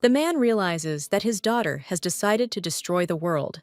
The man realizes that his daughter has decided to destroy the world.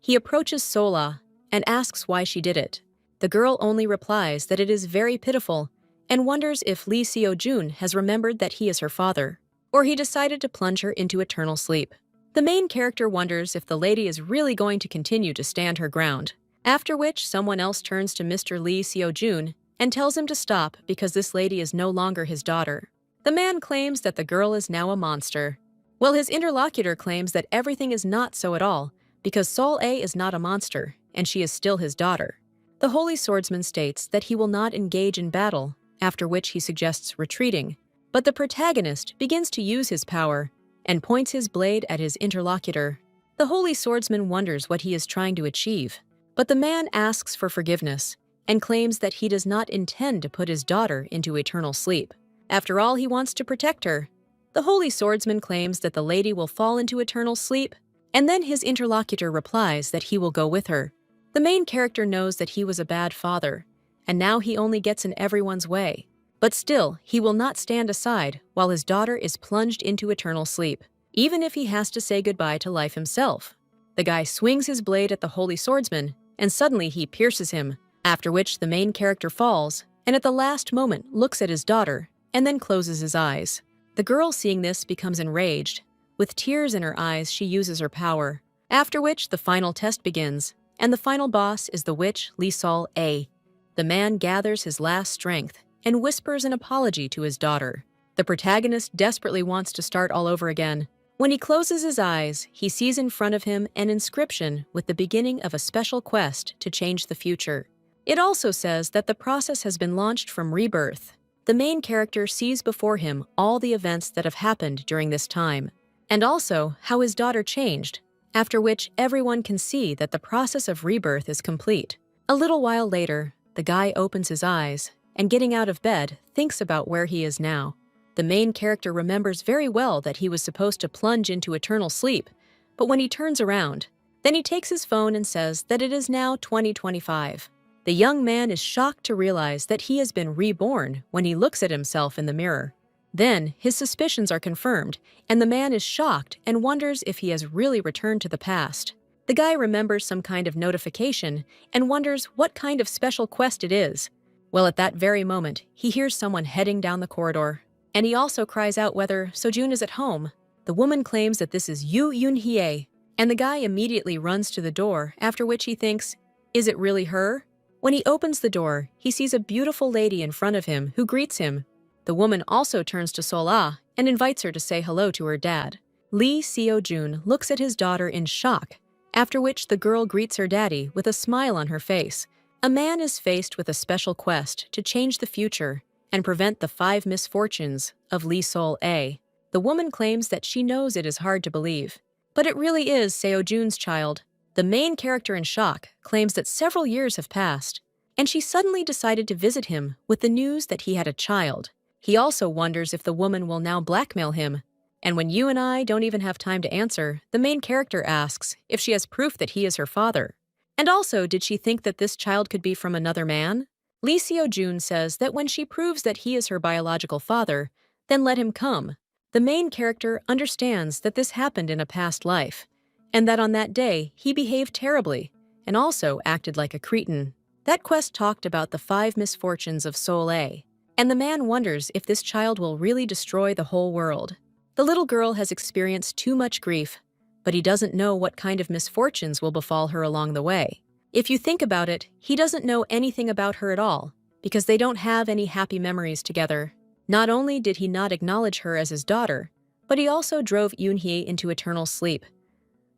He approaches Sola and asks why she did it. The girl only replies that it is very pitiful and wonders if Lee Seo-jun has remembered that he is her father, or he decided to plunge her into eternal sleep. The main character wonders if the lady is really going to continue to stand her ground, after which someone else turns to Mr. Lee Seo-jun and tells him to stop because this lady is no longer his daughter. The man claims that the girl is now a monster, while his interlocutor claims that everything is not so at all because Sol-A is not a monster and she is still his daughter. The Holy Swordsman states that he will not engage in battle, after which he suggests retreating, but the protagonist begins to use his power and points his blade at his interlocutor. The Holy Swordsman wonders what he is trying to achieve, but the man asks for forgiveness and claims that he does not intend to put his daughter into eternal sleep. After all, he wants to protect her. The Holy Swordsman claims that the lady will fall into eternal sleep, and then his interlocutor replies that he will go with her. The main character knows that he was a bad father, and now he only gets in everyone's way. But still, he will not stand aside while his daughter is plunged into eternal sleep, even if he has to say goodbye to life himself. The guy swings his blade at the Holy Swordsman, and suddenly he pierces him, after which the main character falls, and at the last moment looks at his daughter, and then closes his eyes. The girl, seeing this, becomes enraged. With tears in her eyes, she uses her power, after which the final test begins, and the final boss is the witch Lee Sol-A. The man gathers his last strength and whispers an apology to his daughter. The protagonist desperately wants to start all over again. When he closes his eyes, he sees in front of him an inscription with the beginning of a special quest to change the future. It also says that the process has been launched from rebirth. The main character sees before him all the events that have happened during this time, and also how his daughter changed, after which everyone can see that the process of rebirth is complete. A little while later, the guy opens his eyes and, getting out of bed, thinks about where he is now. The main character remembers very well that he was supposed to plunge into eternal sleep, but when he turns around, then he takes his phone and says that it is now 2025. The young man is shocked to realize that he has been reborn when he looks at himself in the mirror. Then, his suspicions are confirmed, and the man is shocked and wonders if he has really returned to the past. The guy remembers some kind of notification and wonders what kind of special quest it is. Well, at that very moment, he hears someone heading down the corridor, and he also cries out whether Seo-jun is at home. The woman claims that this is Yoo Eun-hye, and the guy immediately runs to the door, after which he thinks, is it really her? When he opens the door, he sees a beautiful lady in front of him who greets him. The woman also turns to Sola and invites her to say hello to her dad. Lee Seo-jun looks at his daughter in shock, after which the girl greets her daddy with a smile on her face. A man is faced with a special quest to change the future and prevent the 5 misfortunes of Lee Sol-A. The woman claims that she knows it is hard to believe, but it really is Seo-jun's child. The main character, in shock, claims that several years have passed, and she suddenly decided to visit him with the news that he had a child. He also wonders if the woman will now blackmail him, and when you and I don't even have time to answer, the main character asks if she has proof that he is her father. And also, did she think that this child could be from another man? Lee Seo-jun says that when she proves that he is her biological father, then let him come. The main character understands that this happened in a past life, and that on that day he behaved terribly and also acted like a cretin. That quest talked about the 5 misfortunes of Sol-A, and the man wonders if this child will really destroy the whole world. The little girl has experienced too much grief, but he doesn't know what kind of misfortunes will befall her along the way. If you think about it, he doesn't know anything about her at all, because they don't have any happy memories together. Not only did he not acknowledge her as his daughter, but he also drove Eun-hye into eternal sleep.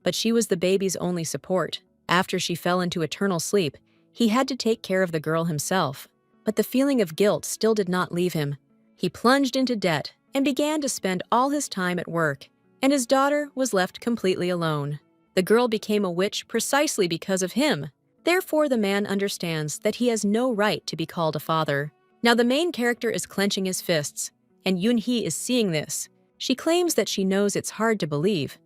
But she was the baby's only support. After she fell into eternal sleep, he had to take care of the girl himself. But the feeling of guilt still did not leave him. He plunged into debt and began to spend all his time at work, and his daughter was left completely alone. The girl became a witch precisely because of him. Therefore, the man understands that he has no right to be called a father. Now, the main character is clenching his fists, and Eun-hye is seeing this. She claims that she knows it's hard to believe,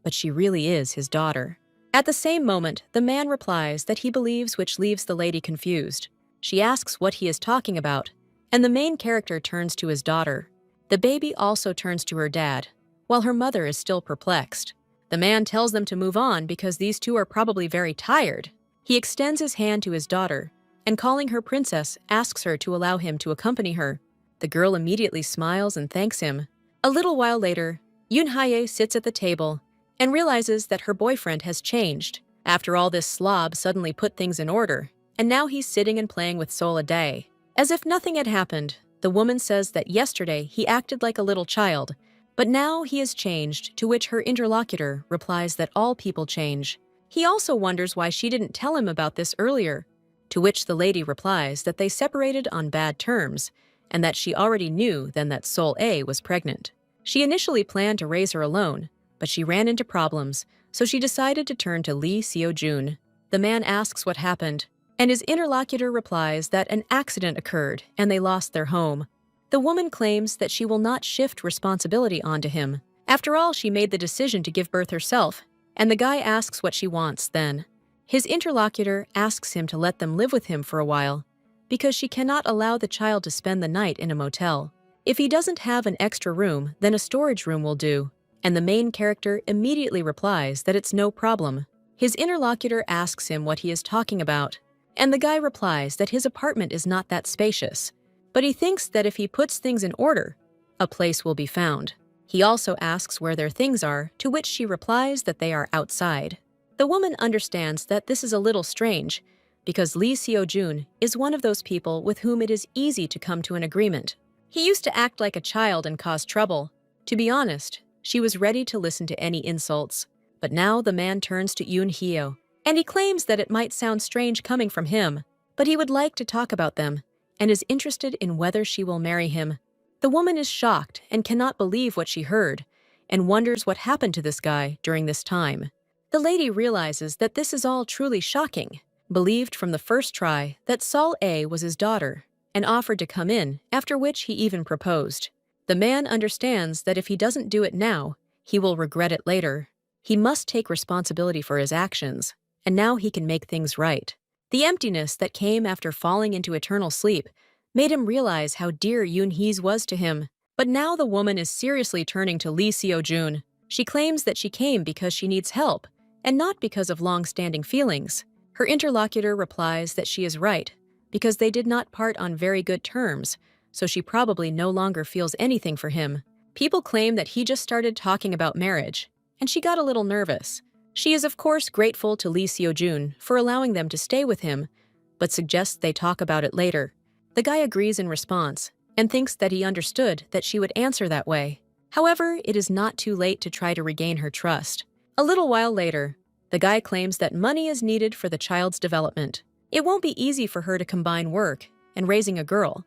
but she really is his daughter. At the same moment, the man replies that he believes, which leaves the lady confused. She asks what he is talking about, and the main character turns to his daughter. The baby also turns to her dad, while her mother is still perplexed. The man tells them to move on because these two are probably very tired. He extends his hand to his daughter, and calling her princess, asks her to allow him to accompany her. The girl immediately smiles and thanks him. A little while later, Yoon-hae sits at the table and realizes that her boyfriend has changed. After all, this slob suddenly put things in order, and now he's sitting and playing with Sol-a-day. As if nothing had happened, the woman says that yesterday he acted like a little child, but now he has changed, to which her interlocutor replies that all people change. He also wonders why she didn't tell him about this earlier, to which the lady replies that they separated on bad terms, and that she already knew then that Sol-a was pregnant. She initially planned to raise her alone, but she ran into problems, so she decided to turn to Lee Seo-jun. The man asks what happened, and his interlocutor replies that an accident occurred and they lost their home. The woman claims that she will not shift responsibility onto him. After all, she made the decision to give birth herself, and the guy asks what she wants then. His interlocutor asks him to let them live with him for a while, because she cannot allow the child to spend the night in a motel. If he doesn't have an extra room, then a storage room will do, and the main character immediately replies that it's no problem. His interlocutor asks him what he is talking about, and the guy replies that his apartment is not that spacious, but he thinks that if he puts things in order, a place will be found. He also asks where their things are, to which she replies that they are outside. The woman understands that this is a little strange, because Lee Seo-jun is one of those people with whom it is easy to come to an agreement. He used to act like a child and cause trouble. To be honest, she was ready to listen to any insults. But now the man turns to Yoon-hyo, and he claims that it might sound strange coming from him, but he would like to talk about them, and is interested in whether she will marry him. The woman is shocked and cannot believe what she heard, and wonders what happened to this guy during this time. The lady realizes that this is all truly shocking, believed from the first try that Sol-a was his daughter, and offered to come in, after which he even proposed. The man understands that if he doesn't do it now, he will regret it later. He must take responsibility for his actions, and now he can make things right. The emptiness that came after falling into eternal sleep made him realize how dear Yoon-hee's was to him. But now the woman is seriously turning to Lee Seo-jun. She claims that she came because she needs help, and not because of long-standing feelings. Her interlocutor replies that she is right, because they did not part on very good terms, so she probably no longer feels anything for him. People claim that he just started talking about marriage, and she got a little nervous. She is of course grateful to Lee Seo-jun for allowing them to stay with him, but suggests they talk about it later. The guy agrees in response, and thinks that he understood that she would answer that way. However, it is not too late to try to regain her trust. A little while later, the guy claims that money is needed for the child's development. It won't be easy for her to combine work and raising a girl,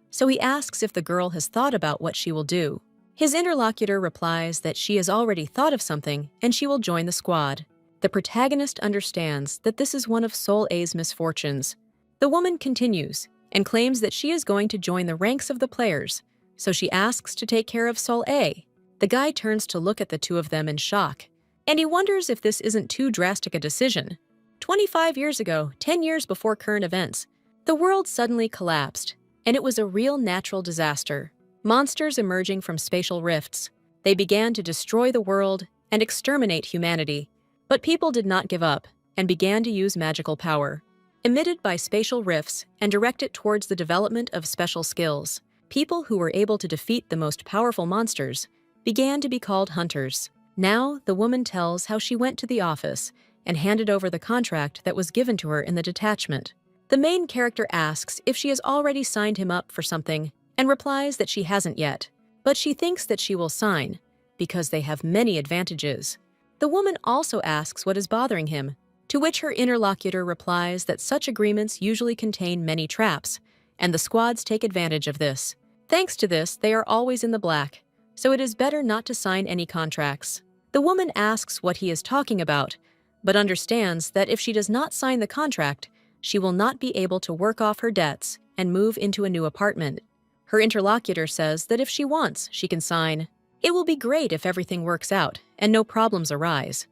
so he asks if the girl has thought about what she will do. His interlocutor replies that she has already thought of something and she will join the squad. The protagonist understands that this is one of Sol-a's misfortunes. The woman continues and claims that she is going to join the ranks of the players, so she asks to take care of Sol-a. The guy turns to look at the two of them in shock, and he wonders if this isn't too drastic a decision. 25 years ago, 10 years before current events, the world suddenly collapsed, and it was a real natural disaster. Monsters emerging from spatial rifts. They began to destroy the world and exterminate humanity. But people did not give up and began to use magical power, emitted by spatial rifts, and direct it towards the development of special skills. People who were able to defeat the most powerful monsters began to be called hunters. Now, the woman tells how she went to the office and handed over the contract that was given to her in the detachment. The main character asks if she has already signed him up for something, and replies that she hasn't yet, but she thinks that she will sign, because they have many advantages. The woman also asks what is bothering him, to which her interlocutor replies that such agreements usually contain many traps, and the squads take advantage of this. Thanks to this, they are always in the black, so it is better not to sign any contracts. The woman asks what he is talking about, but understands that if she does not sign the contract, she will not be able to work off her debts and move into a new apartment. Her interlocutor says that if she wants, she can sign. It will be great if everything works out and no problems arise.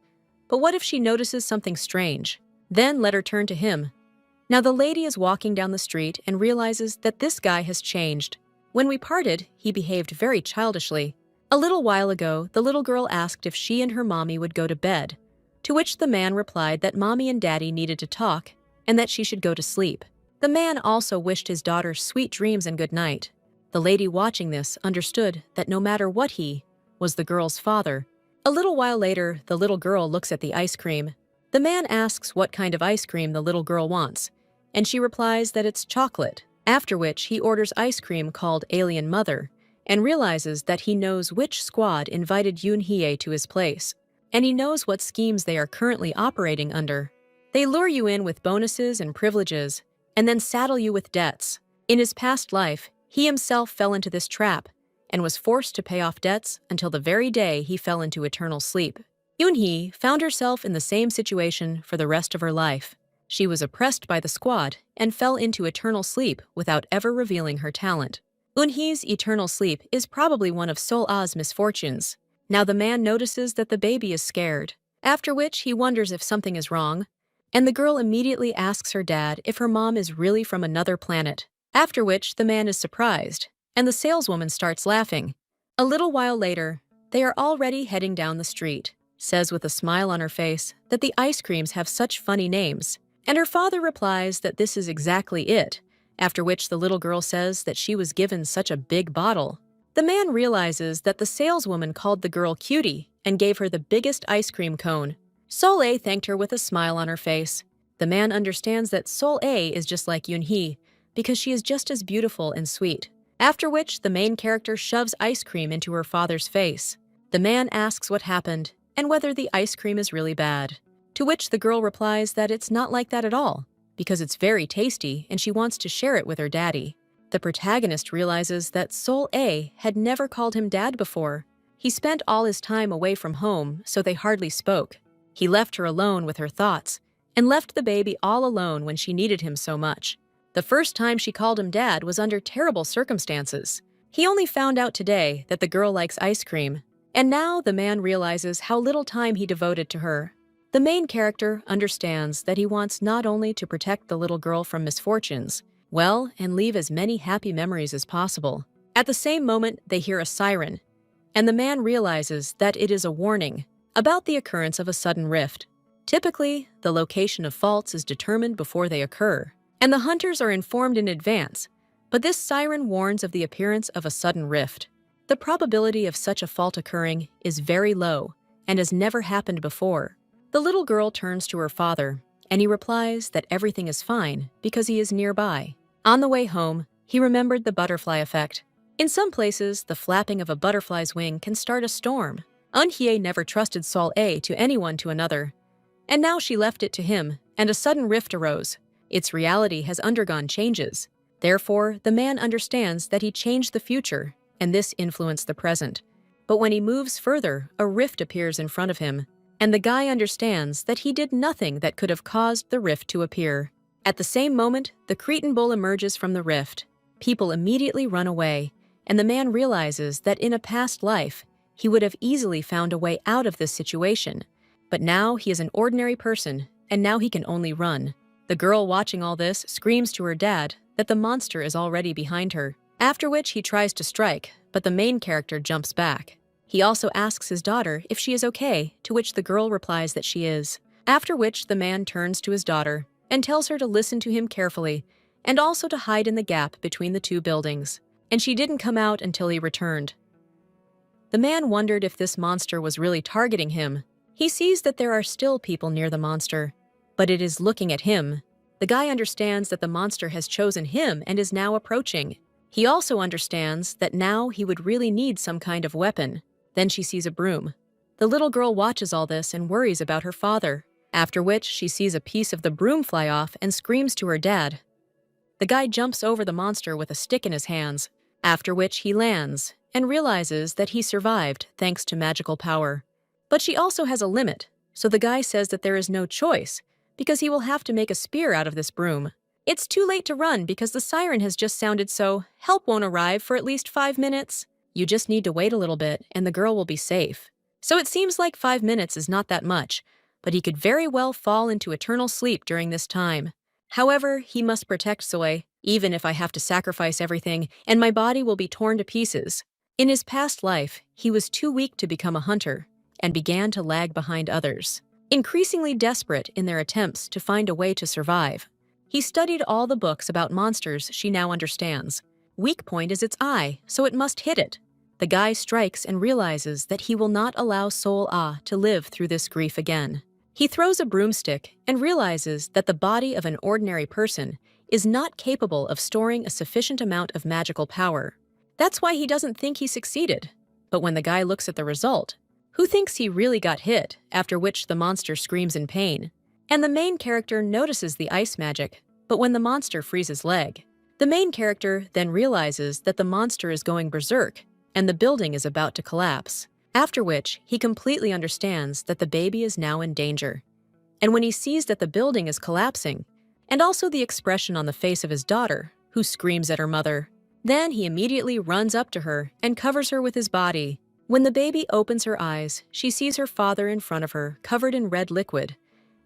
But what if she notices something strange? Then let her turn to him. Now the lady is walking down the street and realizes that this guy has changed. When we parted, he behaved very childishly, A little while ago, the little girl asked if she and her mommy would go to bed, to which the man replied that mommy and daddy needed to talk and that she should go to sleep. The man also wished his daughter sweet dreams and good night. The lady watching this understood that no matter what, he was the girl's father. A little while later, the little girl looks at the ice cream. The man asks what kind of ice cream the little girl wants, and she replies that it's chocolate, after which he orders ice cream called Alien Mother, and realizes that he knows which squad invited Yoon-hye to his place, and he knows what schemes they are currently operating under. They lure you in with bonuses and privileges, and then saddle you with debts. In his past life, he himself fell into this trap, and was forced to pay off debts until the very day he fell into eternal sleep. Yoon-hye found herself in the same situation for the rest of her life. She was oppressed by the squad and fell into eternal sleep without ever revealing her talent. Yoon-hye's eternal sleep is probably one of Sol-a's misfortunes. Now the man notices that the baby is scared, after which he wonders if something is wrong, and the girl immediately asks her dad if her mom is really from another planet, after which the man is surprised, and the saleswoman starts laughing. A little while later, they are already heading down the street, says with a smile on her face that the ice creams have such funny names, and her father replies that this is exactly it, after which the little girl says that she was given such a big bottle. The man realizes that the saleswoman called the girl cutie and gave her the biggest ice cream cone. Sol-A thanked her with a smile on her face. The man understands that Sol-A is just like Yoon-hye because she is just as beautiful and sweet, after which the main character shoves ice cream into her father's face. The man asks what happened and whether the ice cream is really bad, to which the girl replies that it's not like that at all, because it's very tasty and she wants to share it with her daddy. The protagonist realizes that Sol-A had never called him dad before. He spent all his time away from home, so they hardly spoke. He left her alone with her thoughts, and left the baby all alone when she needed him so much. The first time she called him dad was under terrible circumstances. He only found out today that the girl likes ice cream, and now the man realizes how little time he devoted to her. The main character understands that he wants not only to protect the little girl from misfortunes, and leave as many happy memories as possible. At the same moment, they hear a siren, and the man realizes that it is a warning about the occurrence of a sudden rift. Typically, the location of faults is determined before they occur, and the hunters are informed in advance, but this siren warns of the appearance of a sudden rift. The probability of such a fault occurring is very low and has never happened before. The little girl turns to her father, and he replies that everything is fine because he is nearby. On the way home, he remembered the butterfly effect. In some places, the flapping of a butterfly's wing can start a storm. Eun-hye never trusted Sol-A to anyone to another, and now she left it to him, and a sudden rift arose. Its reality has undergone changes. Therefore, the man understands that he changed the future, and this influenced the present. But when he moves further, a rift appears in front of him, and the guy understands that he did nothing that could have caused the rift to appear. At the same moment, the Cretan bull emerges from the rift. People immediately run away, and the man realizes that in a past life, he would have easily found a way out of this situation. But now he is an ordinary person, and now he can only run. The girl watching all this screams to her dad that the monster is already behind her, after which he tries to strike, but the main character jumps back. He also asks his daughter if she is okay, to which the girl replies that she is, after which the man turns to his daughter and tells her to listen to him carefully and also to hide in the gap between the two buildings, and she didn't come out until he returned. The man wondered if this monster was really targeting him. He sees that there are still people near the monster, but it is looking at him. The guy understands that the monster has chosen him and is now approaching. He also understands that now he would really need some kind of weapon. Then she sees a broom. The little girl watches all this and worries about her father, after which she sees a piece of the broom fly off and screams to her dad. The guy jumps over the monster with a stick in his hands, after which he lands and realizes that he survived thanks to magical power. But she also has a limit, so the guy says that there is no choice because he will have to make a spear out of this broom. It's too late to run because the siren has just sounded, so help won't arrive for at least 5 minutes. You just need to wait a little bit and the girl will be safe. So it seems like 5 minutes is not that much, but he could very well fall into eternal sleep during this time. However, he must protect Soy, even if I have to sacrifice everything and my body will be torn to pieces. In his past life, he was too weak to become a hunter and began to lag behind others. Increasingly desperate in their attempts to find a way to survive, he studied all the books about monsters she now understands. Weak point is its eye, so it must hit it. The guy strikes and realizes that he will not allow Soul Ah to live through this grief again. He throws a broomstick and realizes that the body of an ordinary person is not capable of storing a sufficient amount of magical power. That's why he doesn't think he succeeded. But when the guy looks at the result, who thinks he really got hit, after which the monster screams in pain? And the main character notices the ice magic, but when the monster frees his leg, the main character then realizes that the monster is going berserk and the building is about to collapse, after which he completely understands that the baby is now in danger. And when he sees that the building is collapsing, and also the expression on the face of his daughter, who screams at her mother, then he immediately runs up to her and covers her with his body. When the baby opens her eyes, she sees her father in front of her, covered in red liquid,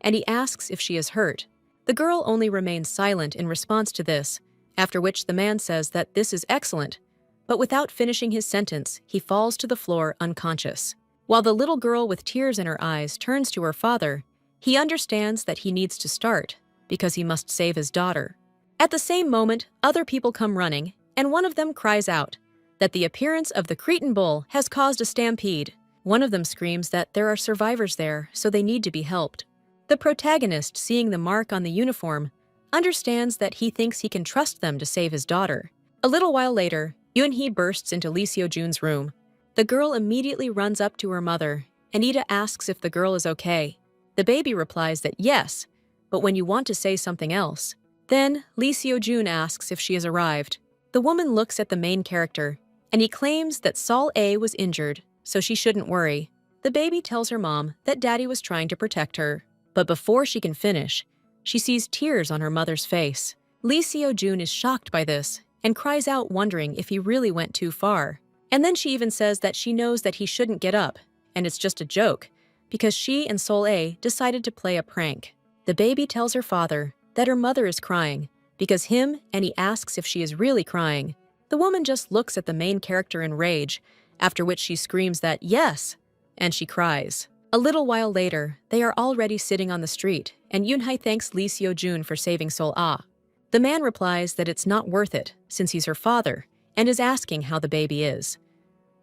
and he asks if she is hurt. The girl only remains silent in response to this, after which the man says that this is excellent, but without finishing his sentence, he falls to the floor unconscious. While the little girl with tears in her eyes turns to her father, he understands that he needs to start, because he must save his daughter. At the same moment, other people come running, and one of them cries out that the appearance of the Cretan bull has caused a stampede. One of them screams that there are survivors there, so they need to be helped. The protagonist, seeing the mark on the uniform, understands that he thinks he can trust them to save his daughter. A little while later, Yoon-hee bursts into Lee Seo-jun's room. The girl immediately runs up to her mother, and Ida asks if the girl is okay. The baby replies that yes, but when you want to say something else. Then Lee Seo-jun asks if she has arrived. The woman looks at the main character, and he claims that Sol A was injured, so she shouldn't worry. The baby tells her mom that daddy was trying to protect her, but before she can finish, she sees tears on her mother's face. Lee Seo-jun is shocked by this and cries out, wondering if he really went too far. And then she even says that she knows that he shouldn't get up, and it's just a joke, because she and Sol A decided to play a prank. The baby tells her father that her mother is crying because him, and he asks if she is really crying. The woman just looks at the main character in rage, after which she screams that yes, and she cries. A little while later, they are already sitting on the street, and Yoon-hye thanks Lee Seo-jun for saving Sol A. The man replies that it's not worth it, since he's her father, and is asking how the baby is.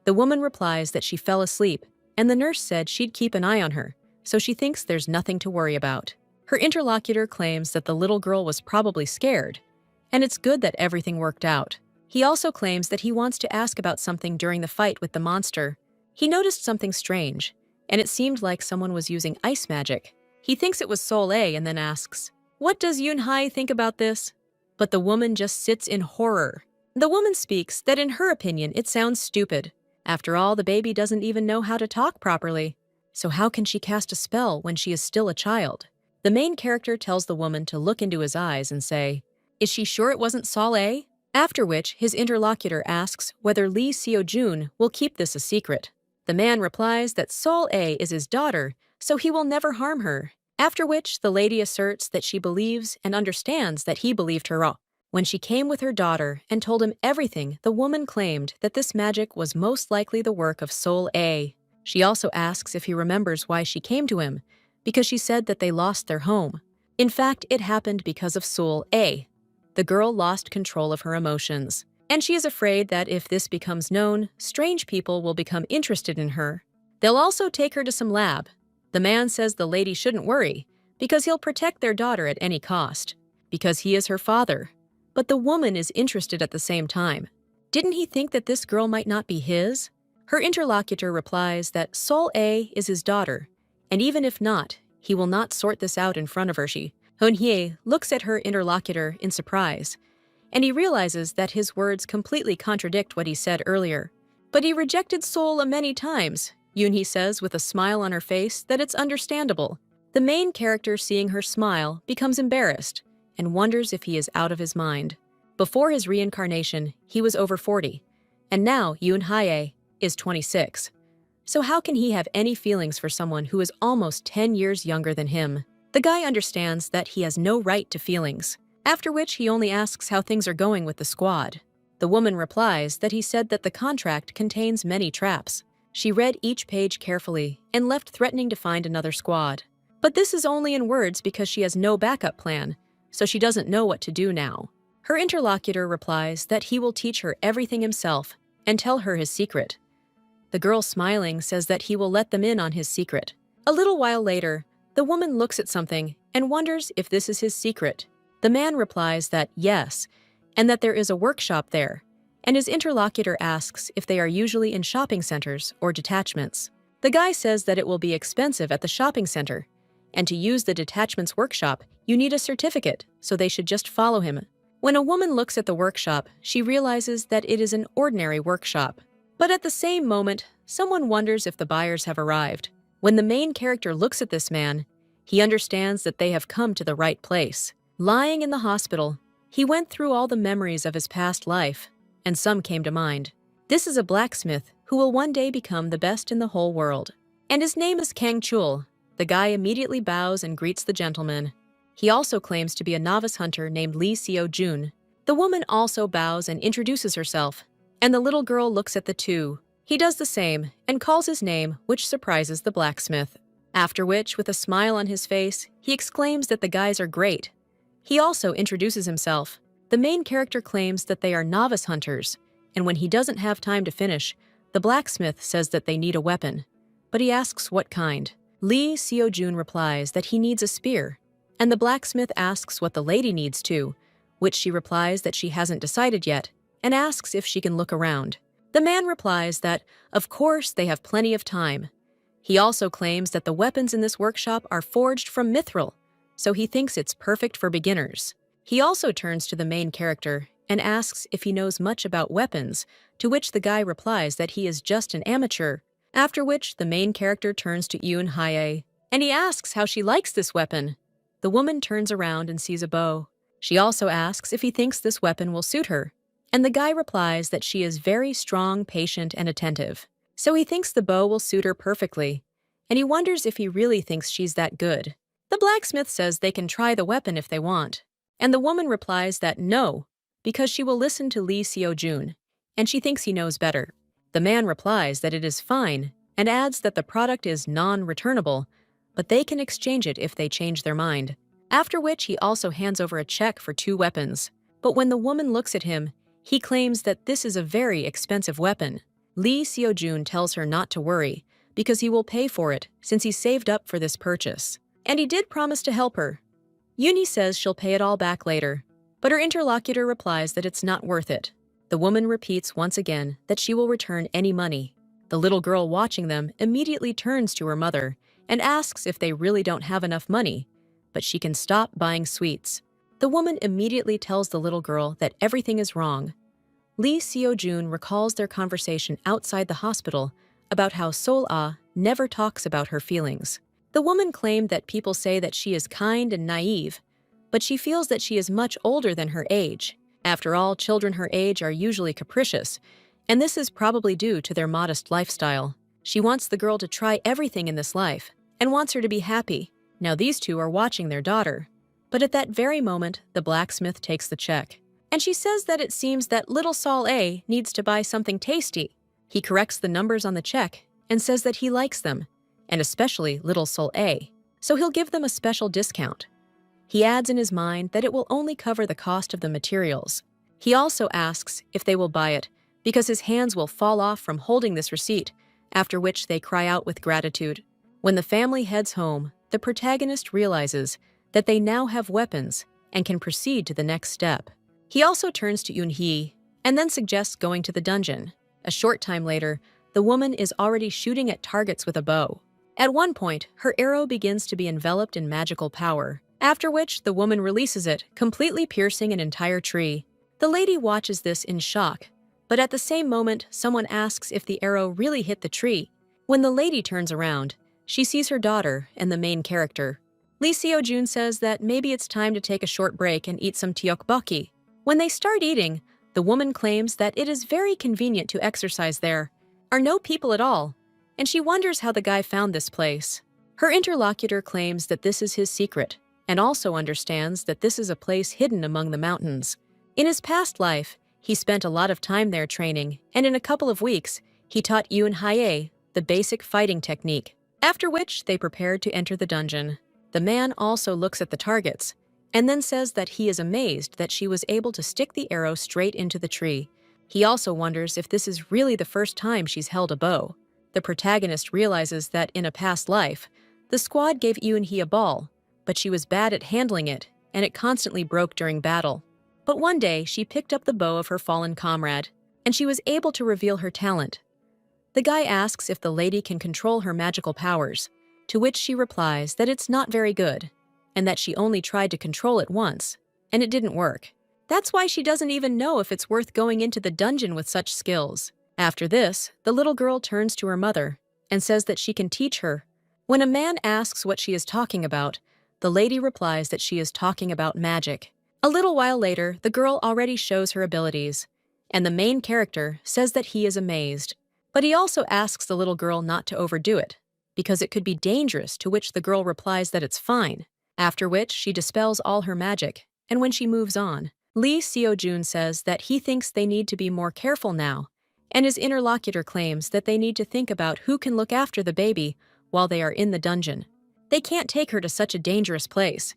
The woman replies that she fell asleep, and the nurse said she'd keep an eye on her, so she thinks there's nothing to worry about. Her interlocutor claims that the little girl was probably scared, and it's good that everything worked out. He also claims that he wants to ask about something during the fight with the monster. He noticed something strange, and it seemed like someone was using ice magic. He thinks it was Sol A and then asks, "What does Yoon-hye think about this?" But the woman just sits in horror. The woman speaks that in her opinion it sounds stupid. After all, the baby doesn't even know how to talk properly. So how can she cast a spell when she is still a child? The main character tells the woman to look into his eyes and say, "Is she sure it wasn't Sol A?" After which, his interlocutor asks whether Lee Seo-jun will keep this a secret. The man replies that Sol A is his daughter, so he will never harm her. After which, the lady asserts that she believes and understands that he believed her all. When she came with her daughter and told him everything, the woman claimed that this magic was most likely the work of Sol A. She also asks if he remembers why she came to him, because she said that they lost their home. In fact, it happened because of Sol A. The girl lost control of her emotions, and she is afraid that if this becomes known, strange people will become interested in her. They'll also take her to some lab. The man says the lady shouldn't worry, because he'll protect their daughter at any cost, because he is her father. But the woman is interested at the same time. Didn't he think that this girl might not be his? Her interlocutor replies that Sol A is his daughter, and even if not, he will not sort this out in front of her. Hoon-hye looks at her interlocutor in surprise, and he realizes that his words completely contradict what he said earlier. But he rejected Sol A many times. Yoon-hee says with a smile on her face that it's understandable. The main character, seeing her smile, becomes embarrassed and wonders if he is out of his mind. Before his reincarnation, he was over 40, and now Yoon-hye is 26. So how can he have any feelings for someone who is almost 10 years younger than him? The guy understands that he has no right to feelings, after which he only asks how things are going with the squad. The woman replies that he said that the contract contains many traps. She read each page carefully and left threatening to find another squad. But this is only in words because she has no backup plan, so she doesn't know what to do now. Her interlocutor replies that he will teach her everything himself and tell her his secret. The girl, smiling, says that he will let them in on his secret. A little while later, the woman looks at something and wonders if this is his secret. The man replies that yes, and that there is a workshop there, and his interlocutor asks if they are usually in shopping centers or detachments. The guy says that it will be expensive at the shopping center, and to use the detachment's workshop, you need a certificate, so they should just follow him. When a woman looks at the workshop, she realizes that it is an ordinary workshop. But at the same moment, someone wonders if the buyers have arrived. When the main character looks at this man, he understands that they have come to the right place. Lying in the hospital, he went through all the memories of his past life, and some came to mind. This is a blacksmith who will one day become the best in the whole world. And his name is Kang Chul. The guy immediately bows and greets the gentleman. He also claims to be a novice hunter named Lee Seo-jun. The woman also bows and introduces herself, and the little girl looks at the two. He does the same and calls his name, which surprises the blacksmith. After which, with a smile on his face, he exclaims that the guys are great. He also introduces himself. The main character claims that they are novice hunters, and when he doesn't have time to finish, the blacksmith says that they need a weapon. But he asks what kind. Lee Seo-jun replies that he needs a spear, and the blacksmith asks what the lady needs too, which she replies that she hasn't decided yet, and asks if she can look around. The man replies that, of course, they have plenty of time. He also claims that the weapons in this workshop are forged from mithril, so he thinks it's perfect for beginners. He also turns to the main character and asks if he knows much about weapons, to which the guy replies that he is just an amateur, after which the main character turns to Yoon Hye, and he asks how she likes this weapon. The woman turns around and sees a bow. She also asks if he thinks this weapon will suit her, and the guy replies that she is very strong, patient, and attentive, so he thinks the bow will suit her perfectly, and he wonders if he really thinks she's that good. The blacksmith says they can try the weapon if they want, and the woman replies that no, because she will listen to Lee Seo-jun, and she thinks he knows better. The man replies that it is fine, and adds that the product is non-returnable, but they can exchange it if they change their mind. After which he also hands over a check for 2 weapons. But when the woman looks at him, he claims that this is a very expensive weapon. Lee Seo-jun tells her not to worry, because he will pay for it since he saved up for this purchase. And he did promise to help her. Yoon says she'll pay it all back later, but her interlocutor replies that it's not worth it. The woman repeats once again that she will return any money. The little girl watching them immediately turns to her mother and asks if they really don't have enough money, but she can stop buying sweets. The woman immediately tells the little girl that everything is wrong. Lee Seo-jun recalls their conversation outside the hospital about how Sol-ah never talks about her feelings. The woman claimed that people say that she is kind and naive, but she feels that she is much older than her age. After all, children her age are usually capricious, and this is probably due to their modest lifestyle. She wants the girl to try everything in this life, and wants her to be happy. Now these two are watching their daughter. But at that very moment, the blacksmith takes the check, and she says that it seems that little Sol A needs to buy something tasty. He corrects the numbers on the check and says that he likes them, and especially little Sol A, so he'll give them a special discount. He adds in his mind that it will only cover the cost of the materials. He also asks if they will buy it, because his hands will fall off from holding this receipt, after which they cry out with gratitude. When the family heads home, the protagonist realizes that they now have weapons and can proceed to the next step. He also turns to Yoon-hee and then suggests going to the dungeon. A short time later, the woman is already shooting at targets with a bow. At one point, her arrow begins to be enveloped in magical power, after which the woman releases it, completely piercing an entire tree. The lady watches this in shock, but at the same moment, someone asks if the arrow really hit the tree. When the lady turns around, she sees her daughter and the main character. Lee Seo-jun says that maybe it's time to take a short break and eat some tteokbokki. When they start eating, the woman claims that it is very convenient to exercise there, are no people at all, and she wonders how the guy found this place. Her interlocutor claims that this is his secret, and also understands that this is a place hidden among the mountains. In his past life, He spent a lot of time there training, and in a couple of weeks, he taught Yoon-hae the basic fighting technique, after which they prepared to enter the dungeon. The man also looks at the targets, and then says that he is amazed that she was able to stick the arrow straight into the tree. He also wonders if this is really the first time she's held a bow. The protagonist realizes that in a past life, the squad gave Yoon-hee a ball, but she was bad at handling it, and it constantly broke during battle. But one day, she picked up the bow of her fallen comrade, and she was able to reveal her talent. The guy asks if the lady can control her magical powers, to which she replies that it's not very good, and that she only tried to control it once, and it didn't work. That's why she doesn't even know if it's worth going into the dungeon with such skills. After this, the little girl turns to her mother and says that she can teach her. When a man asks what she is talking about, the lady replies that she is talking about magic. A little while later, the girl already shows her abilities, and the main character says that he is amazed. But he also asks the little girl not to overdo it, because it could be dangerous, to which the girl replies that it's fine, after which she dispels all her magic, and when she moves on, Lee Seo-jun says that he thinks they need to be more careful now, and his interlocutor claims that they need to think about who can look after the baby while they are in the dungeon. They can't take her to such a dangerous place.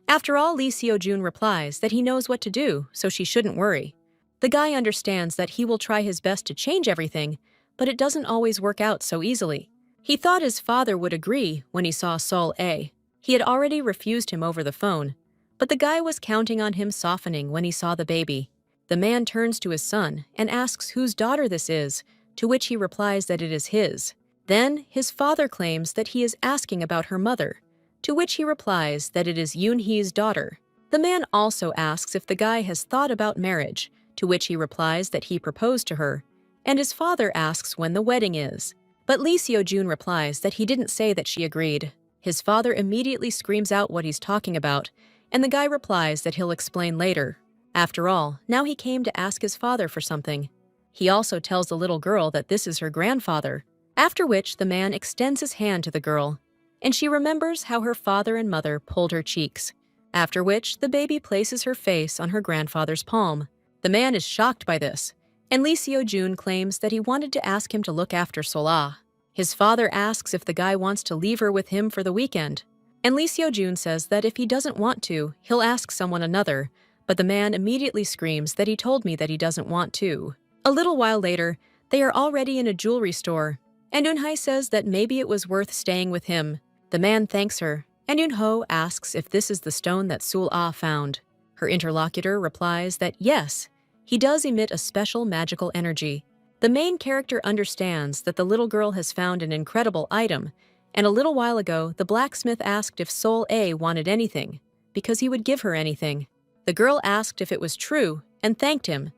After all, Lee Seo-jun replies that he knows what to do, so she shouldn't worry. The guy understands that he will try his best to change everything, but it doesn't always work out so easily. He thought his father would agree when he saw Sol-ae. He had already refused him over the phone, but the guy was counting on him softening when he saw the baby. The man turns to his son and asks whose daughter this is, to which he replies that it is his. Then, his father claims that he is asking about her mother, to which he replies that it is Yoon-hee's daughter. The man also asks if the guy has thought about marriage, to which he replies that he proposed to her, and his father asks when the wedding is. But Lee Seo-jun replies that he didn't say that she agreed. His father immediately screams out what he's talking about, and the guy replies that he'll explain later. After all, now he came to ask his father for something. He also tells the little girl that this is her grandfather, after which the man extends his hand to the girl, and she remembers how her father and mother pulled her cheeks, after which the baby places her face on her grandfather's palm. The man is shocked by this, and Lee Seo-jun claims that he wanted to ask him to look after Sola. His father asks if the guy wants to leave her with him for the weekend, and Lee Seo-jun says that if he doesn't want to, he'll ask someone another, but the man immediately screams that he told me that he doesn't want to. A little while later, they are already in a jewelry store, and Eun-hae says that maybe it was worth staying with him. The man thanks her, and Eun-ho asks if this is the stone that Sul-ah found. Her interlocutor replies that yes, he does emit a special magical energy. The main character understands that the little girl has found an incredible item, and a little while ago, the blacksmith asked if Sol-ae wanted anything, because he would give her anything. The girl asked if it was true and thanked him,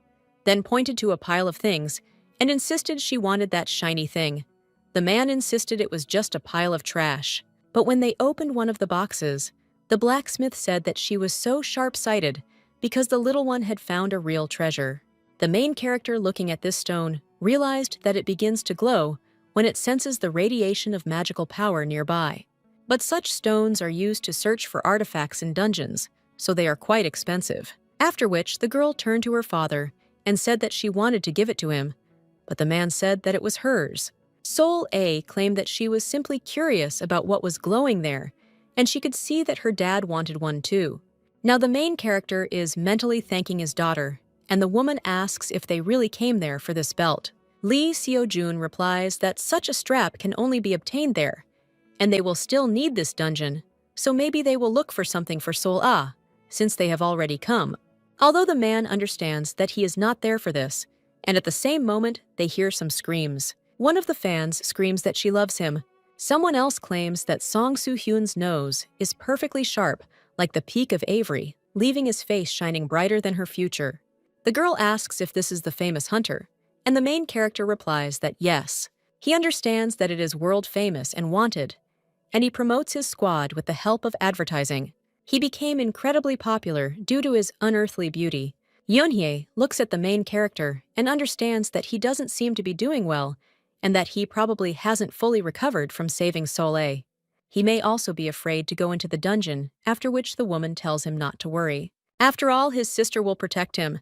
then pointed to a pile of things and insisted she wanted that shiny thing. The man insisted it was just a pile of trash. But when they opened one of the boxes, the blacksmith said that she was so sharp-sighted because the little one had found a real treasure. The main character looking at this stone realized that it begins to glow when it senses the radiation of magical power nearby. But such stones are used to search for artifacts in dungeons, so they are quite expensive. After which, the girl turned to her father and said that she wanted to give it to him, but the man said that it was hers. Sol-ae claimed that she was simply curious about what was glowing there, and she could see that her dad wanted one too. Now the main character is mentally thanking his daughter, and the woman asks if they really came there for this belt. Lee Seo-jun replies that such a strap can only be obtained there, and they will still need this dungeon, so maybe they will look for something for Sol-ah, since they have already come. Although the man understands that he is not there for this, and at the same moment they hear some screams. One of the fans screams that she loves him. Someone else claims that Song Soo-hyun's nose is perfectly sharp, like the peak of Avery, leaving his face shining brighter than her future. The girl asks if this is the famous hunter, and the main character replies that yes. He understands that it is world famous and wanted, and he promotes his squad with the help of advertising. He became incredibly popular due to his unearthly beauty. Yoon-hye looks at the main character and understands that he doesn't seem to be doing well, and that he probably hasn't fully recovered from saving Sol-ae. He may also be afraid to go into the dungeon, after which the woman tells him not to worry. After all, his sister will protect him,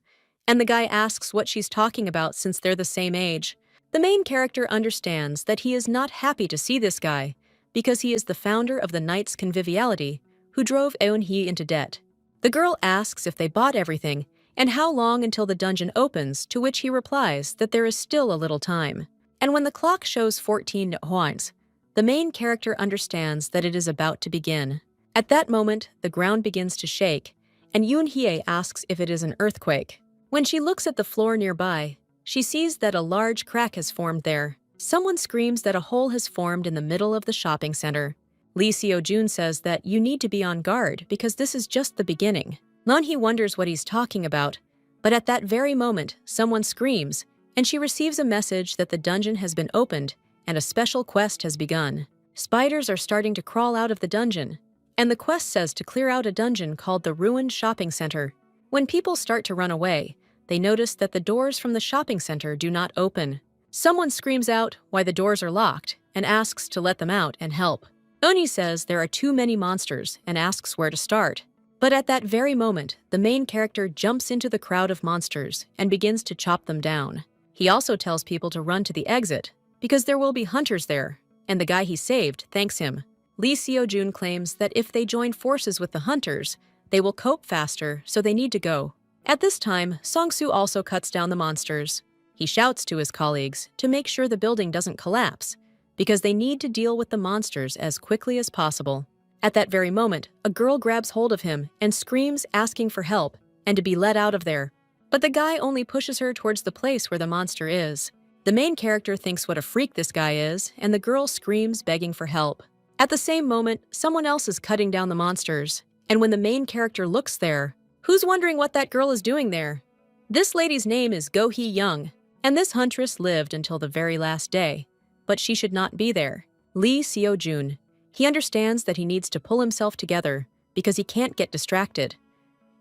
and the guy asks what she's talking about since they're the same age. The main character understands that he is not happy to see this guy because he is the founder of the Knights Conviviality who drove Eun-hee into debt. The girl asks if they bought everything and how long until the dungeon opens, to which he replies that there is still a little time. And when the clock shows 14 points, the main character understands that it is about to begin. At that moment, the ground begins to shake, and Yoon-hye asks if it is an earthquake. When she looks at the floor nearby, she sees that a large crack has formed there. Someone screams that a hole has formed in the middle of the shopping center. Lee Seo-jun says that you need to be on guard because this is just the beginning. Non-hee wonders what he's talking about, but at that very moment, someone screams, and she receives a message that the dungeon has been opened and a special quest has begun. Spiders are starting to crawl out of the dungeon, and the quest says to clear out a dungeon called the Ruined Shopping Center. When people start to run away, they notice that the doors from the shopping center do not open. Someone screams out why the doors are locked and asks to let them out and help. Oni says there are too many monsters and asks where to start. But at that very moment, the main character jumps into the crowd of monsters and begins to chop them down. He also tells people to run to the exit because there will be hunters there, and the guy he saved thanks him. Lee Seo-jun claims that if they join forces with the hunters, they will cope faster, so they need to go. At this time, Song-soo also cuts down the monsters. He shouts to his colleagues to make sure the building doesn't collapse, because they need to deal with the monsters as quickly as possible. At that very moment, a girl grabs hold of him and screams asking for help and to be let out of there. But the guy only pushes her towards the place where the monster is. The main character thinks what a freak this guy is, and the girl screams begging for help. At the same moment, someone else is cutting down the monsters, and when the main character looks there, who's wondering what that girl is doing there? This lady's name is Go-hee Young, and this huntress lived until the very last day, but she should not be there. Lee Seo-jun. He understands that he needs to pull himself together because he can't get distracted.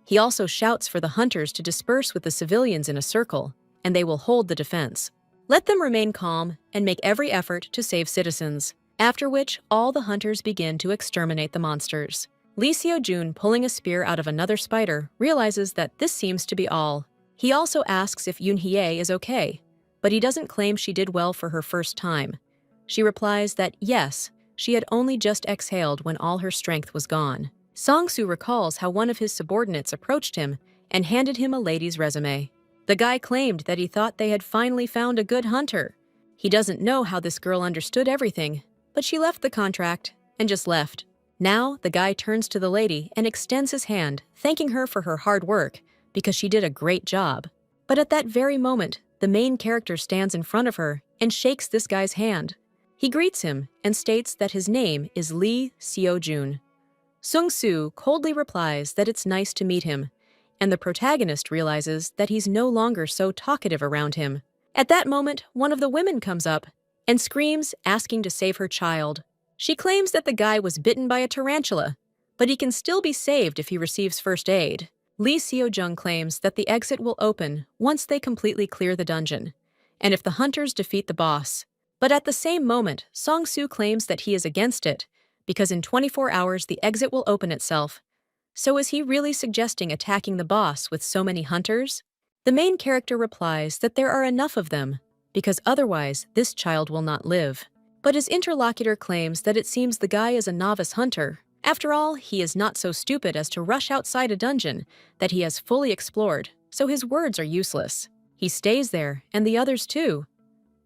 He also shouts for the hunters to disperse with the civilians in a circle, and they will hold the defense. Let them remain calm and make every effort to save citizens, after which all the hunters begin to exterminate the monsters. Lee Seo-jun, pulling a spear out of another spider, realizes that this seems to be all. He also asks if Yoon-hye is okay, but he doesn't claim she did well for her first time. She replies that yes, she had only just exhaled when all her strength was gone. Song-soo recalls how one of his subordinates approached him and handed him a lady's resume. The guy claimed that he thought they had finally found a good hunter. He doesn't know how this girl understood everything, but she left the contract and just left. Now, the guy turns to the lady and extends his hand, thanking her for her hard work because she did a great job. But at that very moment, the main character stands in front of her and shakes this guy's hand. He greets him and states that his name is Lee Seo-jun. Sung-soo coldly replies that it's nice to meet him, and the protagonist realizes that he's no longer so talkative around him. At that moment, one of the women comes up and screams, asking to save her child. She claims that the guy was bitten by a tarantula, but he can still be saved if he receives first aid. Lee Seo-jun claims that the exit will open once they completely clear the dungeon, and if the hunters defeat the boss. But at the same moment, Song-soo claims that he is against it, because in 24 hours the exit will open itself. So is he really suggesting attacking the boss with so many hunters? The main character replies that there are enough of them, because otherwise this child will not live. But his interlocutor claims that it seems the guy is a novice hunter. After all, he is not so stupid as to rush outside a dungeon that he has fully explored, so his words are useless. He stays there, and the others too.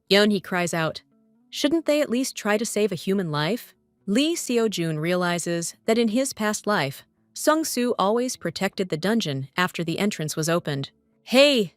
Yeon-hee cries out, "Shouldn't they at least try to save a human life?" Lee Seo-jun realizes that in his past life, Sung-soo always protected the dungeon after the entrance was opened. "Hey,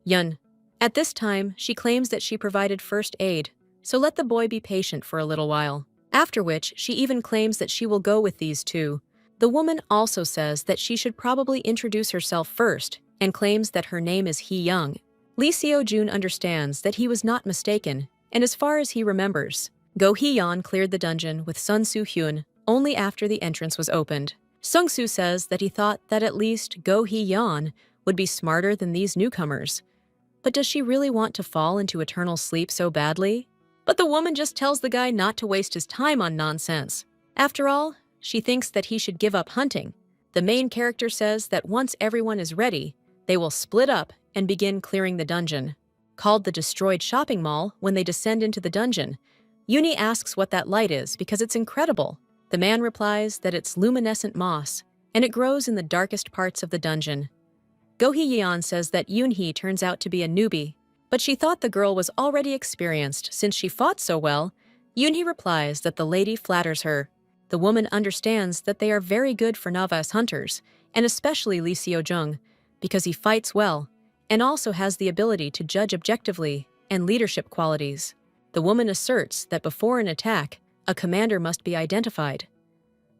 Yeon." At this time, she claims that she provided first aid, so let the boy be patient for a little while. After which, she even claims that she will go with these two. The woman also says that she should probably introduce herself first and claims that her name is Hee-young. Lee Seo-jun understands that he was not mistaken, and as far as he remembers, Go Hee-yeon cleared the dungeon with Sun Soo-hyun only after the entrance was opened. Sung-soo says that he thought that at least Go Hee-yeon would be smarter than these newcomers. But does she really want to fall into eternal sleep so badly? But the woman just tells the guy not to waste his time on nonsense. After all, she thinks that he should give up hunting. The main character says that once everyone is ready, They will split up and begin clearing the dungeon. Called the Destroyed Shopping Mall when they descend into the dungeon, Yuni asks what that light is because it's incredible. The man replies that it's luminescent moss, and it grows in the darkest parts of the dungeon. Go-hee-yeon says that Yoon-hee turns out to be a newbie, but she thought the girl was already experienced since she fought so well. Yoon-hee replies that the lady flatters her. The woman understands that they are very good for novice hunters, and especially Lee Seo-jung, because he fights well and also has the ability to judge objectively and leadership qualities. The woman asserts that before an attack, a commander must be identified.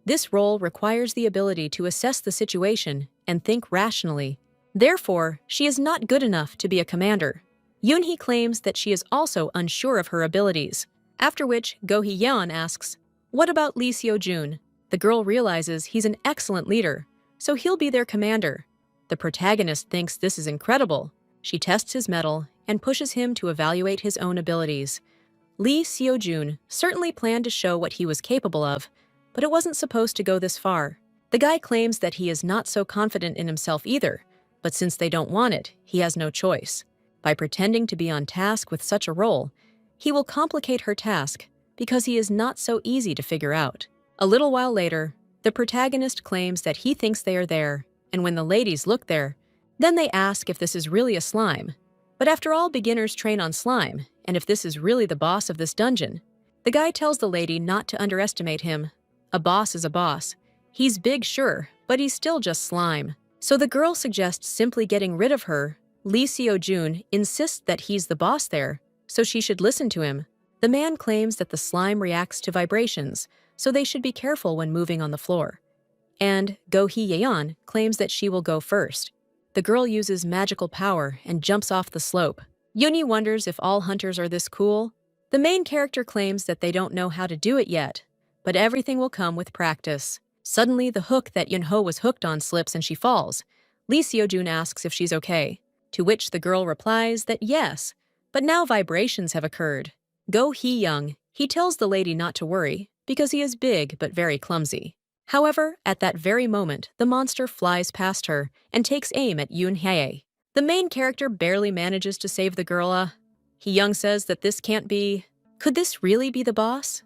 This role requires the ability to assess the situation and think rationally. Therefore, she is not good enough to be a commander. Yoon-hee claims that she is also unsure of her abilities, after which Go-hee-yeon asks, "What about Lee Seo-jun?" The girl realizes he's an excellent leader, so he'll be their commander. The protagonist thinks this is incredible. She tests his mettle and pushes him to evaluate his own abilities. Lee Seo-jun certainly planned to show what he was capable of, but it wasn't supposed to go this far. The guy claims that he is not so confident in himself either, but since they don't want it, he has no choice. By pretending to be on task with such a role, he will complicate her task because he is not so easy to figure out. A little while later, the protagonist claims that he thinks they are there, and when the ladies look there, then they ask if this is really a slime. But after all, beginners train on slime, and if this is really the boss of this dungeon, the guy tells the lady not to underestimate him. A boss is a boss. He's big, sure, but he's still just slime. So the girl suggests simply getting rid of her. Lee Seo-jun insists that he's the boss there, so she should listen to him. The man claims that the slime reacts to vibrations, so they should be careful when moving on the floor. And Go-hee-yeon claims that she will go first. The girl uses magical power and jumps off the slope. Yoon-hee wonders if all hunters are this cool. The main character claims that they don't know how to do it yet, but everything will come with practice. Suddenly, the hook that Yun-ho was hooked on slips and she falls. Lee Seo-jun asks if she's okay, to which the girl replies that yes, but now vibrations have occurred. Go-hee-young, he tells the lady not to worry, because he is big but very clumsy. However, at that very moment, the monster flies past her and takes aim at Yoon-hye. The main character barely manages to save the girl. Hee-young says that this can't be. Could this really be the boss?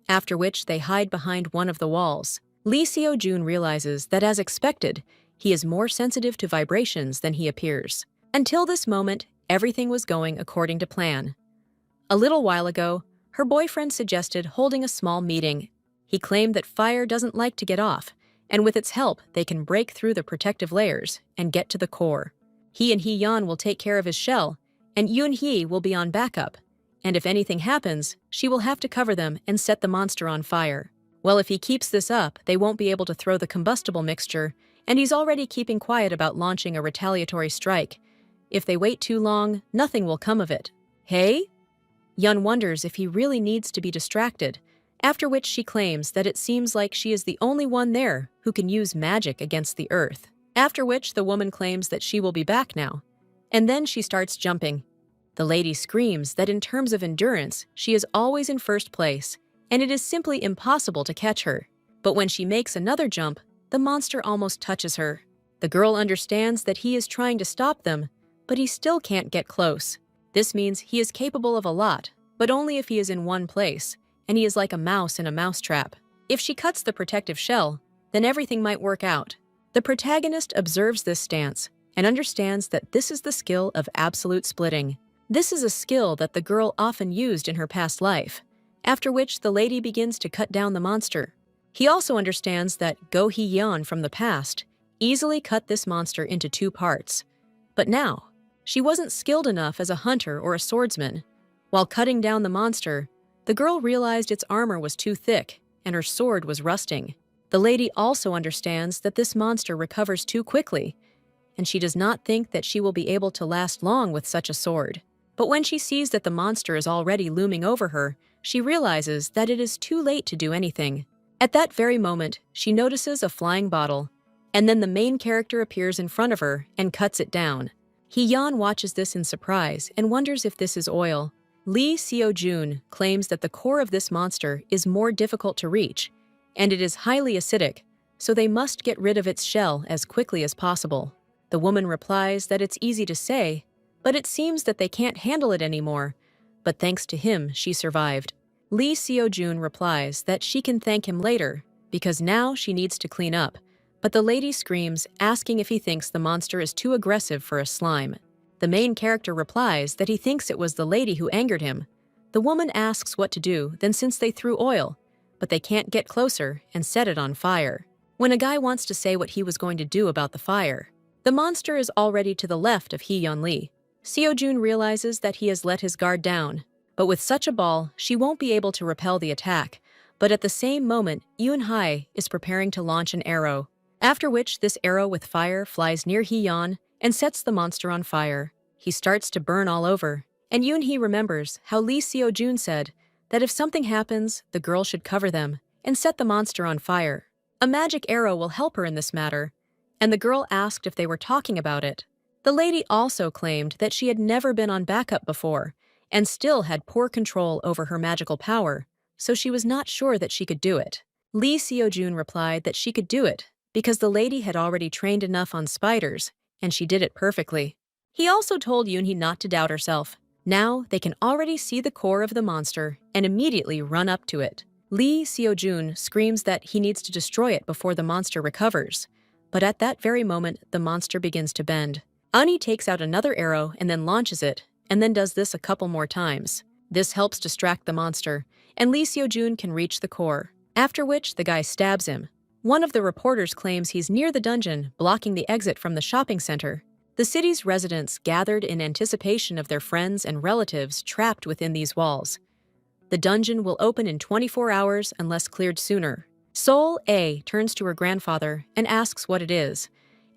After which they hide behind one of the walls. Lee Seo-jun realizes that, as expected, he is more sensitive to vibrations than he appears. Until this moment, everything was going according to plan. A little while ago, her boyfriend suggested holding a small meeting. He claimed that fire doesn't like to get off, and with its help, they can break through the protective layers and get to the core. He and Hee-yeon will take care of his shell, and Yoon-hee will be on backup. And if anything happens, she will have to cover them and set the monster on fire. Well, if he keeps this up, they won't be able to throw the combustible mixture, and he's already keeping quiet about launching a retaliatory strike. If they wait too long, nothing will come of it. Hey? Yun wonders if he really needs to be distracted, after which she claims that it seems like she is the only one there who can use magic against the earth. After which the woman claims that she will be back now, and then she starts jumping. The lady screams that in terms of endurance, she is always in first place, and it is simply impossible to catch her. But when she makes another jump, the monster almost touches her. The girl understands that he is trying to stop them, but he still can't get close. This means he is capable of a lot, but only if he is in one place, and he is like a mouse in a mousetrap. If she cuts the protective shell, then everything might work out. The protagonist observes this stance and understands that this is the skill of absolute splitting. This is a skill that the girl often used in her past life, after which the lady begins to cut down the monster. He also understands that Go-hee-yeon from the past easily cut this monster into 2 parts. But now, she wasn't skilled enough as a hunter or a swordsman. While cutting down the monster, the girl realized its armor was too thick and her sword was rusting. The lady also understands that this monster recovers too quickly, and she does not think that she will be able to last long with such a sword. But when she sees that the monster is already looming over her, she realizes that it is too late to do anything. At that very moment, she notices a flying bottle, and then the main character appears in front of her and cuts it down. Hee-yeon watches this in surprise and wonders if this is oil. Lee Seo-jun claims that the core of this monster is more difficult to reach, and it is highly acidic, so they must get rid of its shell as quickly as possible. The woman replies that it's easy to say, but it seems that they can't handle it anymore. But thanks to him, she survived. Lee Seo-jun replies that she can thank him later, because now she needs to clean up. But the lady screams, asking if he thinks the monster is too aggressive for a slime. The main character replies that he thinks it was the lady who angered him. The woman asks what to do, then since they threw oil, but they can't get closer and set it on fire. When a guy wants to say what he was going to do about the fire, the monster is already to the left of Hee-yeon Lee. Seo-jun realizes that he has let his guard down, but with such a ball, she won't be able to repel the attack. But at the same moment, Yoon-hae is preparing to launch an arrow, after which this arrow with fire flies near Hee-yeon and sets the monster on fire. He starts to burn all over, and Yoon-hee remembers how Lee Seo-jun said that if something happens, the girl should cover them and set the monster on fire. A magic arrow will help her in this matter, and the girl asked if they were talking about it. The lady also claimed that she had never been on backup before and still had poor control over her magical power, so she was not sure that she could do it. Lee Seo-jun replied that she could do it because the lady had already trained enough on spiders, and she did it perfectly. He also told Yoon-hee not to doubt herself. Now they can already see the core of the monster and immediately run up to it. Lee Seo-jun screams that he needs to destroy it before the monster recovers, but at that very moment, the monster begins to bend. Eun-hee takes out another arrow and then launches it, and then does this a couple more times. This helps distract the monster, and Lee Seo-jun can reach the core, after which the guy stabs him. One of the reporters claims he's near the dungeon, blocking the exit from the shopping center. The city's residents gathered in anticipation of their friends and relatives trapped within these walls. The dungeon will open in 24 hours unless cleared sooner. Sol-ae turns to her grandfather and asks what it is,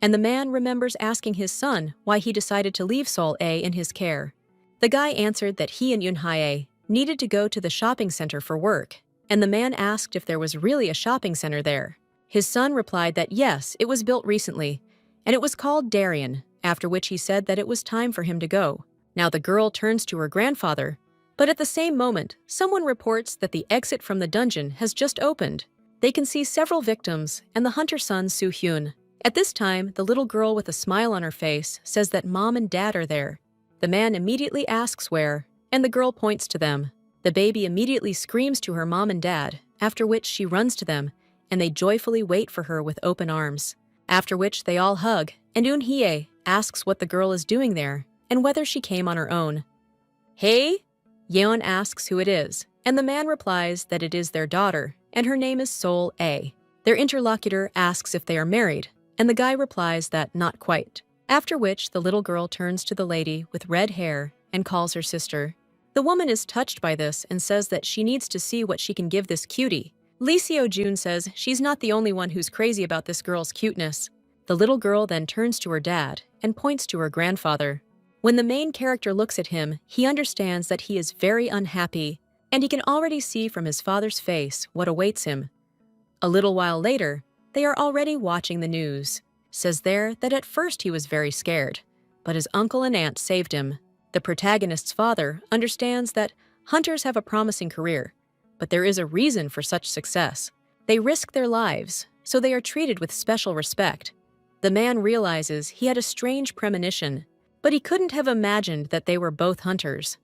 and the man remembers asking his son why he decided to leave Sol-ae in his care. The guy answered that he and Yoon-hae needed to go to the shopping center for work, and the man asked if there was really a shopping center there. His son replied that yes, it was built recently, and it was called Darien, after which he said that it was time for him to go. Now the girl turns to her grandfather, but at the same moment, someone reports that the exit from the dungeon has just opened. They can see several victims and the hunter son Soo-hyun. At this time, the little girl with a smile on her face says that mom and dad are there. The man immediately asks where, and the girl points to them. The baby immediately screams to her mom and dad, after which she runs to them, and they joyfully wait for her with open arms. After which they all hug, and Eun-hee asks what the girl is doing there and whether she came on her own. Hey? Yeon asks who it is, and the man replies that it is their daughter, and her name is Sol-ae. Their interlocutor asks if they are married, and the guy replies that not quite. After which the little girl turns to the lady with red hair and calls her sister. The woman is touched by this and says that she needs to see what she can give this cutie. Lee Seo-jun says she's not the only one who's crazy about this girl's cuteness. The little girl then turns to her dad and points to her grandfather. When the main character looks at him, he understands that he is very unhappy, and he can already see from his father's face what awaits him. A little while later, they are already watching the news. Says there that at first he was very scared, but his uncle and aunt saved him. The protagonist's father understands that hunters have a promising career, but there is a reason for such success. They risk their lives, so they are treated with special respect. The man realizes he had a strange premonition, but he couldn't have imagined that they were both hunters.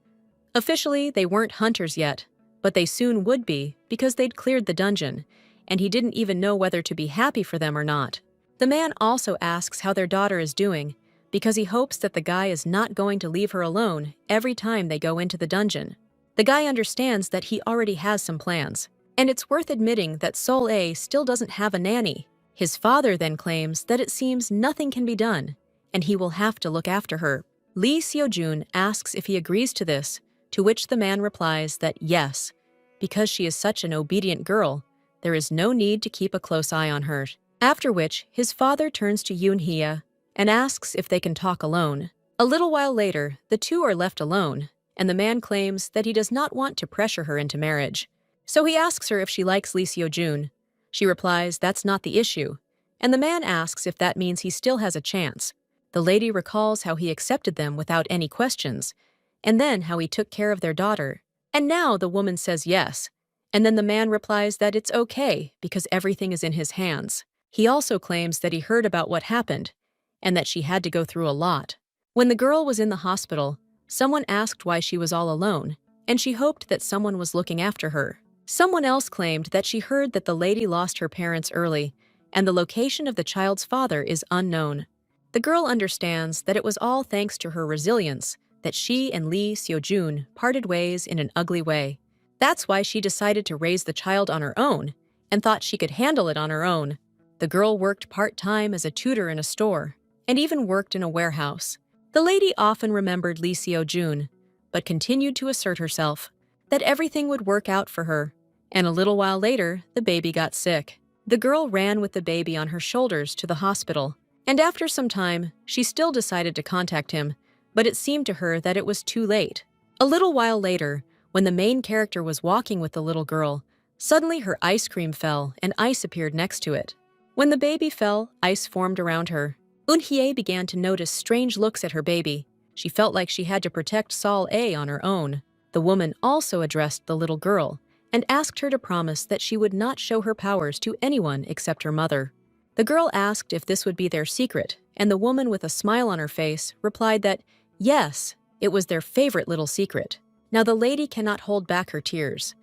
Officially, they weren't hunters yet, but they soon would be because they'd cleared the dungeon, and he didn't even know whether to be happy for them or not. The man also asks how their daughter is doing, because he hopes that the guy is not going to leave her alone every time they go into the dungeon. The guy understands that he already has some plans, and it's worth admitting that Sol-ae still doesn't have a nanny. His father then claims that it seems nothing can be done, and he will have to look after her. Lee Seo-jun asks if he agrees to this, to which the man replies that yes, because she is such an obedient girl, there is no need to keep a close eye on her. After which, his father turns to Yoon-hee and asks if they can talk alone. A little while later, the two are left alone, and the man claims that he does not want to pressure her into marriage. So he asks her if she likes Lee Seo-jun. She replies that's not the issue, and the man asks if that means he still has a chance. The lady recalls how he accepted them without any questions, and then how he took care of their daughter. And now the woman says yes, and then the man replies that it's okay because everything is in his hands. He also claims that he heard about what happened, and that she had to go through a lot. When the girl was in the hospital, someone asked why she was all alone, and she hoped that someone was looking after her. Someone else claimed that she heard that the lady lost her parents early, and the location of the child's father is unknown. The girl understands that it was all thanks to her resilience that she and Lee Seojun parted ways in an ugly way. That's why she decided to raise the child on her own and thought she could handle it on her own. The girl worked part-time as a tutor in a store and even worked in a warehouse. The lady often remembered Lee Seojun, but continued to assert herself that everything would work out for her. And a little while later, the baby got sick. The girl ran with the baby on her shoulders to the hospital, and after some time, she still decided to contact him, but it seemed to her that it was too late. A little while later, when the main character was walking with the little girl, suddenly her ice cream fell and ice appeared next to it. When the baby fell, ice formed around her. Eun-hye began to notice strange looks at her baby. She felt like she had to protect Sol-ae on her own. The woman also addressed the little girl and asked her to promise that she would not show her powers to anyone except her mother. The girl asked if this would be their secret, and the woman with a smile on her face replied that, yes, it was their favorite little secret. Now the lady cannot hold back her tears,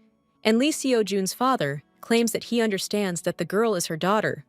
and Lee Seo-jun's father claims that he understands that the girl is her daughter.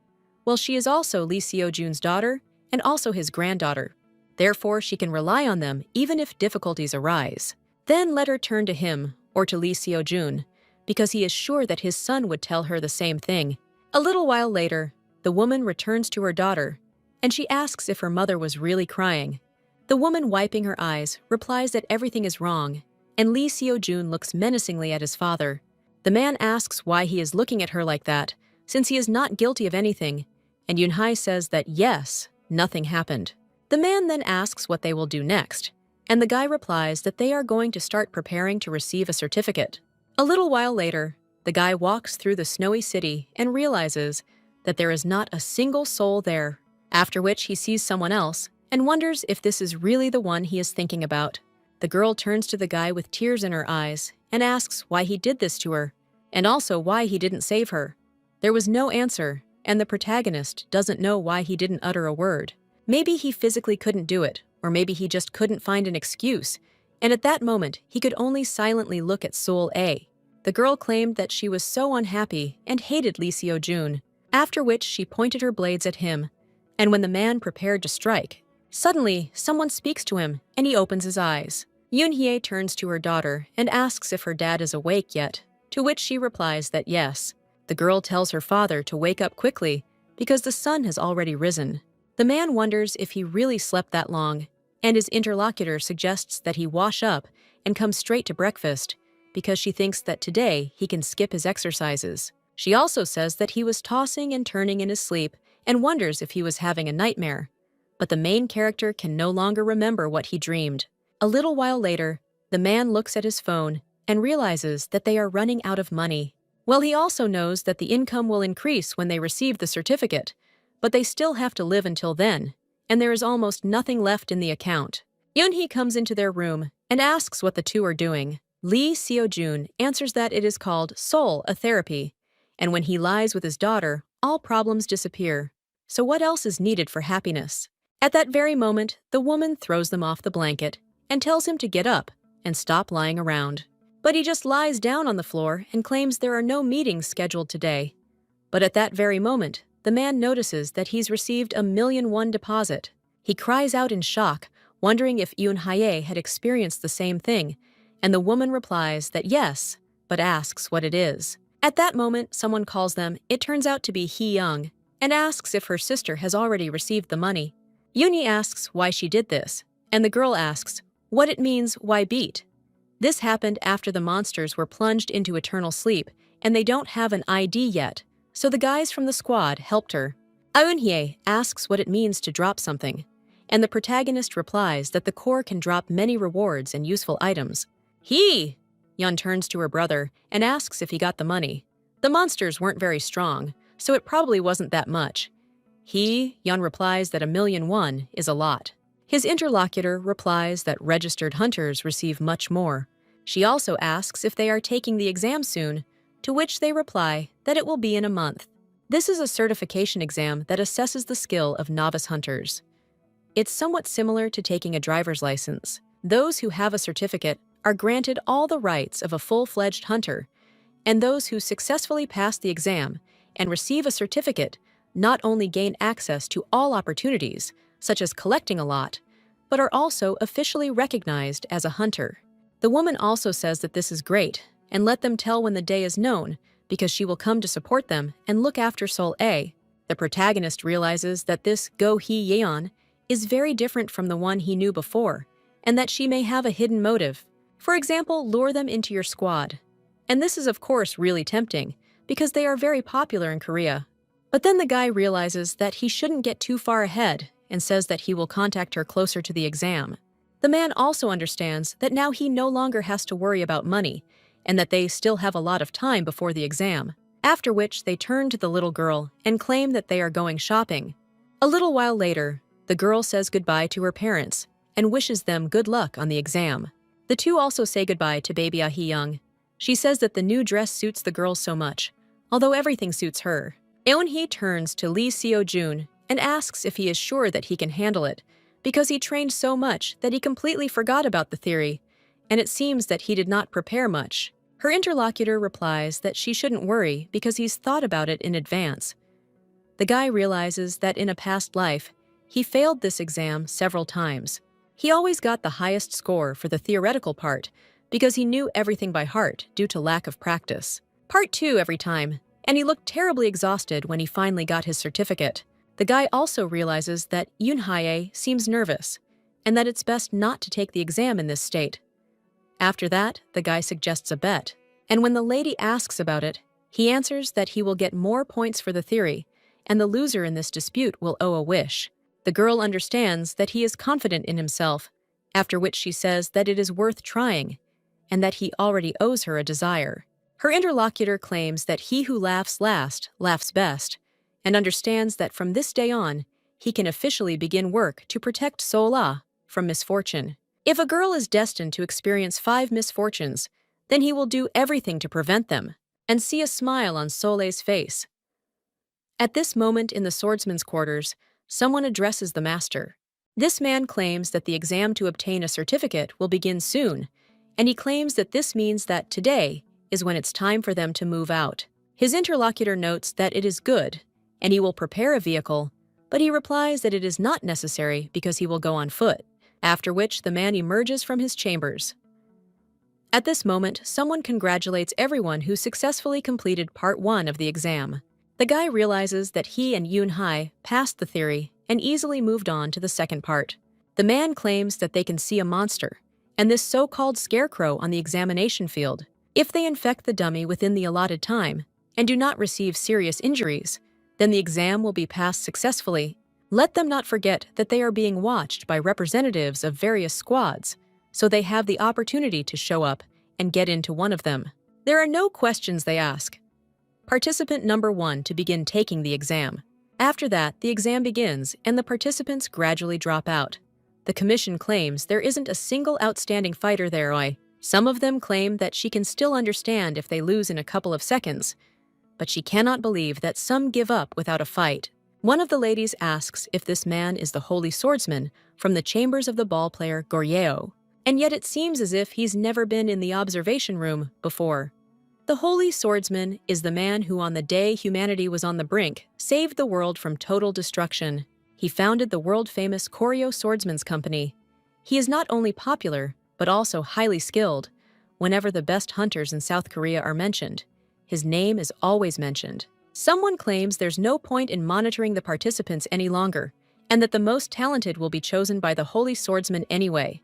Well, she is also Lee Seo-jun's daughter and also his granddaughter. Therefore, she can rely on them even if difficulties arise. Then let her turn to him or to Lee Seo-jun, because he is sure that his son would tell her the same thing. A little while later, the woman returns to her daughter, and she asks if her mother was really crying. The woman, wiping her eyes, replies that everything is wrong, and Lee Seo-jun looks menacingly at his father. The man asks why he is looking at her like that, since he is not guilty of anything, and Eun-hye says that yes, nothing happened. The man then asks what they will do next, and the guy replies that they are going to start preparing to receive a certificate. A little while later, the guy walks through the snowy city and realizes that there is not a single soul there, after which he sees someone else and wonders if this is really the one he is thinking about. The girl turns to the guy with tears in her eyes and asks why he did this to her, and also why he didn't save her. There was no answer, and the protagonist doesn't know why he didn't utter a word. Maybe he physically couldn't do it, or maybe he just couldn't find an excuse, and at that moment he could only silently look at Sol-ae. The girl claimed that she was so unhappy and hated Lee Seo-jun, after which she pointed her blades at him, and when the man prepared to strike, suddenly someone speaks to him and he opens his eyes. Eun-hye turns to her daughter and asks if her dad is awake yet, to which she replies that yes. The girl tells her father to wake up quickly because the sun has already risen. The man wonders if he really slept that long, and his interlocutor suggests that he wash up and come straight to breakfast because she thinks that today he can skip his exercises. She also says that he was tossing and turning in his sleep and wonders if he was having a nightmare. But the main character can no longer remember what he dreamed. A little while later, the man looks at his phone and realizes that they are running out of money. Well, he also knows that the income will increase when they receive the certificate, but they still have to live until then, and there is almost nothing left in the account. Eun-hye comes into their room and asks what the two are doing. Lee Seo-jun answers that it is called Soul a therapy, and when he lies with his daughter, all problems disappear. So what else is needed for happiness? At that very moment, the woman throws them off the blanket and tells him to get up and stop lying around. But he just lies down on the floor and claims there are no meetings scheduled today. But at that very moment, the man notices that he's received a 1,000,001 deposit. He cries out in shock, wondering if Eun-hye had experienced the same thing, and the woman replies that yes, but asks what it is. At that moment, someone calls them. It turns out to be Hee-young, and asks if her sister has already received the money. Eun-hye asks why she did this, and the girl asks what it means, why beat. This happened after the monsters were plunged into eternal sleep, and they don't have an ID yet, so the guys from the squad helped her. Eun-hye asks what it means to drop something, and the protagonist replies that the Corps can drop many rewards and useful items. Yeon turns to her brother and asks if he got the money. The monsters weren't very strong, so it probably wasn't that much. Yeon replies that 1,000,001 is a lot. His interlocutor replies that registered hunters receive much more. She also asks if they are taking the exam soon, to which they reply that it will be in a month. This is a certification exam that assesses the skill of novice hunters. It's somewhat similar to taking a driver's license. Those who have a certificate are granted all the rights of a full-fledged hunter, and those who successfully pass the exam and receive a certificate not only gain access to all opportunities, such as collecting a lot, but are also officially recognized as a hunter. The woman also says that this is great, and let them tell when the day is known, because she will come to support them and look after Sol A. The protagonist realizes that this Go Hee Yeon is very different from the one he knew before, and that she may have a hidden motive. For example, lure them into your squad. And this is of course really tempting, because they are very popular in Korea. But then the guy realizes that he shouldn't get too far ahead and says that he will contact her closer to the exam. The man also understands that now he no longer has to worry about money, and that they still have a lot of time before the exam, after which they turn to the little girl and claim that they are going shopping. A little while later, the girl says goodbye to her parents and wishes them good luck on the exam. The two also say goodbye to baby Ah Hee-young. She says that the new dress suits the girl so much, although everything suits her. Eun-hee turns to Lee Seo-jun and asks if he is sure that he can handle it, because he trained so much that he completely forgot about the theory, and it seems that he did not prepare much. Her interlocutor replies that she shouldn't worry because he's thought about it in advance. The guy realizes that in a past life, he failed this exam several times. He always got the highest score for the theoretical part because he knew everything by heart due to lack of practice. Part 2 every time, and he looked terribly exhausted when he finally got his certificate. The guy also realizes that Yoon Hae seems nervous, and that it's best not to take the exam in this state. After that, the guy suggests a bet, and when the lady asks about it, he answers that he will get more points for the theory, and the loser in this dispute will owe a wish. The girl understands that he is confident in himself, after which she says that it is worth trying, and that he already owes her a desire. Her interlocutor claims that he who laughs last laughs best, and understands that from this day on, he can officially begin work to protect Sola from misfortune. If a girl is destined to experience 5 misfortunes, then he will do everything to prevent them, and see a smile on Soleil's face. At this moment in the swordsman's quarters, someone addresses the master. This man claims that the exam to obtain a certificate will begin soon, and he claims that this means that today is when it's time for them to move out. His interlocutor notes that it is good, and he will prepare a vehicle, but he replies that it is not necessary because he will go on foot, after which the man emerges from his chambers. At this moment, someone congratulates everyone who successfully completed Part 1 of the exam. The guy realizes that he and Yoon Hae passed the theory and easily moved on to the second part. The man claims that they can see a monster, and this so-called scarecrow on the examination field. If they infect the dummy within the allotted time and do not receive serious injuries, then the exam will be passed successfully. Let them not forget that they are being watched by representatives of various squads, so they have the opportunity to show up and get into one of them. There are no questions they ask. Participant number 1 to begin taking the exam. After that, the exam begins and the participants gradually drop out. The commission claims there isn't a single outstanding fighter there. Some of them claim that she can still understand if they lose in a couple of seconds, but she cannot believe that some give up without a fight. One of the ladies asks if this man is the holy swordsman from the chambers of the ball player Goryeo, and yet it seems as if he's never been in the observation room before. The holy swordsman is the man who on the day humanity was on the brink saved the world from total destruction. He founded the world-famous Koryo Swordsman's Company. He is not only popular, but also highly skilled. Whenever the best hunters in South Korea are mentioned, his name is always mentioned. Someone claims there's no point in monitoring the participants any longer, and that the most talented will be chosen by the holy swordsman anyway.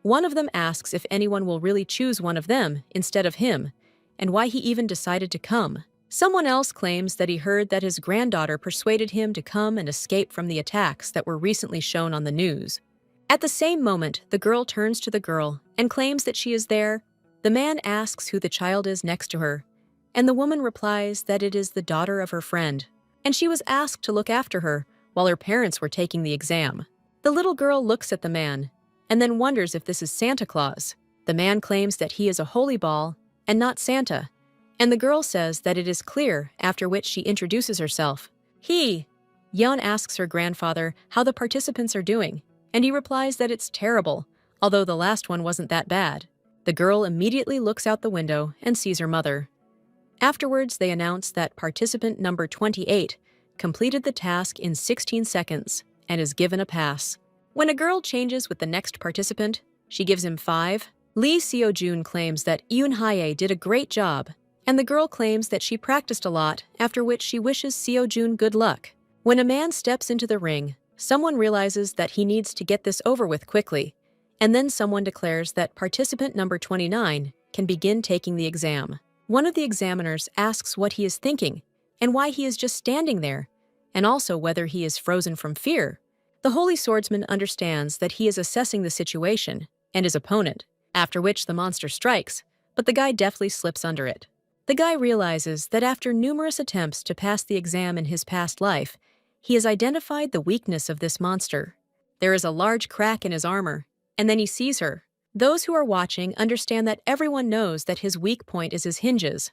One of them asks if anyone will really choose one of them instead of him, and why he even decided to come. Someone else claims that he heard that his granddaughter persuaded him to come and escape from the attacks that were recently shown on the news. At the same moment, the girl turns to the girl and claims that she is there. The man asks who the child is next to her, and the woman replies that it is the daughter of her friend, and she was asked to look after her while her parents were taking the exam. The little girl looks at the man, and then wonders if this is Santa Claus. The man claims that he is a holy ball and not Santa, and the girl says that it is clear, after which she introduces herself. He, Yeon asks her grandfather how the participants are doing, and he replies that it's terrible, although the last one wasn't that bad. The girl immediately looks out the window and sees her mother. Afterwards, they announce that participant number 28 completed the task in 16 seconds and is given a pass. When a girl changes with the next participant, she gives him 5. Lee Seo-jun claims that Yoon Hae did a great job, and the girl claims that she practiced a lot, after which she wishes Seo-jun good luck. When a man steps into the ring, someone realizes that he needs to get this over with quickly, and then someone declares that participant number 29 can begin taking the exam. One of the examiners asks what he is thinking and why he is just standing there, and also whether he is frozen from fear. The Holy Swordsman understands that he is assessing the situation and his opponent, after which the monster strikes, but the guy deftly slips under it. The guy realizes that after numerous attempts to pass the exam in his past life, he has identified the weakness of this monster. There is a large crack in his armor, and then he sees her. Those who are watching understand that everyone knows that his weak point is his hinges.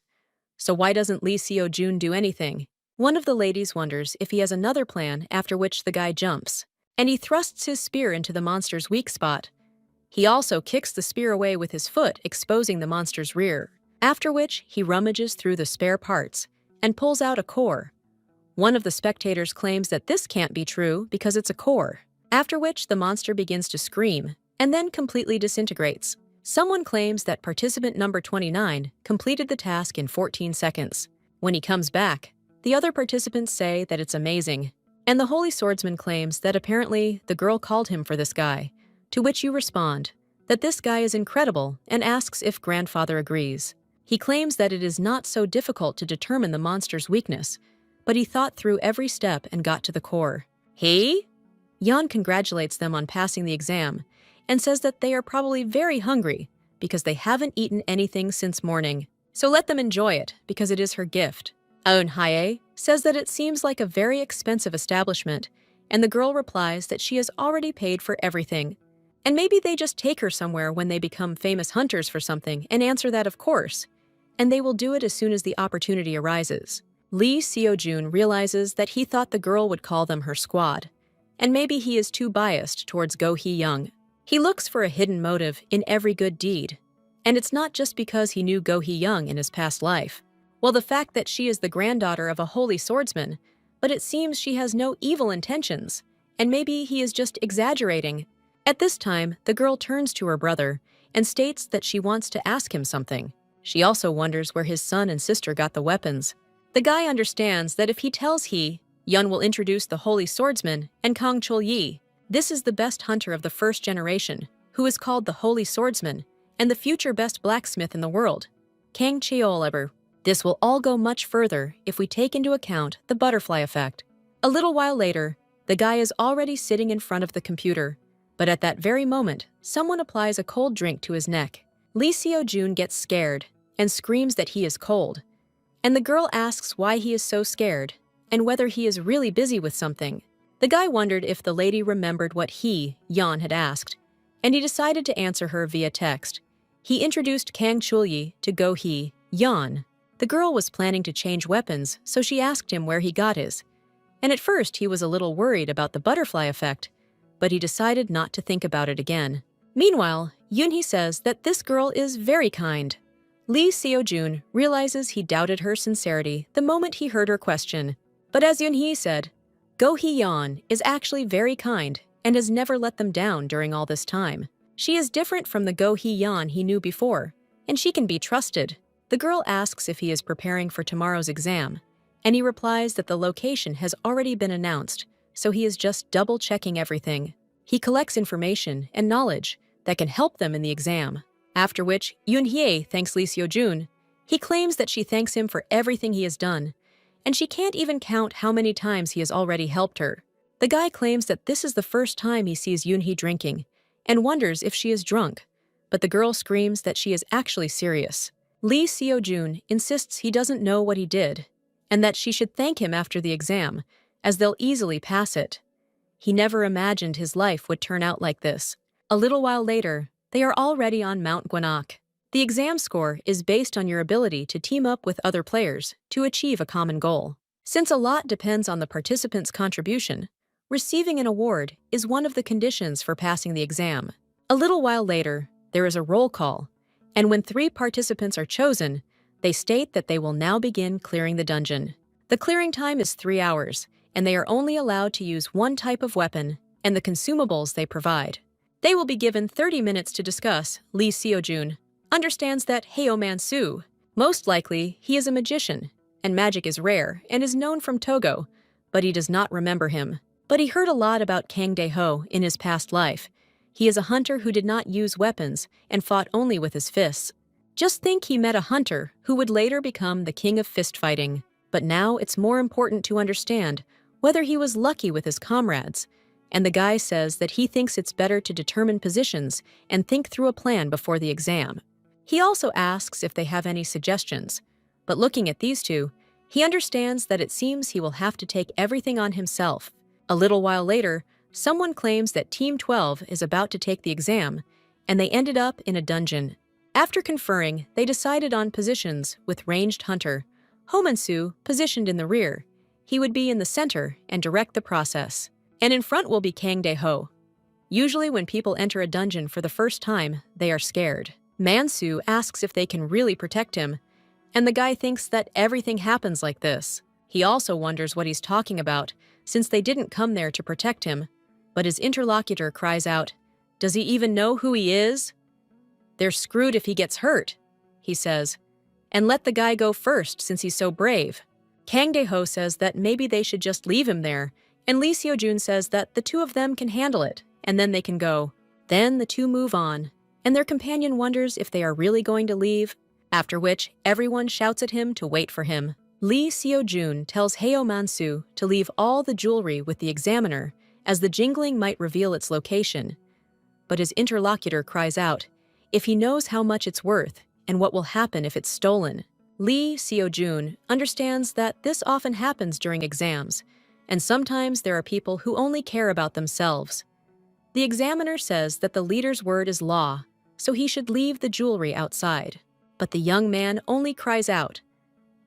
So why doesn't Lee Seo-jun do anything? One of the ladies wonders if he has another plan, after which the guy jumps, and he thrusts his spear into the monster's weak spot. He also kicks the spear away with his foot, exposing the monster's rear, after which he rummages through the spare parts and pulls out a core. One of the spectators claims that this can't be true because it's a core, after which the monster begins to scream and then completely disintegrates. Someone claims that participant number 29 completed the task in 14 seconds. When he comes back, the other participants say that it's amazing, and the Holy Swordsman claims that apparently the girl called him for this guy, to which you respond that this guy is incredible and asks if grandfather agrees. He claims that it is not so difficult to determine the monster's weakness, but he thought through every step and got to the core. Hey? Yeon congratulates them on passing the exam and says that they are probably very hungry because they haven't eaten anything since morning. So let them enjoy it because it is her gift. Eun Hae says that it seems like a very expensive establishment, and the girl replies that she has already paid for everything. And maybe they just take her somewhere when they become famous hunters for something and answer that of course, and they will do it as soon as the opportunity arises. Lee Seo-jun realizes that he thought the girl would call them her squad, and maybe he is too biased towards Go Hee-young. He looks for a hidden motive in every good deed, and it's not just because he knew Go Hee-young in his past life. Well, the fact that she is the granddaughter of a holy swordsman, but it seems she has no evil intentions, and maybe he is just exaggerating. At this time, the girl turns to her brother and states that she wants to ask him something. She also wonders where his son and sister got the weapons. The guy understands that if he tells Yeon will introduce the holy swordsman and Kang Chul-yi. This is the best hunter of the first generation, who is called the holy swordsman, and the future best blacksmith in the world, Kang Cheol-eber. This will all go much further if we take into account the butterfly effect. A little while later, the guy is already sitting in front of the computer, but at that very moment, someone applies a cold drink to his neck. Lee Seo-jun gets scared and screams that he is cold, and the girl asks why he is so scared and whether he is really busy with something. The guy wondered if the lady remembered what Yeon, had asked, and he decided to answer her via text. He introduced Kang Chul-yi to Go Hee-yeon. The girl was planning to change weapons, so she asked him where he got his. And at first he was a little worried about the butterfly effect, but he decided not to think about it again. Meanwhile, Yoon-hee says that this girl is very kind. Lee Seo-jun realizes he doubted her sincerity the moment he heard her question. But as Yoon-hee said, Go Hee-yeon is actually very kind and has never let them down during all this time. She is different from the Go Hee-yeon he knew before, and she can be trusted. The girl asks if he is preparing for tomorrow's exam, and he replies that the location has already been announced, so he is just double-checking everything. He collects information and knowledge that can help them in the exam, after which Yoon-hye thanks Lee Seo-jun. He claims that she thanks him for everything he has done, and she can't even count how many times he has already helped her. The guy claims that this is the first time he sees Yoon-hee drinking, and wonders if she is drunk, but the girl screams that she is actually serious. Lee Seo-jun insists he doesn't know what he did, and that she should thank him after the exam, as they'll easily pass it. He never imagined his life would turn out like this. A little while later, they are already on Mount Gwanak. The exam score is based on your ability to team up with other players to achieve a common goal. Since a lot depends on the participant's contribution, receiving an award is one of the conditions for passing the exam. A little while later, there is a roll call, and when 3 participants are chosen, they state that they will now begin clearing the dungeon. The clearing time is 3 hours, and they are only allowed to use one type of weapon and the consumables they provide. They will be given 30 minutes to discuss. Lee Seojun understands that Heo Man-soo, most likely he is a magician, and magic is rare and is known from Togo, but he does not remember him. But he heard a lot about Kang Dae-ho in his past life. He is a hunter who did not use weapons and fought only with his fists. Just think he met a hunter who would later become the king of fist fighting. But now it's more important to understand whether he was lucky with his comrades. And the guy says that he thinks it's better to determine positions and think through a plan before the exam. He also asks if they have any suggestions. But looking at these two, he understands that it seems he will have to take everything on himself. A little while later, someone claims that Team 12 is about to take the exam, and they ended up in a dungeon. After conferring, they decided on positions with ranged hunter. Homansu positioned in the rear. He would be in the center and direct the process. And in front will be Kang Dae-ho. Usually when people enter a dungeon for the first time, they are scared. Mansu asks if they can really protect him, and the guy thinks that everything happens like this. He also wonders what he's talking about, since they didn't come there to protect him. But his interlocutor cries out, "Does he even know who he is?" "They're screwed if he gets hurt," he says. "And let the guy go first since he's so brave." Kang Dae-ho says that maybe they should just leave him there, and Lee Seojun says that the two of them can handle it, and then they can go. Then the two move on, and their companion wonders if they are really going to leave, after which everyone shouts at him to wait for him. Lee Seojun tells Heo Man-soo to leave all the jewelry with the examiner, as the jingling might reveal its location. But his interlocutor cries out if he knows how much it's worth and what will happen if it's stolen. Lee Seojun understands that this often happens during exams, and sometimes there are people who only care about themselves. The examiner says that the leader's word is law, so he should leave the jewelry outside. But the young man only cries out,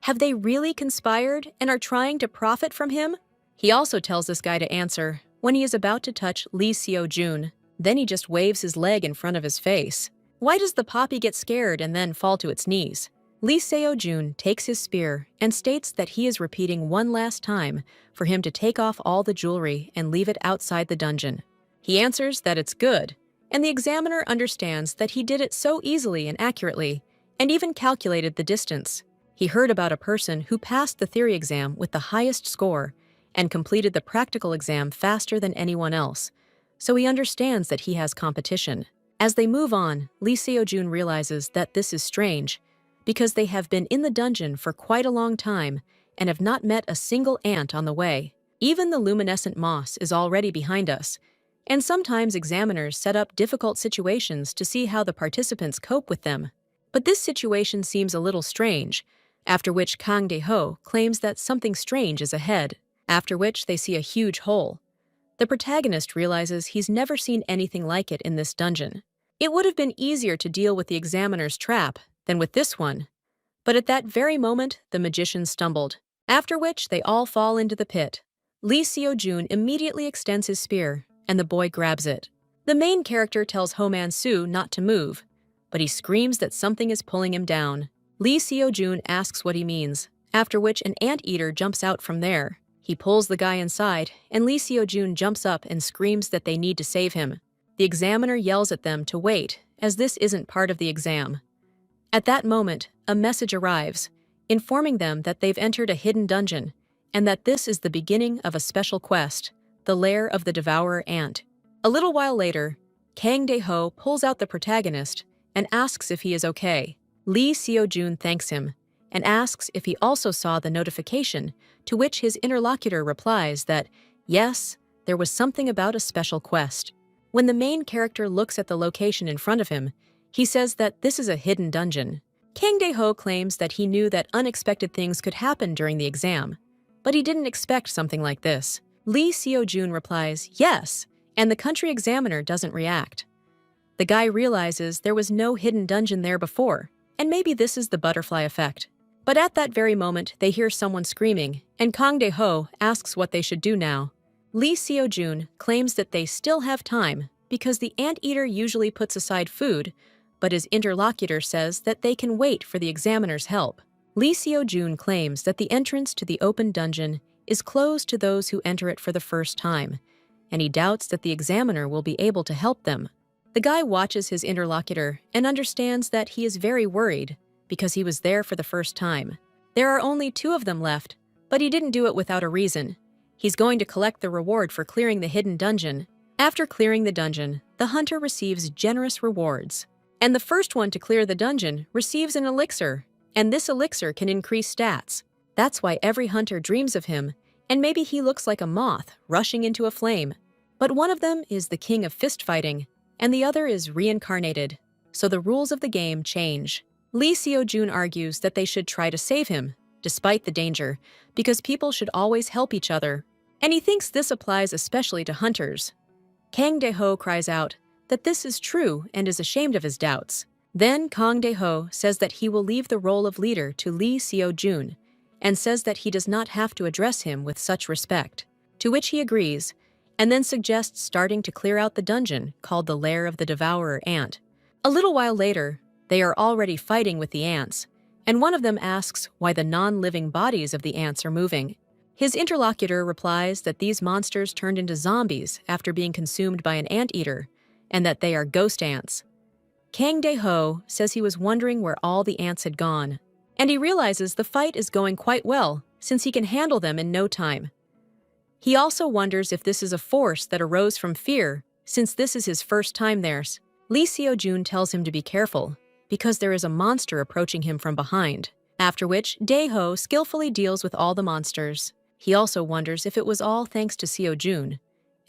have they really conspired and are trying to profit from him? He also tells this guy to answer when he is about to touch Lee Seojun. Then he just waves his leg in front of his face. Why does the poppy get scared and then fall to its knees? Lee Seojun takes his spear and states that he is repeating one last time for him to take off all the jewelry and leave it outside the dungeon. He answers that it's good, and the examiner understands that he did it so easily and accurately, and even calculated the distance. He heard about a person who passed the theory exam with the highest score and completed the practical exam faster than anyone else, so he understands that he has competition. As they move on, Lee Seojun realizes that this is strange, because they have been in the dungeon for quite a long time and have not met a single ant on the way. Even the luminescent moss is already behind us, and sometimes examiners set up difficult situations to see how the participants cope with them. But this situation seems a little strange, after which Kang Dae-ho claims that something strange is ahead, after which they see a huge hole. The protagonist realizes he's never seen anything like it in this dungeon. It would have been easier to deal with the examiner's trap than with this one. But at that very moment, the magician stumbled, after which they all fall into the pit. Lee Seojun immediately extends his spear, and the boy grabs it. The main character tells Ho Man-soo not to move, but he screams that something is pulling him down. Lee Seojun asks what he means, after which an anteater jumps out from there. He pulls the guy inside, and Lee Seojun jumps up and screams that they need to save him. The examiner yells at them to wait, as this isn't part of the exam. At that moment, a message arrives, informing them that they've entered a hidden dungeon, and that this is the beginning of a special quest, the lair of the devourer ant. A little while later, Kang Dae-ho pulls out the protagonist and asks if he is okay. Lee Seojun thanks him and asks if he also saw the notification, to which his interlocutor replies that, yes, there was something about a special quest. When the main character looks at the location in front of him, he says that this is a hidden dungeon. Kang Dae-ho claims that he knew that unexpected things could happen during the exam, but he didn't expect something like this. Lee Seojun replies, yes, and the country examiner doesn't react. The guy realizes there was no hidden dungeon there before, and maybe this is the butterfly effect. But at that very moment, they hear someone screaming, and Kang Dae-ho asks what they should do now. Lee Seo-jun claims that they still have time because the anteater usually puts aside food, but his interlocutor says that they can wait for the examiner's help. Lee Seo-jun claims that the entrance to the open dungeon is closed to those who enter it for the first time, and he doubts that the examiner will be able to help them. The guy watches his interlocutor and understands that he is very worried because he was there for the first time. There are only 2 of them left, but he didn't do it without a reason. He's going to collect the reward for clearing the hidden dungeon. After clearing the dungeon, the hunter receives generous rewards. And the first one to clear the dungeon receives an elixir, and this elixir can increase stats. That's why every hunter dreams of him, and maybe he looks like a moth rushing into a flame. But one of them is the king of fist fighting, and the other is reincarnated. So the rules of the game change. Lee Seo-jun argues that they should try to save him, despite the danger, because people should always help each other. And he thinks this applies especially to hunters. Kang Dae-ho cries out that this is true and is ashamed of his doubts. Then Kang Dae-ho says that he will leave the role of leader to Lee Seo-jun, and says that he does not have to address him with such respect, to which he agrees, and then suggests starting to clear out the dungeon called the Lair of the Devourer Ant. A little while later, they are already fighting with the ants, and one of them asks why the non-living bodies of the ants are moving. His interlocutor replies that these monsters turned into zombies after being consumed by an anteater, and that they are ghost ants. Kang Dae-ho says he was wondering where all the ants had gone, and he realizes the fight is going quite well since he can handle them in no time. He also wonders if this is a force that arose from fear, since this is his first time there. Lee Seo-jun tells him to be careful, because there is a monster approaching him from behind, after which Dae-ho skillfully deals with all the monsters. He also wonders if it was all thanks to Seo-jun,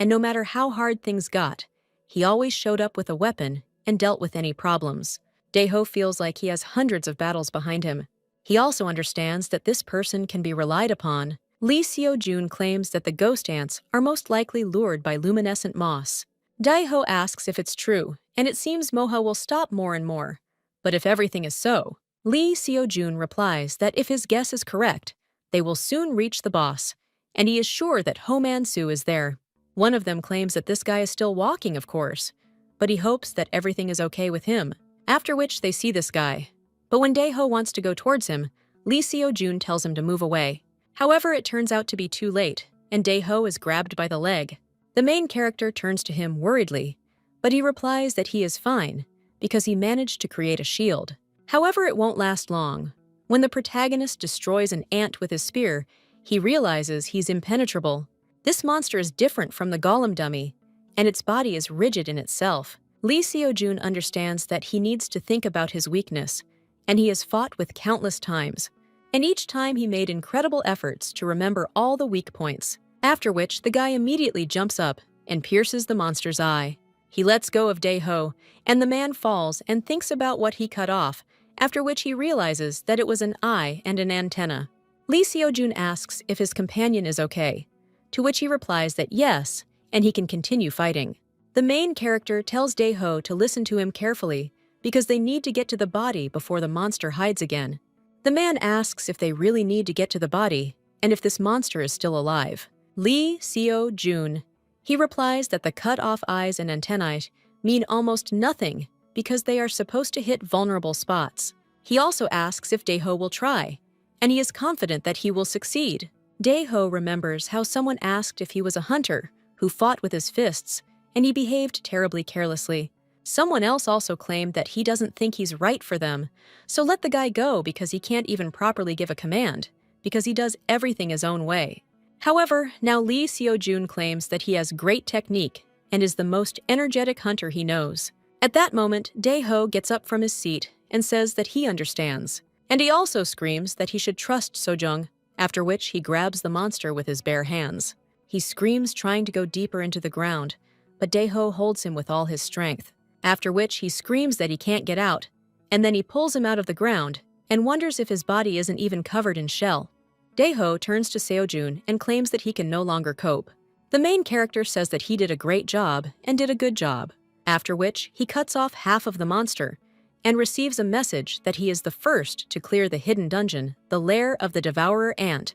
and no matter how hard things got, he always showed up with a weapon and dealt with any problems. Dae-ho feels like he has hundreds of battles behind him. He also understands that this person can be relied upon. Lee Seo-jun claims that the ghost ants are most likely lured by luminescent moss. Dae-ho asks if it's true, and it seems Moha will stop more and more. But if everything is so, Lee Seo-jun replies that if his guess is correct, they will soon reach the boss, and he is sure that Ho Man-soo is there. One of them claims that this guy is still walking, of course, but he hopes that everything is okay with him, after which they see this guy. But when Dae-ho wants to go towards him, Lee Seo-jun tells him to move away. However, it turns out to be too late, and Dae-ho is grabbed by the leg. The main character turns to him worriedly, but he replies that he is fine, because he managed to create a shield. However, it won't last long. When the protagonist destroys an ant with his spear, he realizes he's impenetrable. This monster is different from the golem dummy, and its body is rigid in itself. Lee Seo-jun understands that he needs to think about his weakness, and he has fought with countless times. And each time he made incredible efforts to remember all the weak points, after which the guy immediately jumps up and pierces the monster's eye. He lets go of Dae-ho, and the man falls and thinks about what he cut off, after which he realizes that it was an eye and an antenna. Lee Seo-jun asks if his companion is okay, to which he replies that yes, and he can continue fighting. The main character tells Dae-ho to listen to him carefully because they need to get to the body before the monster hides again. The man asks if they really need to get to the body and if this monster is still alive. Lee Seo-jun. He replies that the cut-off eyes and antennae mean almost nothing because they are supposed to hit vulnerable spots. He also asks if Dae-ho will try, and he is confident that he will succeed. Dae-ho remembers how someone asked if he was a hunter who fought with his fists, and he behaved terribly carelessly. Someone else also claimed that he doesn't think he's right for them, so let the guy go because he can't even properly give a command, because he does everything his own way. However, now Lee Seo-jun claims that he has great technique and is the most energetic hunter he knows. At that moment, Dae-ho gets up from his seat and says that he understands. And he also screams that he should trust Seo-jung, after which he grabs the monster with his bare hands. He screams trying to go deeper into the ground, but Dae-ho holds him with all his strength, after which he screams that he can't get out, and then he pulls him out of the ground and wonders if his body isn't even covered in shell. Dae-ho turns to Seo-jun and claims that he can no longer cope. The main character says that he did a great job and did a good job, after which he cuts off half of the monster, and receives a message that he is the first to clear the hidden dungeon, the lair of the Devourer Ant,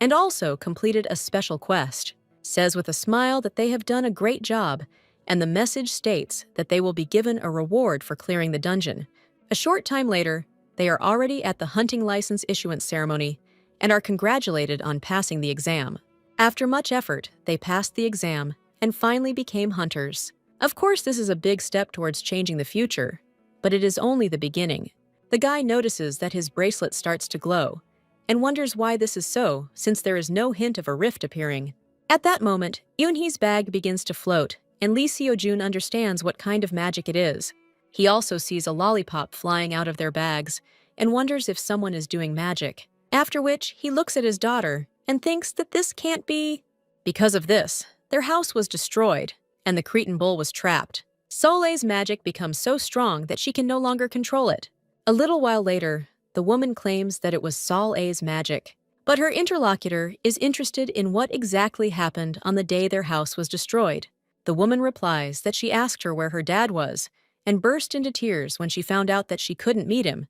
and also completed a special quest. Says with a smile that they have done a great job, and the message states that they will be given a reward for clearing the dungeon. A short time later, they are already at the hunting license issuance ceremony and are congratulated on passing the exam. After much effort, they passed the exam and finally became hunters. Of course, this is a big step towards changing the future, but it is only the beginning. The guy notices that his bracelet starts to glow and wonders why this is so, since there is no hint of a rift appearing. At that moment, Yoonhee's bag begins to float, and Lee Seo-jun understands what kind of magic it is. He also sees a lollipop flying out of their bags and wonders if someone is doing magic. After which, he looks at his daughter and thinks that this can't be. Because of this, their house was destroyed, and the Cretan bull was trapped. Soleil's magic becomes so strong that she can no longer control it. A little while later, the woman claims that it was Soleil's magic, but her interlocutor is interested in what exactly happened on the day their house was destroyed. The woman replies that she asked her where her dad was and burst into tears when she found out that she couldn't meet him,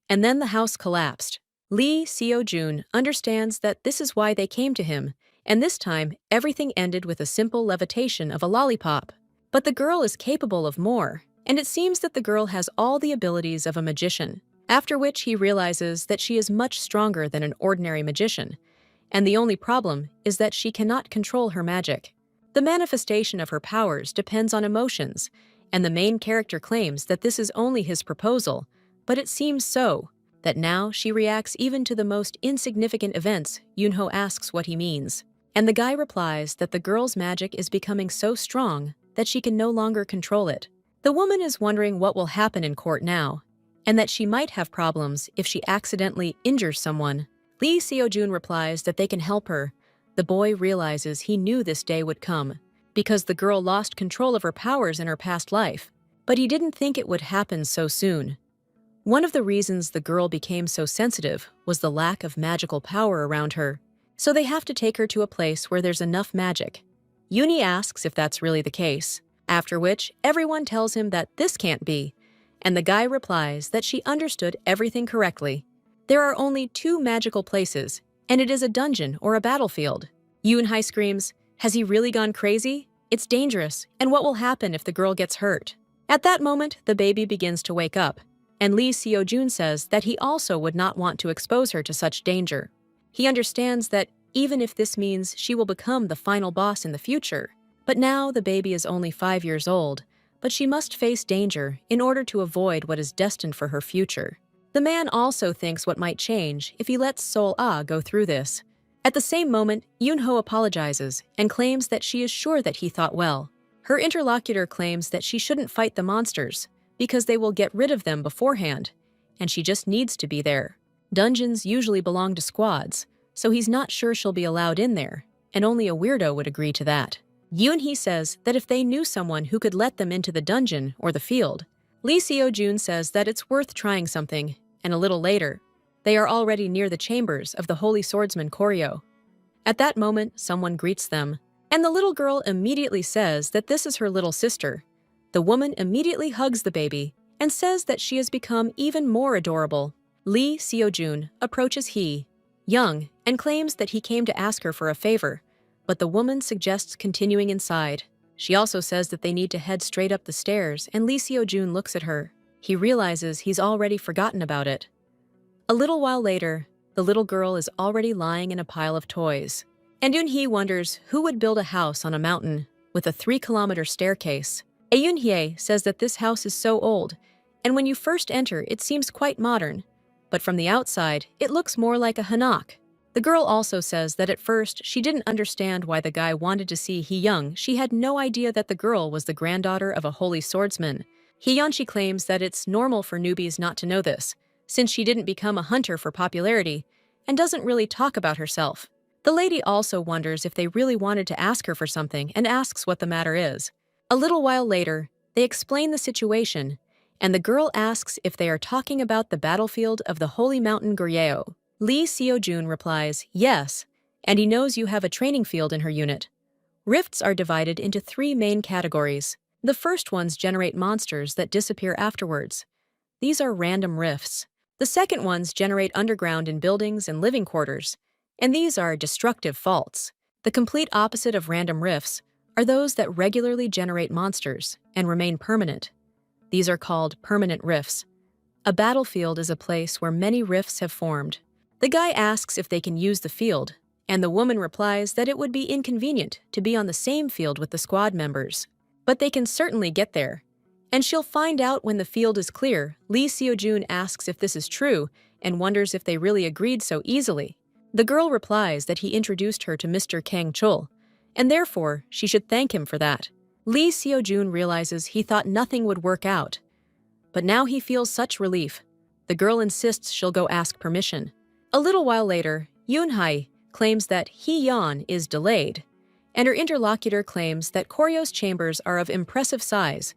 and then the house collapsed. Lee Seo-jun understands that this is why they came to him, and this time everything ended with a simple levitation of a lollipop. But the girl is capable of more, and it seems that the girl has all the abilities of a magician, after which he realizes that she is much stronger than an ordinary magician, and the only problem is that she cannot control her magic. The manifestation of her powers depends on emotions, and the main character claims that this is only his proposal, but it seems so, that now she reacts even to the most insignificant events. Yoonho asks what he means, and the guy replies that the girl's magic is becoming so strong that she can no longer control it. The woman is wondering what will happen in court now, and that she might have problems if she accidentally injures someone. Lee Seo-jun replies that they can help her. The boy realizes he knew this day would come, because the girl lost control of her powers in her past life, but he didn't think it would happen so soon. One of the reasons the girl became so sensitive was the lack of magical power around her, so they have to take her to a place where there's enough magic. Yoonhee asks if that's really the case, after which everyone tells him that this can't be, and the guy replies that she understood everything correctly. There are only two magical places, and it is a dungeon or a battlefield. Yoonhee screams, "Has he really gone crazy? It's dangerous, and what will happen if the girl gets hurt?" At that moment, the baby begins to wake up, and Lee Seo-jun says that he also would not want to expose her to such danger. He understands that even if this means she will become the final boss in the future, but now the baby is only 5 years old, but she must face danger in order to avoid what is destined for her future. The man also thinks what might change if he lets Sol-ah go through this. At the same moment, Yoonho apologizes and claims that she is sure that he thought well. Her interlocutor claims that she shouldn't fight the monsters because they will get rid of them beforehand, and she just needs to be there. Dungeons usually belong to squads, so he's not sure she'll be allowed in there, and only a weirdo would agree to that. Yoonhee says that if they knew someone who could let them into the dungeon or the field. Lee Seo-jun says that it's worth trying something, and a little later, they are already near the chambers of the Holy Swordsman Koryo. At that moment, someone greets them, and the little girl immediately says that this is her little sister. The woman immediately hugs the baby and says that she has become even more adorable. Lee Seo-jun approaches Hee Young and claims that he came to ask her for a favor, but the woman suggests continuing inside. She also says that they need to head straight up the stairs, and Lee Seo-jun looks at her. He realizes he's already forgotten about it. A little while later, the little girl is already lying in a pile of toys, and Yoonhee wonders who would build a house on a mountain with a 3-kilometer staircase. Yoonhee says that this house is so old, and when you first enter, it seems quite modern, but from the outside, it looks more like a hanok. The girl also says that at first she didn't understand why the guy wanted to see Hee-young. She had no idea that the girl was the granddaughter of a holy swordsman. Hee-young claims that it's normal for newbies not to know this, since she didn't become a hunter for popularity and doesn't really talk about herself. The lady also wonders if they really wanted to ask her for something and asks what the matter is. A little while later, they explain the situation, and the girl asks if they are talking about the battlefield of the Holy Mountain Goryeo. Lee Seo-jun replies, yes, and he knows you have a training field in her unit. Rifts are divided into 3 main categories. The first ones generate monsters that disappear afterwards. These are random rifts. The second ones generate underground in buildings and living quarters, and these are destructive faults. The complete opposite of random rifts are those that regularly generate monsters and remain permanent. These are called permanent rifts. A battlefield is a place where many rifts have formed. The guy asks if they can use the field, and the woman replies that it would be inconvenient to be on the same field with the squad members. But they can certainly get there. And she'll find out when the field is clear. Lee Seo-jun asks if this is true and wonders if they really agreed so easily. The girl replies that he introduced her to Mr. Kang Chul, and therefore she should thank him for that. Lee Seo-jun realizes he thought nothing would work out. But now he feels such relief. The girl insists she'll go ask permission. A little while later, Yoon-hae claims that Hee-yeon is delayed, and her interlocutor claims that Koryo's chambers are of impressive size,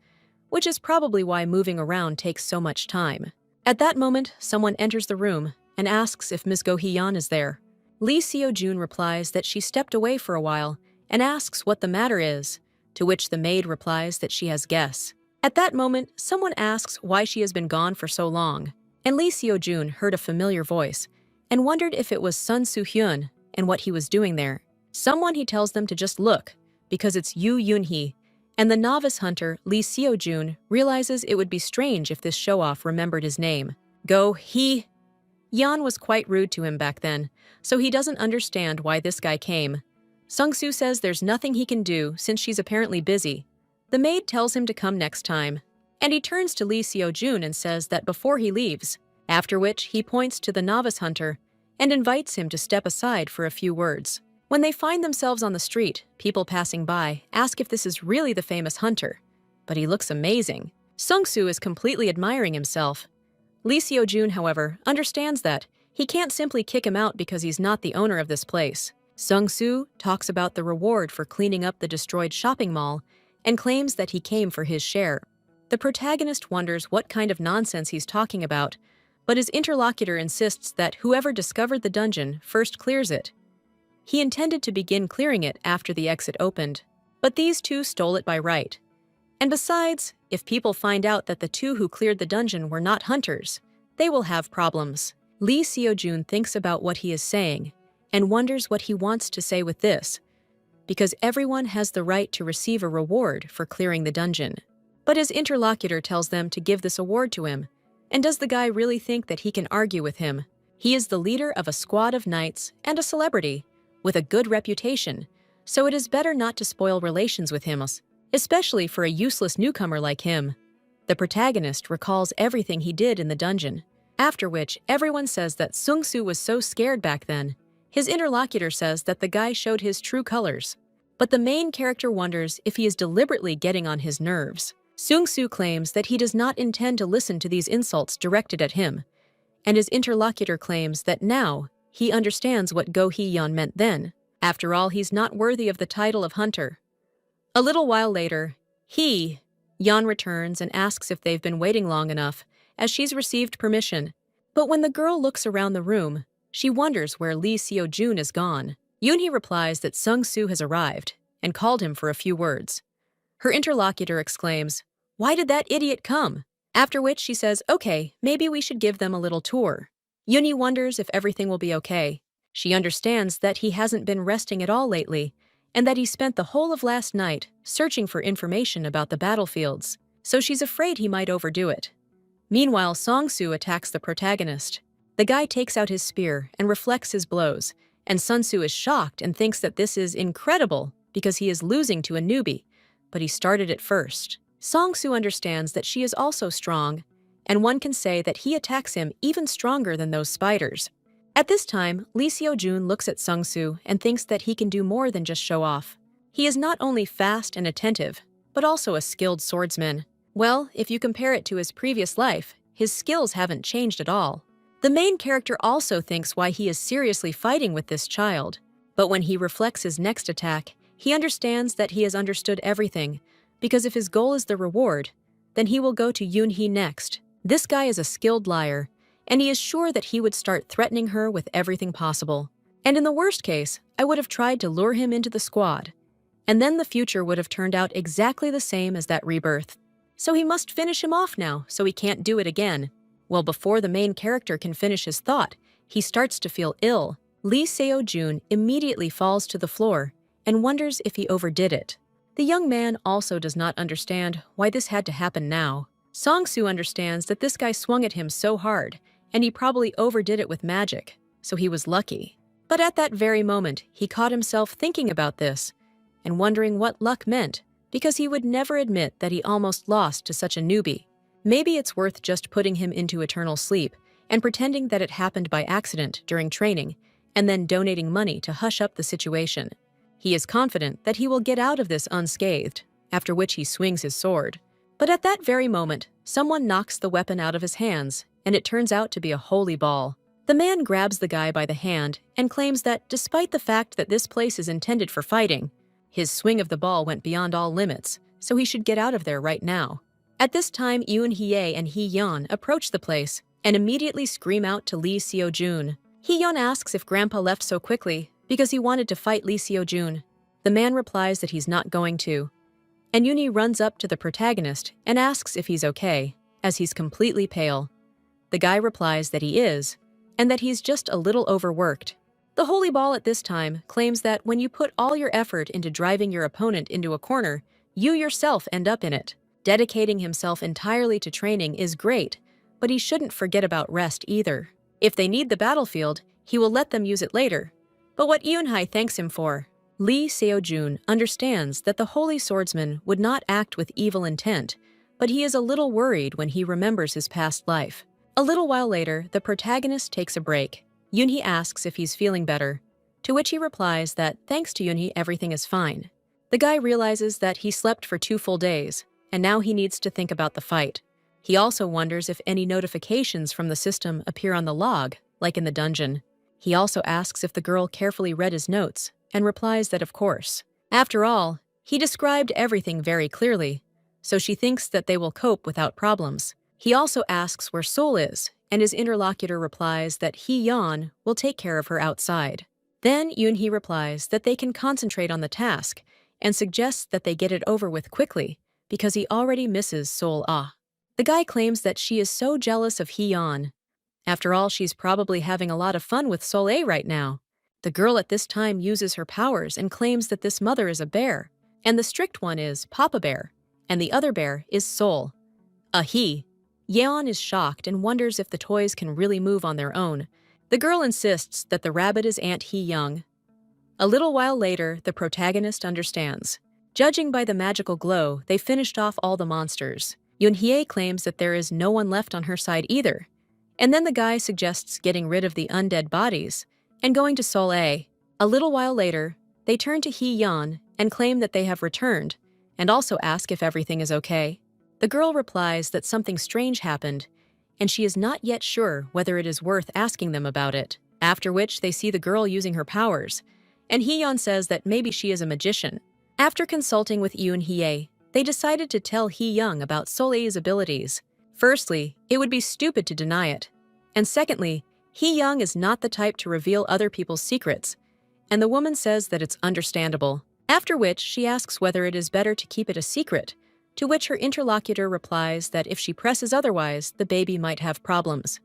which is probably why moving around takes so much time. At that moment, someone enters the room and asks if Ms. Go Hee-yeon is there. Lee Seo-jun replies that she stepped away for a while and asks what the matter is, to which the maid replies that she has guests. At that moment, someone asks why she has been gone for so long, and Lee Seo-jun heard a familiar voice and wondered if it was Sun Soo-hyun and what he was doing there. Someone he tells them to just look, because it's Yoo Yoon-hee, and the novice hunter Lee Seo-jun realizes it would be strange if this show-off remembered his name. Go Hee-yeon was quite rude to him back then, so he doesn't understand why this guy came. Sung-soo says there's nothing he can do since she's apparently busy. The maid tells him to come next time, and he turns to Lee Seo-jun and says that before he leaves, after which he points to the novice hunter and invites him to step aside for a few words. When they find themselves on the street, people passing by ask if this is really the famous hunter, but he looks amazing. Sung-soo is completely admiring himself. Lee Seo-jun, however, understands that he can't simply kick him out because he's not the owner of this place. Sung-soo talks about the reward for cleaning up the destroyed shopping mall and claims that he came for his share. The protagonist wonders what kind of nonsense he's talking about, but his interlocutor insists that whoever discovered the dungeon first clears it. He intended to begin clearing it after the exit opened, but these two stole it by right. And besides, if people find out that the two who cleared the dungeon were not hunters, they will have problems. Lee Seo-jun thinks about what he is saying and wonders what he wants to say with this, because everyone has the right to receive a reward for clearing the dungeon. But his interlocutor tells them to give this award to him, and does the guy really think that he can argue with him? He is the leader of a squad of knights and a celebrity, with a good reputation, so it is better not to spoil relations with him, especially for a useless newcomer like him. The protagonist recalls everything he did in the dungeon, after which everyone says that Sung-soo was so scared back then. His interlocutor says that the guy showed his true colors, but the main character wonders if he is deliberately getting on his nerves. Sung-soo claims that he does not intend to listen to these insults directed at him, and his interlocutor claims that now he understands what Go Hee-yeon meant then. After all, he's not worthy of the title of hunter. A little while later, Hee-yeon returns and asks if they've been waiting long enough, as she's received permission. But when the girl looks around the room, she wonders where Lee Seo-jun is gone. Yoon-hee replies that Sung-soo has arrived and called him for a few words. Her interlocutor exclaims, "Why did that idiot come?" After which she says, "Okay, maybe we should give them a little tour." Yoon-hee wonders if everything will be okay. She understands that he hasn't been resting at all lately, and that he spent the whole of last night searching for information about the battlefields, so she's afraid he might overdo it. Meanwhile, Song-soo attacks the protagonist. The guy takes out his spear and reflects his blows, and Sun-soo is shocked and thinks that this is incredible because he is losing to a newbie, but he started it first. Song-soo understands that she is also strong, and one can say that he attacks him even stronger than those spiders. At this time, Lee Seo-jun looks at Sung-soo and thinks that he can do more than just show off. He is not only fast and attentive, but also a skilled swordsman. Well, if you compare it to his previous life, his skills haven't changed at all. The main character also thinks why he is seriously fighting with this child, but when he reflects his next attack, he understands that he has understood everything, because if his goal is the reward, then he will go to Yoon-hee next. This guy is a skilled liar, and he is sure that he would start threatening her with everything possible. And in the worst case, I would have tried to lure him into the squad, and then the future would have turned out exactly the same as that rebirth. so he must finish him off now so he can't do it again. Well, before the main character can finish his thought, he starts to feel ill. Lee Seo-jun immediately falls to the floor and wonders if he overdid it. The young man also does not understand why this had to happen now. Song-soo understands that this guy swung at him so hard, and he probably overdid it with magic, so he was lucky. But at that very moment, he caught himself thinking about this and wondering what luck meant, because he would never admit that he almost lost to such a newbie. Maybe it's worth just putting him into eternal sleep and pretending that it happened by accident during training, and then donating money to hush up the situation. He is confident that he will get out of this unscathed, after which he swings his sword. But at that very moment, someone knocks the weapon out of his hands, and it turns out to be a holy ball. The man grabs the guy by the hand and claims that despite the fact that this place is intended for fighting, his swing of the ball went beyond all limits, so he should get out of there right now. At this time, Yoon-hye and Hee-yeon approach the place and immediately scream out to Lee Seo-jun. Hee-yeon asks if Grandpa left so quickly because he wanted to fight Lee Seo-jun. The man replies that he's not going to, and Yoon-hye runs up to the protagonist and asks if he's okay, as he's completely pale. The guy replies that he is, and that he's just a little overworked. The holy ball at this time claims that when you put all your effort into driving your opponent into a corner, you yourself end up in it. Dedicating himself entirely to training is great, but he shouldn't forget about rest either. If they need the battlefield, he will let them use it later. But what Yoon-hye thanks him for, Lee Seo-jun understands that the holy swordsman would not act with evil intent, but he is a little worried when he remembers his past life. A little while later, the protagonist takes a break. Yoon-hye asks if he's feeling better, to which he replies that thanks to Yoon-hye everything is fine. The guy realizes that he slept for 2 full days, and now he needs to think about the fight. He also wonders if any notifications from the system appear on the log, like in the dungeon. He also asks if the girl carefully read his notes, and replies that of course. After all, he described everything very clearly, so she thinks that they will cope without problems. He also asks where Sol is, and his interlocutor replies that Hee-yeon will take care of her outside. Then Yoon-hye replies that they can concentrate on the task, and suggests that they get it over with quickly, because he already misses Sol-ah. The guy claims that she is so jealous of Hee-yeon. After all, she's probably having a lot of fun with Sol-ae right now. The girl at this time uses her powers and claims that this mother is a bear, and the strict one is Papa Bear, and the other bear is Sol. He. Yeon is shocked and wonders if the toys can really move on their own. The girl insists that the rabbit is Aunt Hee-young. A little while later, the protagonist understands. Judging by the magical glow, they finished off all the monsters. Yoon-hye claims that there is no one left on her side either. And then the guy suggests getting rid of the undead bodies and going to Sol-ae. A little while later, they turn to Hee-yeon and claim that they have returned, and also ask if everything is okay. The girl replies that something strange happened, and she is not yet sure whether it is worth asking them about it. After which, they see the girl using her powers, and Hee-yeon says that maybe she is a magician. After consulting with Yoon-hye, they decided to tell Hee-young about Sol-ae's abilities. Firstly, it would be stupid to deny it. And secondly, Hee-young is not the type to reveal other people's secrets, and the woman says that it's understandable. After which, she asks whether it is better to keep it a secret, to which her interlocutor replies that if she presses otherwise, the baby might have problems.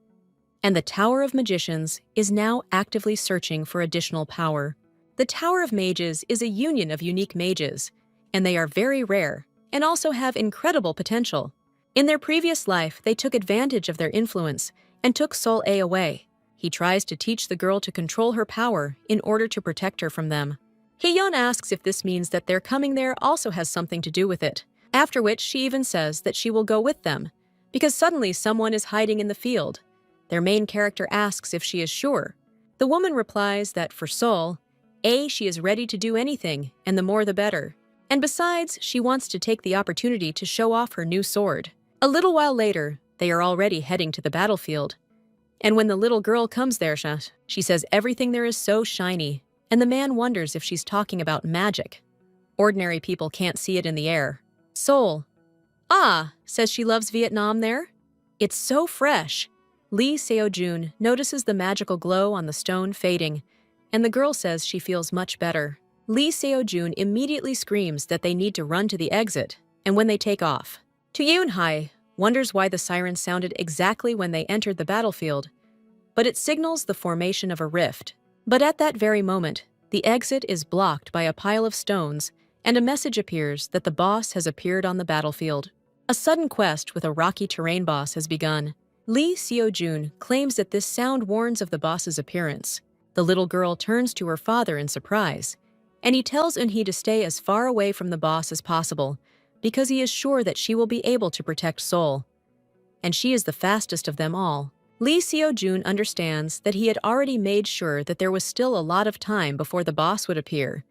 And the Tower of Magicians is now actively searching for additional power. The Tower of Mages is a union of unique mages, and they are very rare, and also have incredible potential. In their previous life, they took advantage of their influence and took Sol-ae away. He tries to teach the girl to control her power in order to protect her from them. Hee-yeon asks if this means that their coming there also has something to do with it, after which she even says that she will go with them, because suddenly someone is hiding in the field. Their main character asks if she is sure. The woman replies that for Sol-ae, she is ready to do anything, and the more the better. And besides, she wants to take the opportunity to show off her new sword. A little while later, they are already heading to the battlefield. And when the little girl comes there, she says everything there is so shiny, and the man wonders if she's talking about magic. Ordinary people can't see it in the air. Sol, says she loves Vietnam there. It's so fresh. Lee Seo-jun notices the magical glow on the stone fading, and the girl says she feels much better. Lee Seo-jun immediately screams that they need to run to the exit, and when they take off, To Yoon-hae wonders why the siren sounded exactly when they entered the battlefield, but it signals the formation of a rift. But at that very moment, the exit is blocked by a pile of stones, and a message appears that the boss has appeared on the battlefield. A sudden quest with a rocky terrain boss has begun. Lee Seo-jun claims that this sound warns of the boss's appearance. The little girl turns to her father in surprise, and he tells Eun-hee to stay as far away from the boss as possible because he is sure that she will be able to protect Seoul. And she is the fastest of them all. Lee Seo-jun understands that he had already made sure that there was still a lot of time before the boss would appear.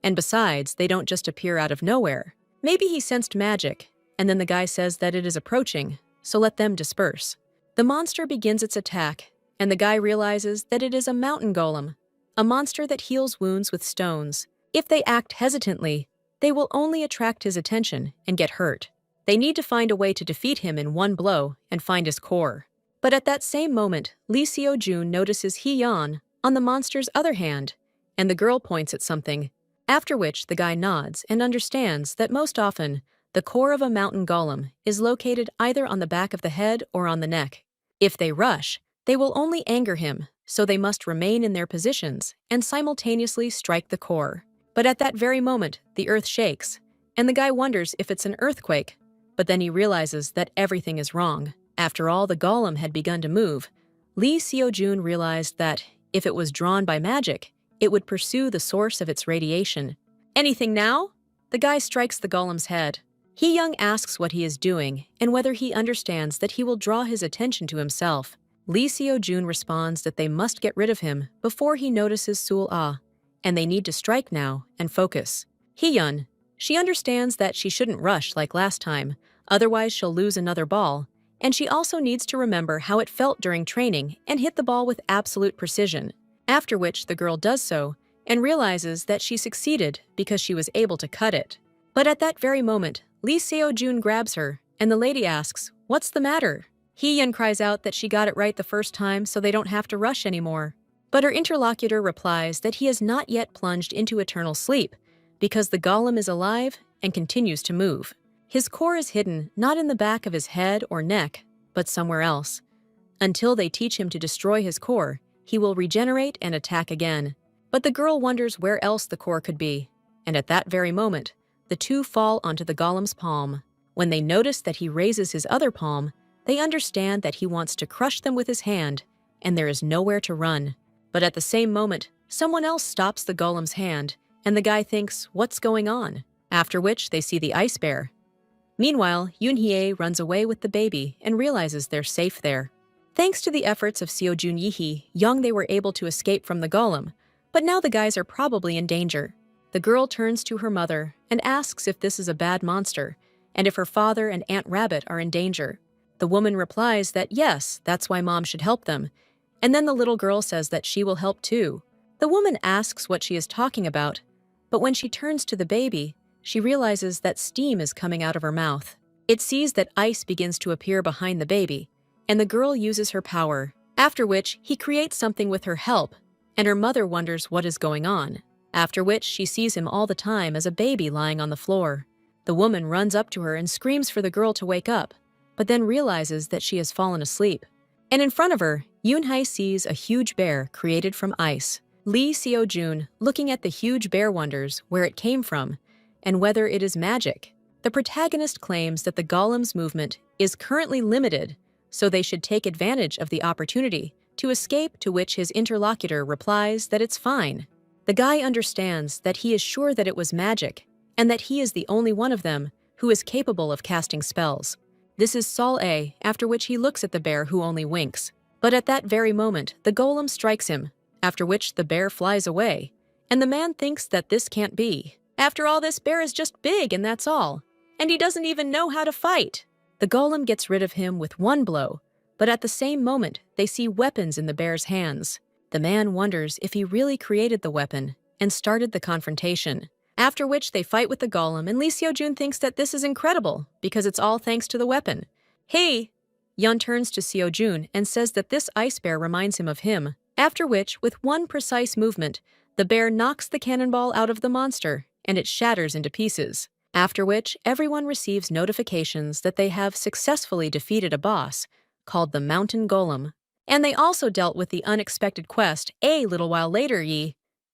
And besides, they don't just appear out of nowhere. Maybe he sensed magic, and then the guy says that it is approaching, so let them disperse. The monster begins its attack, and the guy realizes that it is a mountain golem, a monster that heals wounds with stones. If they act hesitantly, they will only attract his attention and get hurt. They need to find a way to defeat him in one blow and find his core. But at that same moment, Lee Seo-jun notices Hee-yeon on the monster's other hand, and the girl points at something, after which the guy nods and understands that most often, the core of a mountain golem is located either on the back of the head or on the neck. If they rush, they will only anger him, so they must remain in their positions and simultaneously strike the core. But at that very moment, the earth shakes, and the guy wonders if it's an earthquake, but then he realizes that everything is wrong. After all, the golem had begun to move. Lee Seo-jun realized that, if it was drawn by magic, it would pursue the source of its radiation. Anything now? The guy strikes the golem's head. Hee-young asks what he is doing and whether he understands that he will draw his attention to himself. Lee Seo-jun responds that they must get rid of him before he notices Seul-ah, and they need to strike now and focus. Hee-yeon, she understands that she shouldn't rush like last time, otherwise she'll lose another ball, and she also needs to remember how it felt during training and hit the ball with absolute precision, after which the girl does so and realizes that she succeeded because she was able to cut it. But at that very moment, Lee Seo-jun grabs her, and the lady asks, "What's the matter?" Hee-yeon cries out that she got it right the first time so they don't have to rush anymore. But her interlocutor replies that he has not yet plunged into eternal sleep because the golem is alive and continues to move. His core is hidden not in the back of his head or neck, but somewhere else. Until they teach him to destroy his core, he will regenerate and attack again. But the girl wonders where else the core could be, and at that very moment, the two fall onto the golem's palm. When they notice that he raises his other palm, they understand that he wants to crush them with his hand, and there is nowhere to run. But at the same moment, someone else stops the golem's hand, and the guy thinks, "What's going on?" After which, they see the ice bear. Meanwhile, Yoon-hee runs away with the baby and realizes they're safe there. Thanks to the efforts of Seo-jun Yi-hee, they were able to escape from the golem, but now the guys are probably in danger. The girl turns to her mother and asks if this is a bad monster, and if her father and Aunt Rabbit are in danger. The woman replies that yes, that's why Mom should help them, and then the little girl says that she will help too. The woman asks what she is talking about, but when she turns to the baby, she realizes that steam is coming out of her mouth. It sees that ice begins to appear behind the baby, and the girl uses her power, after which he creates something with her help, and her mother wonders what is going on, after which she sees him all the time as a baby lying on the floor. The woman runs up to her and screams for the girl to wake up, but then realizes that she has fallen asleep. And in front of her, Yoon-hee sees a huge bear created from ice. Lee Seo-jun, looking at the huge bear, wonders where it came from and whether it is magic. The protagonist claims that the golem's movement is currently limited, so they should take advantage of the opportunity to escape, to which his interlocutor replies that it's fine. The guy understands that he is sure that it was magic and that he is the only one of them who is capable of casting spells. This is Sol-a, after which he looks at the bear, who only winks. But at that very moment, the golem strikes him, after which the bear flies away, and the man thinks that this can't be. After all, this bear is just big and that's all, and he doesn't even know how to fight. The golem gets rid of him with one blow, but at the same moment, they see weapons in the bear's hands. The man wonders if he really created the weapon and started the confrontation. After which they fight with the golem, and Lee Seo-jun thinks that this is incredible because it's all thanks to the weapon. Hey! Yeon turns to Seo-jun and says that this ice bear reminds him of him, after which, with one precise movement, the bear knocks the cannonball out of the monster, and it shatters into pieces. after which everyone receives notifications that they have successfully defeated a boss called the Mountain Golem. And they also dealt with the unexpected quest a little while later.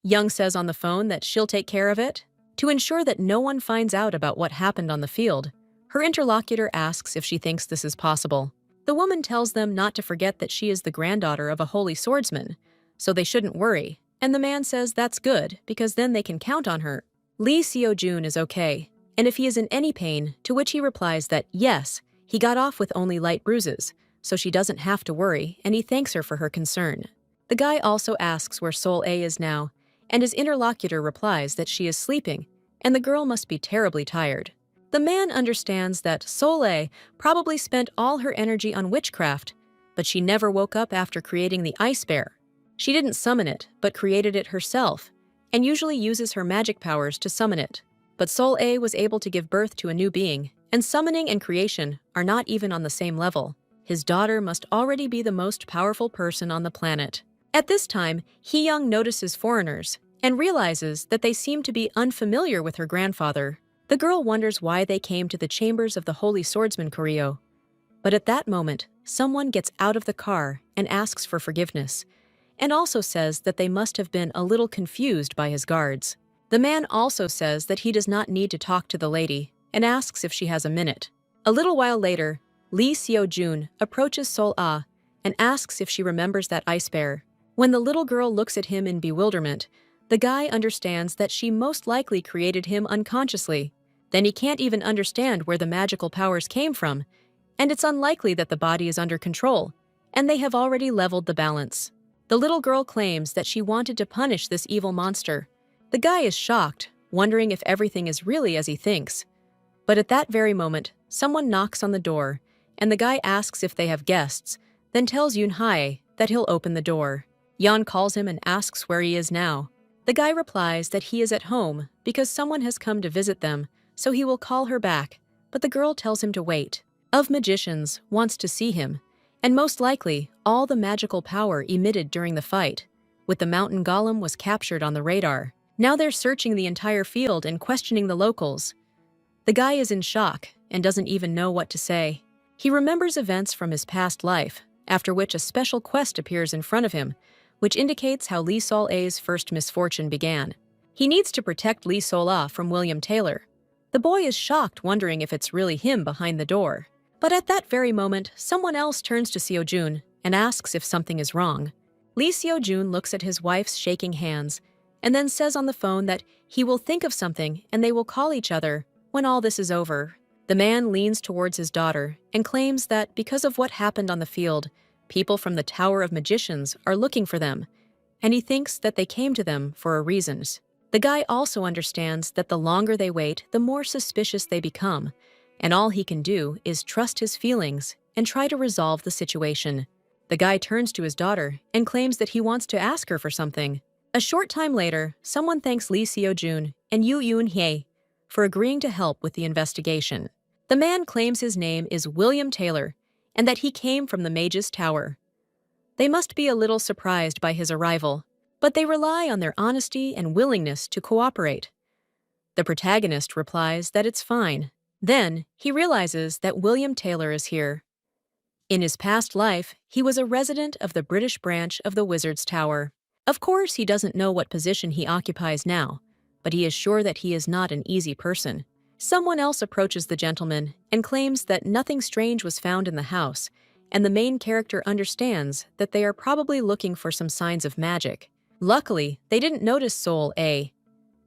Young says on the phone that she'll take care of it. To ensure that no one finds out about what happened on the field, her interlocutor asks if she thinks this is possible. The woman tells them not to forget that she is the granddaughter of a holy swordsman, so they shouldn't worry, and the man says that's good because then they can count on her. Lee Seo-jun is okay, and if he is in any pain, to which he replies that yes, he got off with only light bruises, so she doesn't have to worry, and he thanks her for her concern. The guy also asks where Sol A is now, and his interlocutor replies that she is sleeping, and the girl must be terribly tired. The man understands that Sol A probably spent all her energy on witchcraft, but she never woke up after creating the ice bear. She didn't summon it, but created it herself, and usually uses her magic powers to summon it. But Sol A was able to give birth to a new being, and summoning and creation are not even on the same level. His daughter must already be the most powerful person on the planet. At this time, Hee-young notices foreigners and realizes that they seem to be unfamiliar with her grandfather. The girl wonders why they came to the chambers of the Holy Swordsman Koryo. But at that moment, someone gets out of the car and asks for forgiveness, and also says that they must have been a little confused by his guards. The man also says that he does not need to talk to the lady and asks if she has a minute. A little while later, Lee Seo-jun approaches Sol A and asks if she remembers that ice bear. When the little girl looks at him in bewilderment, the guy understands that she most likely created him unconsciously. Then he can't even understand where the magical powers came from, and it's unlikely that the body is under control, and they have already leveled the balance. The little girl claims that she wanted to punish this evil monster. The guy is shocked, wondering if everything is really as he thinks. But at that very moment, someone knocks on the door, and the guy asks if they have guests, then tells Yoon-hae that he'll open the door. Yeon calls him and asks where he is now. The guy replies that he is at home because someone has come to visit them, so he will call her back, but the girl tells him to wait. Of Magicians wants to see him, and most likely all the magical power emitted during the fight with the mountain golem was captured on the radar. Now they're searching the entire field and questioning the locals. The guy is in shock and doesn't even know what to say. He remembers events from his past life, after which a special quest appears in front of him, which indicates how Lee Sol A's first misfortune began. He needs to protect Lee Sol A from William Taylor. The boy is shocked, wondering if it's really him behind the door. But at that very moment, someone else turns to Seo-jun and asks if something is wrong. Lee Seo-jun looks at his wife's shaking hands and then says on the phone that he will think of something and they will call each other when all this is over. The man leans towards his daughter and claims that because of what happened on the field, people from the Tower of Magicians are looking for them, and he thinks that they came to them for a reason. The guy also understands that the longer they wait, the more suspicious they become, and all he can do is trust his feelings and try to resolve the situation. The guy turns to his daughter and claims that he wants to ask her for something. A short time later, someone thanks Lee Seo-jun and Yoo Yoon-hae for agreeing to help with the investigation. The man claims his name is William Taylor and that he came from the Mage's Tower. They must be a little surprised by his arrival, but they rely on their honesty and willingness to cooperate. The protagonist replies that it's fine. Then, he realizes that William Taylor is here. In his past life, he was a resident of the British branch of the Wizard's Tower. Of course, he doesn't know what position he occupies now, but he is sure that he is not an easy person. Someone else approaches the gentleman and claims that nothing strange was found in the house, and the main character understands that they are probably looking for some signs of magic. Luckily, they didn't notice Sol A.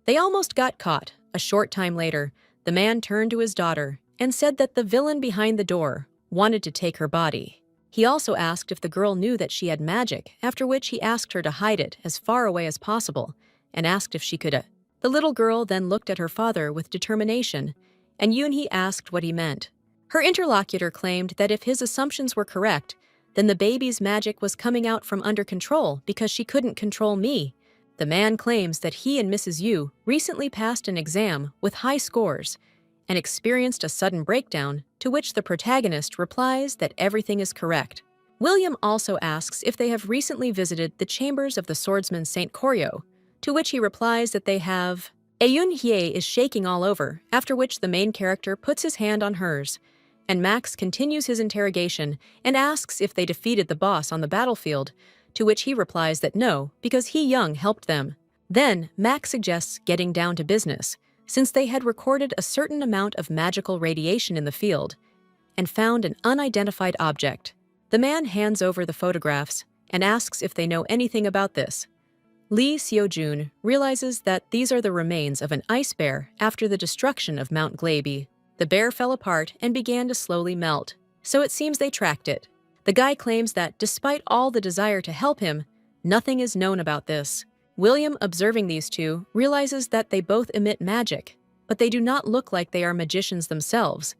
They almost got caught. A short time later, the man turned to his daughter and said that the villain behind the door wanted to take her body. He also asked if the girl knew that she had magic, after which he asked her to hide it as far away as possible and asked if she could. The little girl then looked at her father with determination, and Yoon-hee asked what he meant. Her interlocutor claimed that if his assumptions were correct, then the baby's magic was coming out from under control because she couldn't control me. The man claims that he and Mrs. Yu recently passed an exam with high scores and experienced a sudden breakdown, to which the protagonist replies that everything is correct. William also asks if they have recently visited the chambers of the swordsman Saint Koryo, to which he replies that they have. Hye is shaking all over, after which the main character puts his hand on hers, and Max continues his interrogation and asks if they defeated the boss on the battlefield, to which he replies that no, because Hee Young helped them. Then, Max suggests getting down to business, since they had recorded a certain amount of magical radiation in the field, and found an unidentified object. The man hands over the photographs and asks if they know anything about this. Lee Seo-jun realizes that these are the remains of an ice bear after the destruction of Mount Glaeby. The bear fell apart and began to slowly melt, so it seems they tracked it. The guy claims that despite all the desire to help him, nothing is known about this. William, observing these two, realizes that they both emit magic, but they do not look like they are magicians themselves,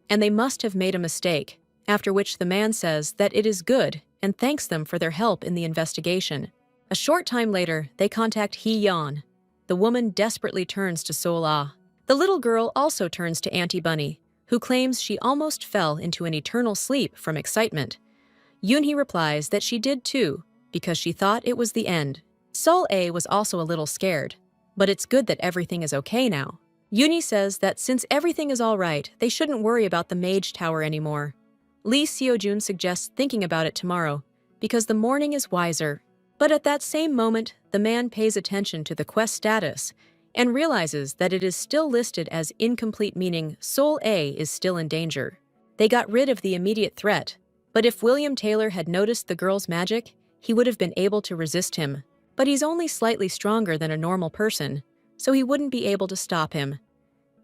and they must have made a mistake, after which the man says that it is good and thanks them for their help in the investigation. A short time later, they contact Hee Yeon. The woman desperately turns to Sol-ah. The little girl also turns to Auntie Bunny, who claims she almost fell into an eternal sleep from excitement. Yoon-hee replies that she did too, because she thought it was the end. Sol-a was also a little scared, but it's good that everything is okay now. Yoon-hee says that since everything is all right, they shouldn't worry about the Mage Tower anymore. Lee Seo-jun suggests thinking about it tomorrow, because the morning is wiser. But at that same moment, the man pays attention to the quest status and realizes that it is still listed as incomplete, meaning Sol-a is still in danger. They got rid of the immediate threat, but if William Taylor had noticed the girl's magic, he would have been able to resist him. But he's only slightly stronger than a normal person, so he wouldn't be able to stop him.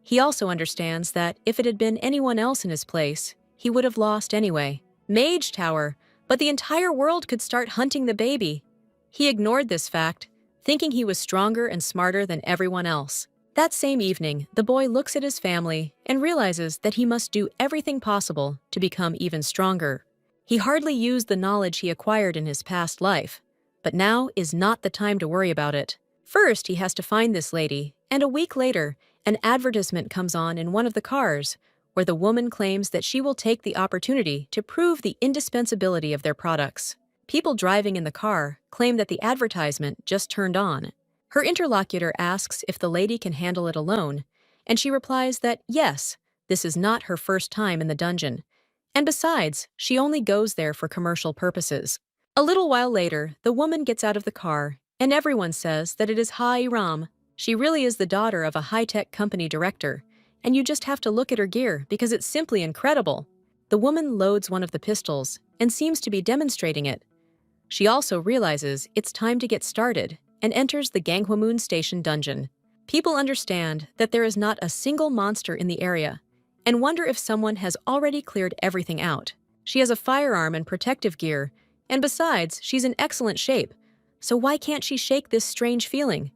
He also understands that if it had been anyone else in his place, he would have lost anyway. Mage Tower, but the entire world could start hunting the baby. He ignored this fact, thinking he was stronger and smarter than everyone else. That same evening, the boy looks at his family and realizes that he must do everything possible to become even stronger. He hardly used the knowledge he acquired in his past life, but now is not the time to worry about it. First, he has to find this lady, and a week later, an advertisement comes on in one of the cars, where the woman claims that she will take the opportunity to prove the indispensability of their products. People driving in the car claim that the advertisement just turned on. Her interlocutor asks if the lady can handle it alone, and she replies that yes, this is not her first time in the dungeon, and besides, she only goes there for commercial purposes. A little while later, the woman gets out of the car, and everyone says that it is Ha-i-ram. She really is the daughter of a high-tech company director, and you just have to look at her gear because it's simply incredible. The woman loads one of the pistols and seems to be demonstrating it. She also realizes it's time to get started and enters the Ganghwamun Station dungeon. People understand that there is not a single monster in the area and wonder if someone has already cleared everything out. She has a firearm and protective gear, and besides, she's in excellent shape, so why can't she shake this strange feeling?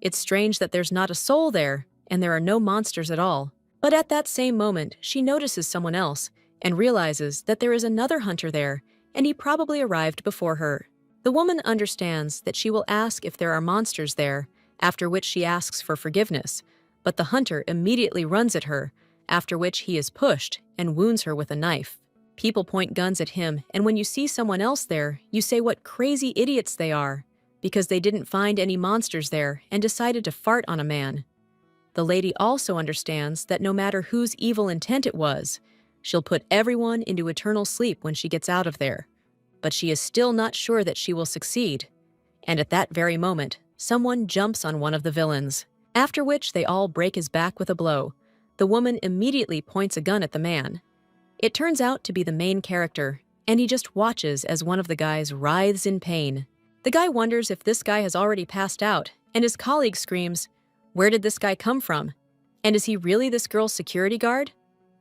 It's strange that there's not a soul there and there are no monsters at all. But at that same moment, she notices someone else and realizes that there is another hunter there, and he probably arrived before her. The woman understands that she will ask if there are monsters there, after which she asks for forgiveness, but the hunter immediately runs at her, after which he is pushed and wounds her with a knife. People point guns at him, and when you see someone else there, you say what crazy idiots they are, because they didn't find any monsters there and decided to fart on a man. The lady also understands that no matter whose evil intent it was, she'll put everyone into eternal sleep when she gets out of there. But she is still not sure that she will succeed. And at that very moment, someone jumps on one of the villains, after which they all break his back with a blow. The woman immediately points a gun at the man. It turns out to be the main character, and he just watches as one of the guys writhes in pain. The guy wonders if this guy has already passed out, and his colleague screams, "Where did this guy come from? And is he really this girl's security guard?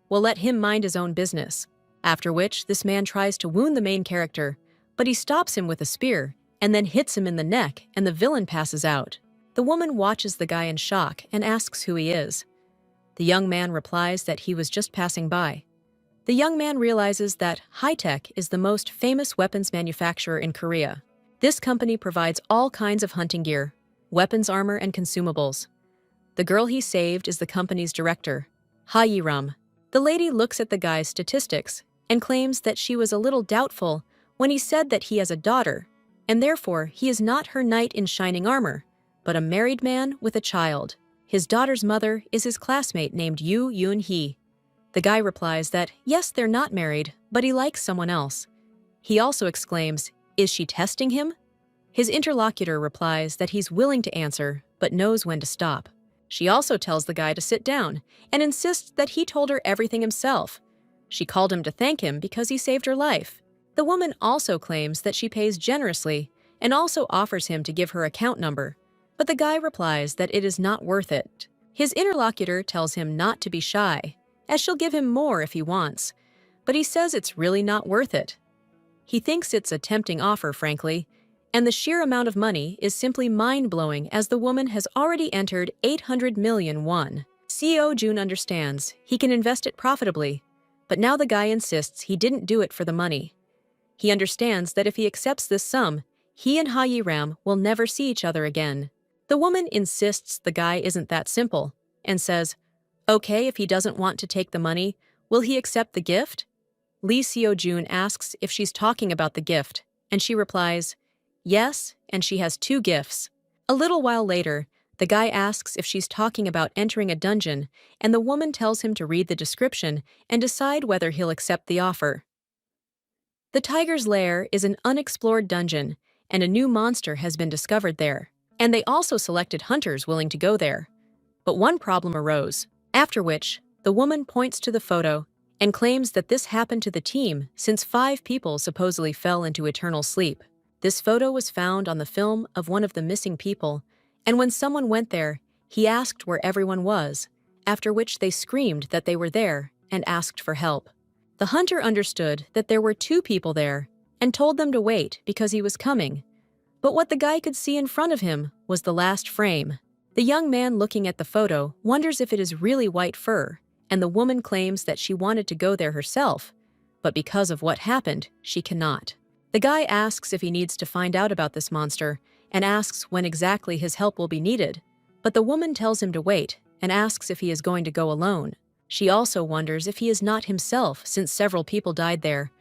Well, let him mind his own business." After which, this man tries to wound the main character, but he stops him with a spear and then hits him in the neck, and the villain passes out. The woman watches the guy in shock and asks who he is. The young man replies that he was just passing by. The young man realizes that Hi-Tech is the most famous weapons manufacturer in Korea. This company provides all kinds of hunting gear, weapons armor, and consumables. The girl he saved is the company's director, Ha-yi-ram. The lady looks at the guy's statistics and claims that she was a little doubtful when he said that he has a daughter, and therefore he is not her knight in shining armor, but a married man with a child. his daughter's mother is his classmate named Yoon-hee. The guy replies that, yes, they're not married, but he likes someone else. He also exclaims, "Is she testing him?" His interlocutor replies that he's willing to answer, but knows when to stop. She also tells the guy to sit down and insists that he told her everything himself. She called him to thank him because he saved her life. The woman also claims that she pays generously and also offers him to give her account number, but the guy replies that it is not worth it. His interlocutor tells him not to be shy, as she'll give him more if he wants, but he says it's really not worth it. He thinks it's a tempting offer, frankly, and the sheer amount of money is simply mind-blowing as the woman has already entered 800 million won. Seo Jun understands he can invest it profitably, but now the guy insists he didn't do it for the money. He understands that if he accepts this sum, he and Ha Yi-ram will never see each other again. The woman insists the guy isn't that simple and says, "Okay, if he doesn't want to take the money, will he accept the gift?" Lee Seo-jun asks if she's talking about the gift, and she replies, "Yes, and she has 2 gifts." A little while later, the guy asks if she's talking about entering a dungeon, and the woman tells him to read the description and decide whether he'll accept the offer. The Tiger's Lair is an unexplored dungeon, and a new monster has been discovered there, and they also selected hunters willing to go there. But one problem arose, after which, the woman points to the photo and claims that this happened to the team since 5 people supposedly fell into eternal sleep. This photo was found on the film of one of the missing people, and when someone went there, he asked where everyone was, after which they screamed that they were there and asked for help. The hunter understood that there were 2 people there and told them to wait because he was coming. But what the guy could see in front of him was the last frame. The young man looking at the photo wonders if it is really white fur, and the woman claims that she wanted to go there herself, but because of what happened, she cannot. The guy asks if he needs to find out about this monster and asks when exactly his help will be needed, but the woman tells him to wait and asks if he is going to go alone. She also wonders if he is not himself since several people died there,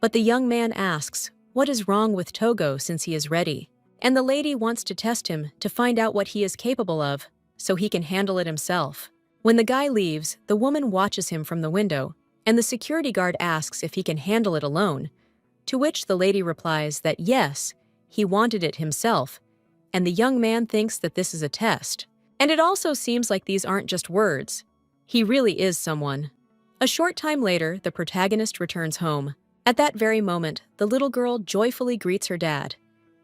but the young man asks what is wrong with Togo since he is ready, and the lady wants to test him to find out what he is capable of so he can handle it himself. When the guy leaves, the woman watches him from the window, and the security guard asks if he can handle it alone, to which the lady replies that yes, he wanted it himself, and the young man thinks that this is a test. And it also seems like these aren't just words. He really is someone. A short time later, the protagonist returns home. At that very moment, the little girl joyfully greets her dad,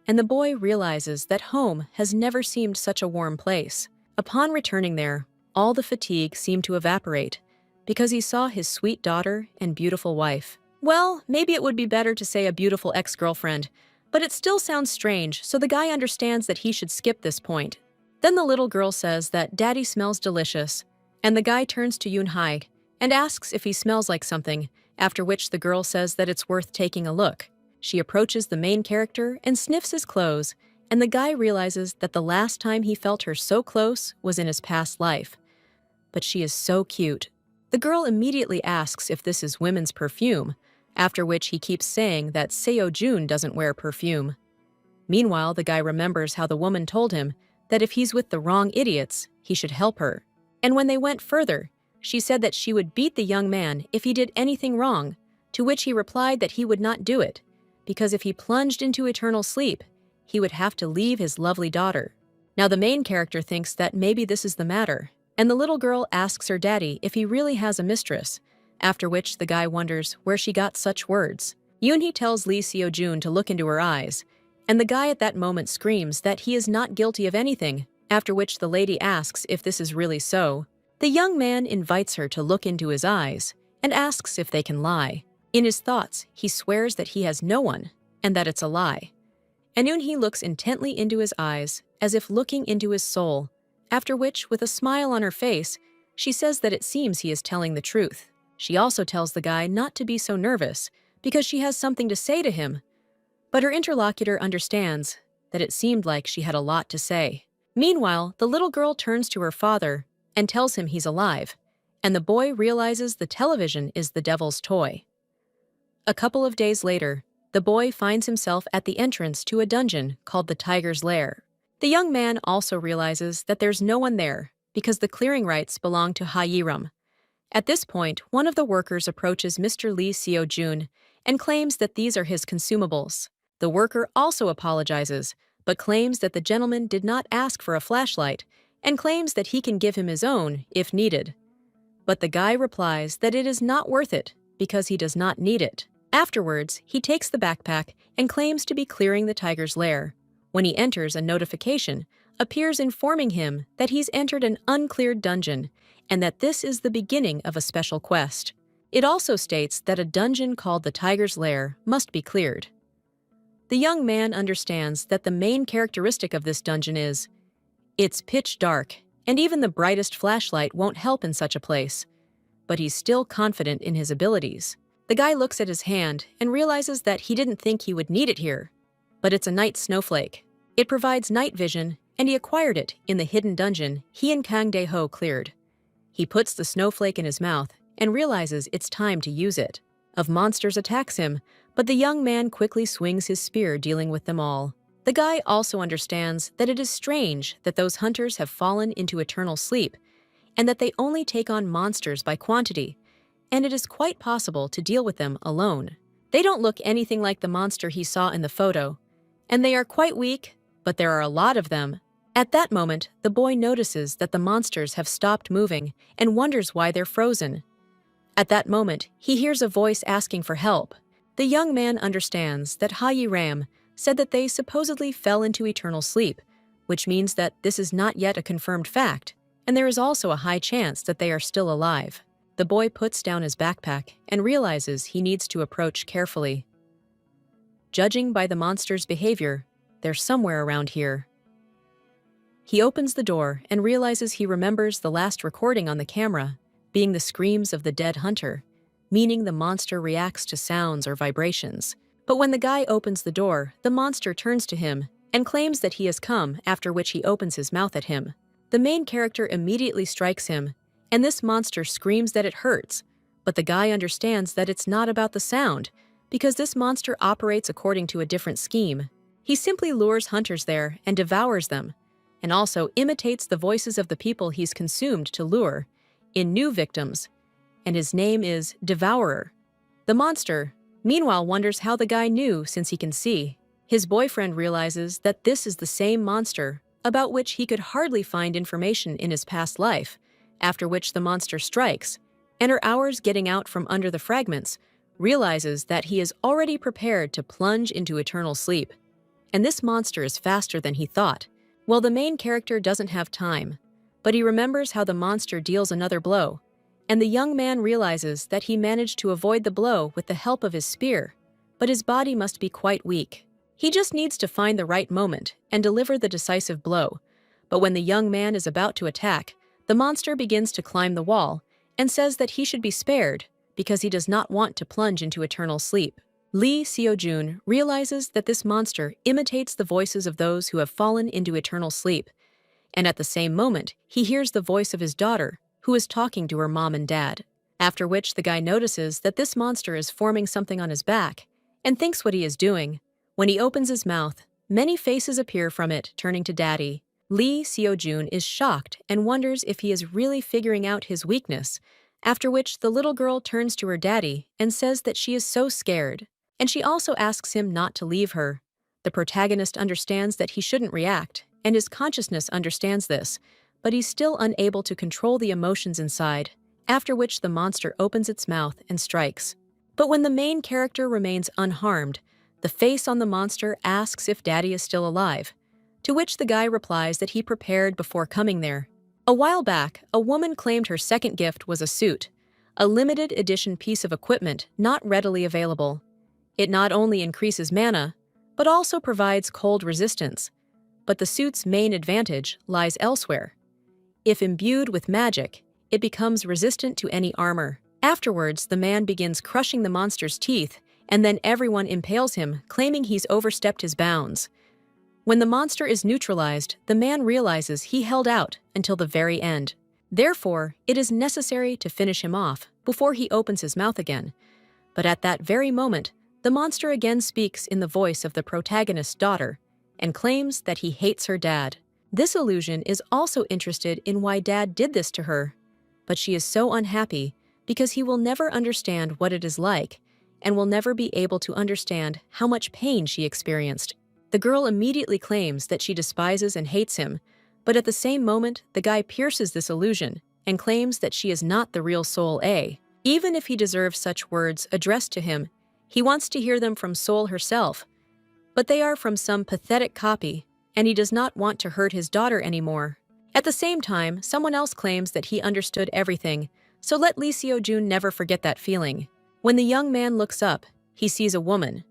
and the boy realizes that home has never seemed such a warm place. Upon returning there, all the fatigue seemed to evaporate because he saw his sweet daughter and beautiful wife. Well, maybe it would be better to say a beautiful ex-girlfriend, but it still sounds strange, so the guy understands that he should skip this point. Then the little girl says that daddy smells delicious, and the guy turns to Yoon-hae and asks if he smells like something, after which the girl says that it's worth taking a look. She approaches the main character and sniffs his clothes, and the guy realizes that the last time he felt her so close was in his past life. But she is so cute. The girl immediately asks if this is women's perfume, after which he keeps saying that Seo Jun doesn't wear perfume. Meanwhile, the guy remembers how the woman told him that if he's with the wrong idiots, he should help her. And when they went further, she said that she would beat the young man if he did anything wrong, to which he replied that he would not do it, because if he plunged into eternal sleep, he would have to leave his lovely daughter. Now the main character thinks that maybe this is the matter, and the little girl asks her daddy if he really has a mistress, after which the guy wonders where she got such words. Yoon-hee tells Lee Seo-jun to look into her eyes, and the guy at that moment screams that he is not guilty of anything, after which the lady asks if this is really so. The young man invites her to look into his eyes and asks if they can lie. In his thoughts, he swears that he has no one and that it's a lie. And Yoon-hee looks intently into his eyes as if looking into his soul, after which, with a smile on her face, she says that it seems he is telling the truth. She also tells the guy not to be so nervous because she has something to say to him, but her interlocutor understands that it seemed like she had a lot to say. Meanwhile, the little girl turns to her father and tells him he's alive, and the boy realizes the television is the devil's toy. A couple of days later, the boy finds himself at the entrance to a dungeon called the Tiger's Lair. The young man also realizes that there's no one there, because the clearing rights belong to Ha Yiram. At this point, one of the workers approaches Mr. Lee Seo-jun and claims that these are his consumables. The worker also apologizes, but claims that the gentleman did not ask for a flashlight and claims that he can give him his own if needed. But the guy replies that it is not worth it because he does not need it. Afterwards, he takes the backpack and claims to be clearing the tiger's lair. When he enters, a notification appears informing him that he's entered an uncleared dungeon and that this is the beginning of a special quest. It also states that a dungeon called the Tiger's Lair must be cleared. The young man understands that the main characteristic of this dungeon is it's pitch dark, and even the brightest flashlight won't help in such a place. But he's still confident in his abilities. The guy looks at his hand and realizes that he didn't think he would need it here. But it's a night snowflake. It provides night vision, and he acquired it in the hidden dungeon he and Kang Dae-ho cleared. He puts the snowflake in his mouth and realizes it's time to use it. Of monsters attacks him, but the young man quickly swings his spear, dealing with them all. The guy also understands that it is strange that those hunters have fallen into eternal sleep and that they only take on monsters by quantity, and it is quite possible to deal with them alone. They don't look anything like the monster he saw in the photo, and they are quite weak, but there are a lot of them. At that moment, the boy notices that the monsters have stopped moving and wonders why they're frozen. At that moment, he hears a voice asking for help. The young man understands that Ha Yiram said that they supposedly fell into eternal sleep, which means that this is not yet a confirmed fact, and there is also a high chance that they are still alive. The boy puts down his backpack and realizes he needs to approach carefully. Judging by the monster's behavior, they're somewhere around here. He opens the door and realizes he remembers the last recording on the camera being the screams of the dead hunter, meaning the monster reacts to sounds or vibrations. But when the guy opens the door, the monster turns to him and claims that he has come, after which he opens his mouth at him. The main character immediately strikes him, and this monster screams that it hurts, but the guy understands that it's not about the sound, because this monster operates according to a different scheme. He simply lures hunters there and devours them, and also imitates the voices of the people he's consumed to lure in new victims, and his name is Devourer. The monster, meanwhile, wonders how the guy knew since he can see. His boyfriend realizes that this is the same monster about which he could hardly find information in his past life, after which the monster strikes, and her hours getting out from under the fragments, realizes that he is already prepared to plunge into eternal sleep. And this monster is faster than he thought. Well, the main character doesn't have time, but he remembers how the monster deals another blow, and the young man realizes that he managed to avoid the blow with the help of his spear, but his body must be quite weak. He just needs to find the right moment and deliver the decisive blow. But when the young man is about to attack, the monster begins to climb the wall and says that he should be spared because he does not want to plunge into eternal sleep. Lee Seo-jun realizes that this monster imitates the voices of those who have fallen into eternal sleep, and at the same moment, he hears the voice of his daughter, who is talking to her mom and dad. After which, the guy notices that this monster is forming something on his back and thinks what he is doing. When he opens his mouth, many faces appear from it, turning to Daddy. Lee Seo-jun is shocked and wonders if he is really figuring out his weakness, after which the little girl turns to her daddy and says that she is so scared, and she also asks him not to leave her. The protagonist understands that he shouldn't react, and his consciousness understands this, but he's still unable to control the emotions inside, after which the monster opens its mouth and strikes. But when the main character remains unharmed, the face on the monster asks if Daddy is still alive, to which the guy replies that he prepared before coming there. A while back, a woman claimed her second gift was a suit, a limited edition piece of equipment not readily available. It not only increases mana, but also provides cold resistance. But the suit's main advantage lies elsewhere. If imbued with magic, it becomes resistant to any armor. Afterwards, the man begins crushing the monster's teeth, and then everyone impales him, claiming he's overstepped his bounds. When the monster is neutralized, the man realizes he held out until the very end. Therefore, it is necessary to finish him off before he opens his mouth again. But at that very moment, the monster again speaks in the voice of the protagonist's daughter and claims that he hates her dad. This illusion is also interested in why Dad did this to her, but she is so unhappy because he will never understand what it is like and will never be able to understand how much pain she experienced. The girl immediately claims that she despises and hates him, but at the same moment, the guy pierces this illusion and claims that she is not the real Soul A. Even if he deserves such words addressed to him, he wants to hear them from Soul herself, but they are from some pathetic copy, and he does not want to hurt his daughter anymore. At the same time, someone else claims that he understood everything, so let Lee Seo-jun never forget that feeling. When the young man looks up, he sees a woman.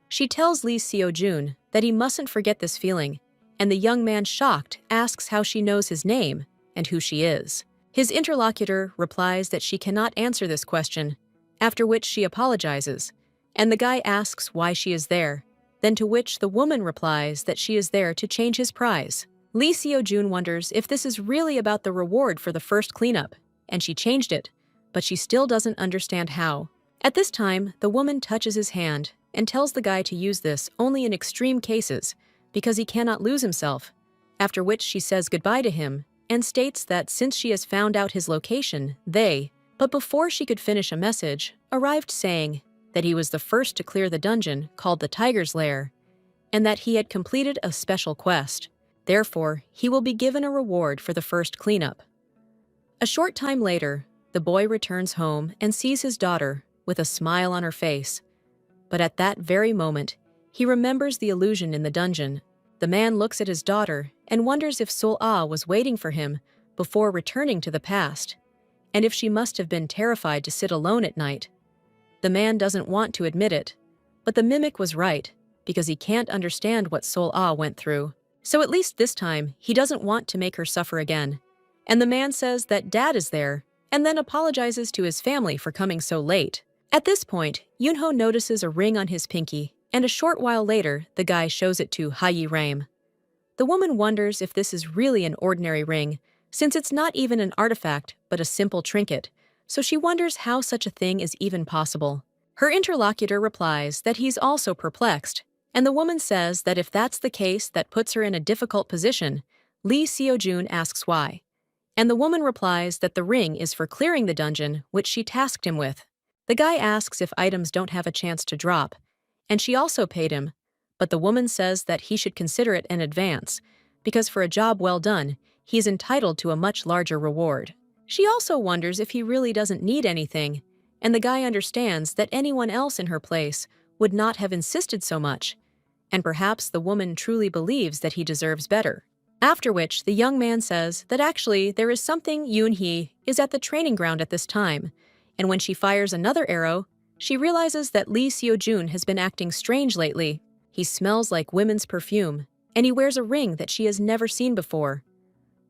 She tells Lee Seo-jun that he mustn't forget this feeling, and the young man, shocked, asks how she knows his name and who she is. His interlocutor replies that she cannot answer this question, after which she apologizes, and the guy asks why she is there, then to which the woman replies that she is there to change his prize. Lee Seo-jun wonders if this is really about the reward for the first cleanup, and she changed it, but she still doesn't understand how. At this time, the woman touches his hand and tells the guy to use this only in extreme cases because he cannot lose himself, after which she says goodbye to him and states that since she has found out his location, but before she could finish a message, arrived saying that he was the first to clear the dungeon called the Tiger's Lair, and that he had completed a special quest. Therefore, he will be given a reward for the first cleanup. A short time later, the boy returns home and sees his daughter with a smile on her face. But at that very moment, he remembers the illusion in the dungeon. The man looks at his daughter and wonders if Sol Ah was waiting for him before returning to the past, and if she must have been terrified to sit alone at night. The man doesn't want to admit it, but the mimic was right, because he can't understand what Sol Ah went through. So at least this time, he doesn't want to make her suffer again. And the man says that Dad is there, and then apologizes to his family for coming so late. At this point, Yoonho notices a ring on his pinky, and a short while later, the guy shows it to Ha Yi-ram. The woman wonders if this is really an ordinary ring, since it's not even an artifact, but a simple trinket, so she wonders how such a thing is even possible. Her interlocutor replies that he's also perplexed, and the woman says that if that's the case that puts her in a difficult position, Lee Seo-jun asks why. And the woman replies that the ring is for clearing the dungeon, which she tasked him with. The guy asks if items don't have a chance to drop, and she also paid him, but the woman says that he should consider it an advance, because for a job well done, he is entitled to a much larger reward. She also wonders if he really doesn't need anything, and the guy understands that anyone else in her place would not have insisted so much, and perhaps the woman truly believes that he deserves better. After which, the young man says that actually there is something Yoon-hee is at the training ground at this time, and when she fires another arrow, she realizes that Lee Seo-jun has been acting strange lately. He smells like women's perfume, and he wears a ring that she has never seen before.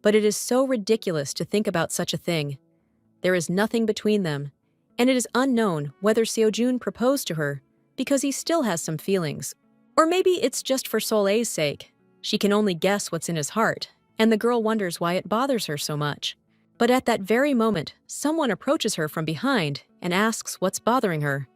But it is so ridiculous to think about such a thing. There is nothing between them, and it is unknown whether Seo-jun proposed to her because he still has some feelings. Or maybe it's just for Soleil's sake. She can only guess what's in his heart, and the girl wonders why it bothers her so much. But at that very moment, someone approaches her from behind and asks what's bothering her.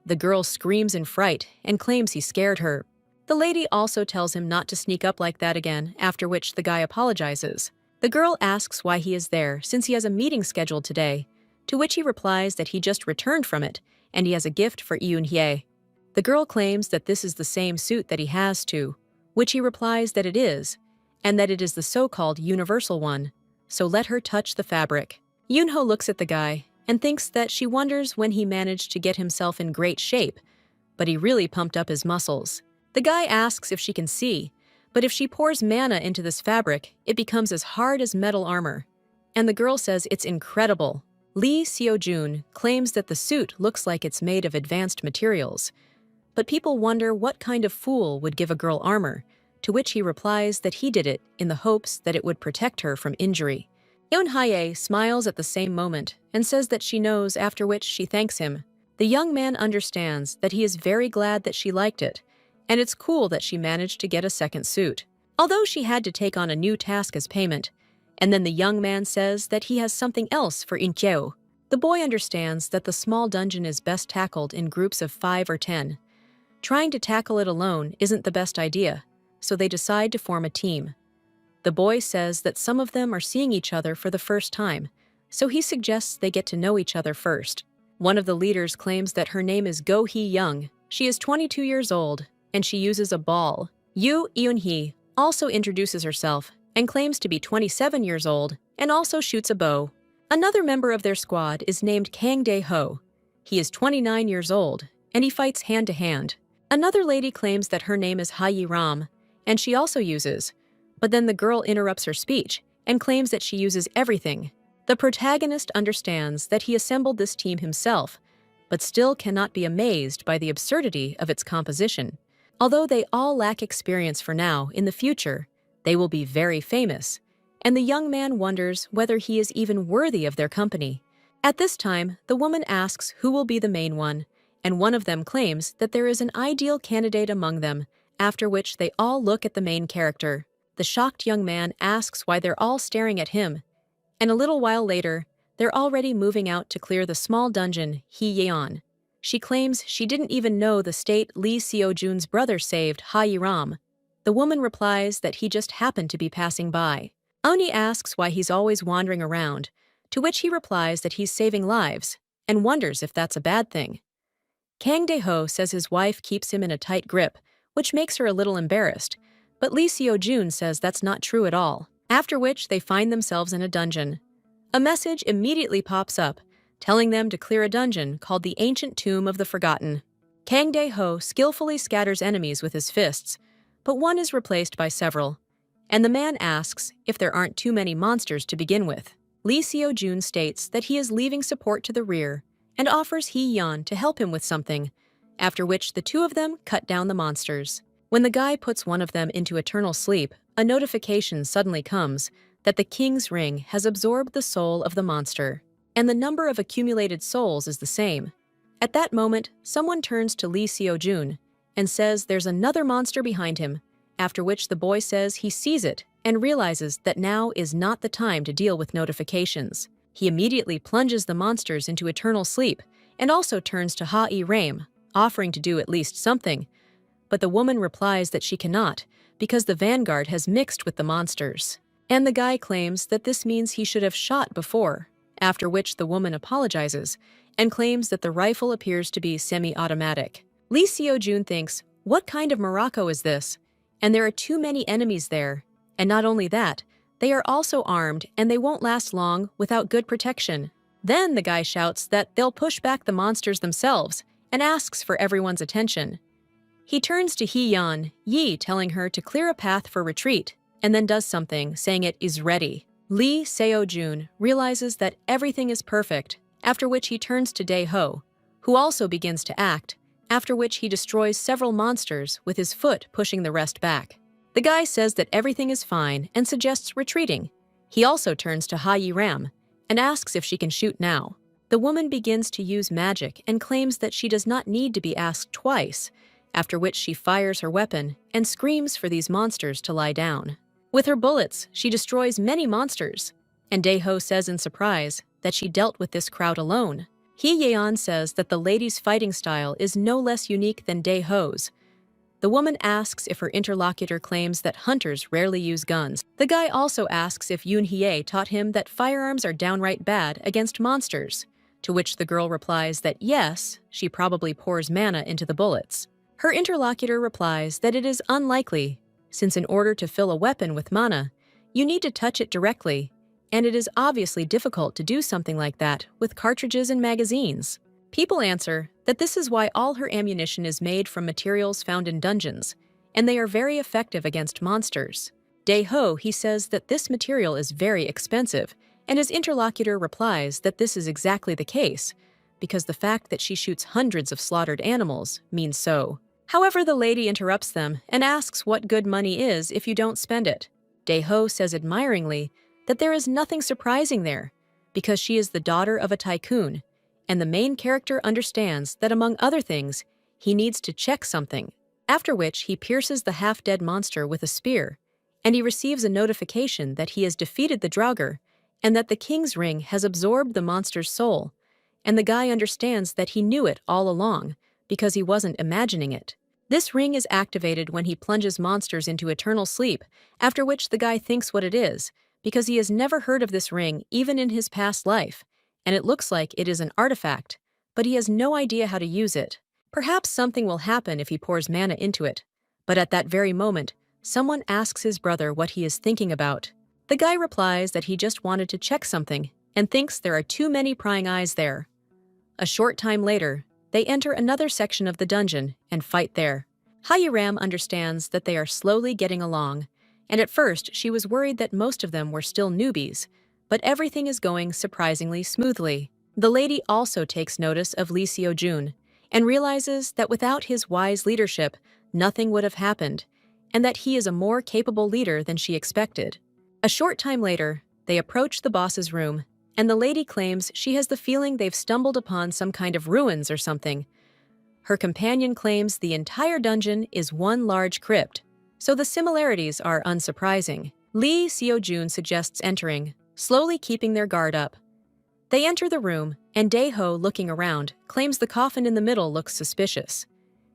The girl screams in fright and claims he scared her. The lady also tells him not to sneak up like that again, after which the guy apologizes. The girl asks why he is there since he has a meeting scheduled today, to which he replies that he just returned from it and he has a gift for Yoon-hye. The girl claims that this is the same suit that he has too, which he replies that it is, and that it is the so-called universal one, so let her touch the fabric. Yoonho looks at the guy and thinks that she wonders when he managed to get himself in great shape, but he really pumped up his muscles. The guy asks if she can see, but if she pours mana into this fabric, it becomes as hard as metal armor. And the girl says it's incredible. Lee Seo-jun claims that the suit looks like it's made of advanced materials, but people wonder what kind of fool would give a girl armor, to which he replies that he did it in the hopes that it would protect her from injury. Yoon-hye smiles at the same moment and says that she knows, after which she thanks him. The young man understands that he is very glad that she liked it, and it's cool that she managed to get a second suit, although she had to take on a new task as payment. And then the young man says that he has something else for In-kyo. The boy understands that the small dungeon is best tackled in groups of 5 or 10. Trying to tackle it alone isn't the best idea, so they decide to form a team. The boy says that some of them are seeing each other for the first time, so he suggests they get to know each other first. One of the leaders claims that her name is Go Hee Young. She is 22 years old, and she uses a ball. Yoo Eun-hee also introduces herself and claims to be 27 years old and also shoots a bow. Another member of their squad is named Kang Dae-ho. He is 29 years old, and he fights hand-to-hand. Another lady claims that her name is Ha-yi-ram, and she also uses, but then the girl interrupts her speech and claims that she uses everything. The protagonist understands that he assembled this team himself, but still cannot be amazed by the absurdity of its composition. Although they all lack experience for now, in the future, they will be very famous, and the young man wonders whether he is even worthy of their company. At this time, the woman asks who will be the main one, and one of them claims that there is an ideal candidate among them, after which they all look at the main character. The shocked young man asks why they're all staring at him, and a little while later, they're already moving out to clear the small dungeon Hee-yeon. She claims she didn't even know the state Lee Seo-jun's brother saved Ha-yi-ram. The woman replies that he just happened to be passing by. Oni asks why he's always wandering around, to which he replies that he's saving lives, and wonders if that's a bad thing. Kang Dae-ho says his wife keeps him in a tight grip, which makes her a little embarrassed, but Lee Seo-jun says that's not true at all, after which they find themselves in a dungeon. A message immediately pops up, telling them to clear a dungeon called the Ancient Tomb of the Forgotten. Kang Dae-ho skillfully scatters enemies with his fists, but one is replaced by several, and the man asks if there aren't too many monsters to begin with. Lee Seo-jun states that he is leaving support to the rear and offers Hee-yeon to help him with something, after which the two of them cut down the monsters. When the guy puts one of them into eternal sleep, a notification suddenly comes that the king's ring has absorbed the soul of the monster, and the number of accumulated souls is the same. At that moment, someone turns to Lee Seo-jun and says there's another monster behind him, after which the boy says he sees it and realizes that now is not the time to deal with notifications. He immediately plunges the monsters into eternal sleep and also turns to Ha-yi-ram, offering to do at least something, but the woman replies that she cannot because the vanguard has mixed with the monsters. And the guy claims that this means he should have shot before, after which the woman apologizes and claims that the rifle appears to be semi-automatic. Lee Seo-jun thinks, what kind of Morocco is this? And there are too many enemies there. And not only that, they are also armed and they won't last long without good protection. Then the guy shouts that they'll push back the monsters themselves and asks for everyone's attention. He turns to Hee-yeon, telling her to clear a path for retreat, and then does something, saying it is ready. Lee Seo-jun realizes that everything is perfect, after which he turns to Dae-ho, who also begins to act, after which he destroys several monsters with his foot pushing the rest back. The guy says that everything is fine and suggests retreating. He also turns to Ha-yi-ram and asks if she can shoot now. The woman begins to use magic and claims that she does not need to be asked twice, after which she fires her weapon and screams for these monsters to lie down. With her bullets, she destroys many monsters, and Dae-ho says in surprise that she dealt with this crowd alone. Hee-yeon says that the lady's fighting style is no less unique than Dae-ho's. The woman asks if her interlocutor claims that hunters rarely use guns. The guy also asks if Yoon-hye taught him that firearms are downright bad against monsters, to which the girl replies that yes, she probably pours mana into the bullets. Her interlocutor replies that it is unlikely, since in order to fill a weapon with mana, you need to touch it directly, and it is obviously difficult to do something like that with cartridges and magazines. People answer that this is why all her ammunition is made from materials found in dungeons, and they are very effective against monsters. Dae-ho, he says that this material is very expensive, and his interlocutor replies that this is exactly the case, because the fact that she shoots hundreds of slaughtered animals means so. However, the lady interrupts them and asks what good money is if you don't spend it. Dae-ho says admiringly that there is nothing surprising there, because she is the daughter of a tycoon, and the main character understands that among other things, he needs to check something, after which he pierces the half-dead monster with a spear, and he receives a notification that he has defeated the Draugr, and that the king's ring has absorbed the monster's soul, and the guy understands that he knew it all along, because he wasn't imagining it. This ring is activated when he plunges monsters into eternal sleep, after which the guy thinks what it is, because he has never heard of this ring even in his past life, and it looks like it is an artifact, but he has no idea how to use it. Perhaps something will happen if he pours mana into it, but at that very moment, someone asks his brother what he is thinking about. The guy replies that he just wanted to check something and thinks there are too many prying eyes there. A short time later, they enter another section of the dungeon and fight there. Hayuram understands that they are slowly getting along, and at first she was worried that most of them were still newbies, but everything is going surprisingly smoothly. The lady also takes notice of Lee Seo-jun and realizes that without his wise leadership, nothing would have happened, and that he is a more capable leader than she expected. A short time later, they approach the boss's room, and the lady claims she has the feeling they've stumbled upon some kind of ruins or something. Her companion claims the entire dungeon is one large crypt, so the similarities are unsurprising. Lee Seo-jun suggests entering, slowly keeping their guard up. They enter the room, and Dae-ho, looking around, claims the coffin in the middle looks suspicious.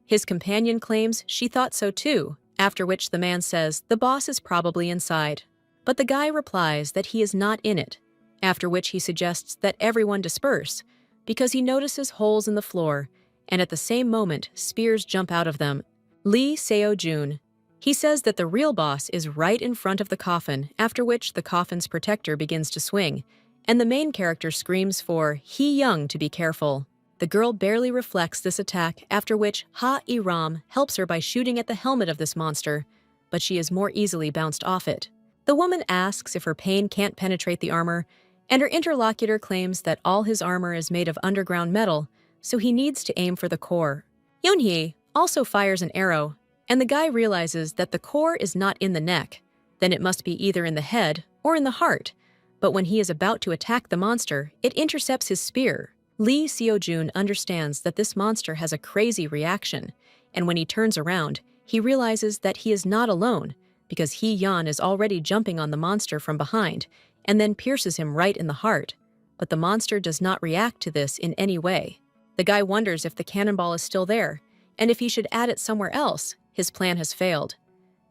His companion claims she thought so too, after which the man says the boss is probably inside. But the guy replies that he is not in it, after which he suggests that everyone disperse, because he notices holes in the floor, and at the same moment, spears jump out of them. Lee Seo-jun. He says that the real boss is right in front of the coffin, after which the coffin's protector begins to swing, and the main character screams for Hee-young to be careful. The girl barely reflects this attack, after which Ha-iram helps her by shooting at the helmet of this monster, but she is more easily bounced off it. The woman asks if her pain can't penetrate the armor, and her interlocutor claims that all his armor is made of underground metal, so he needs to aim for the core. Yoon-hee also fires an arrow, and the guy realizes that the core is not in the neck, then it must be either in the head or in the heart, but when he is about to attack the monster, it intercepts his spear. Lee Seo-jun understands that this monster has a crazy reaction, and when he turns around, he realizes that he is not alone, because Hee-yeon is already jumping on the monster from behind, and then pierces him right in the heart, but the monster does not react to this in any way. The guy wonders if the cannonball is still there, and if he should add it somewhere else, his plan has failed.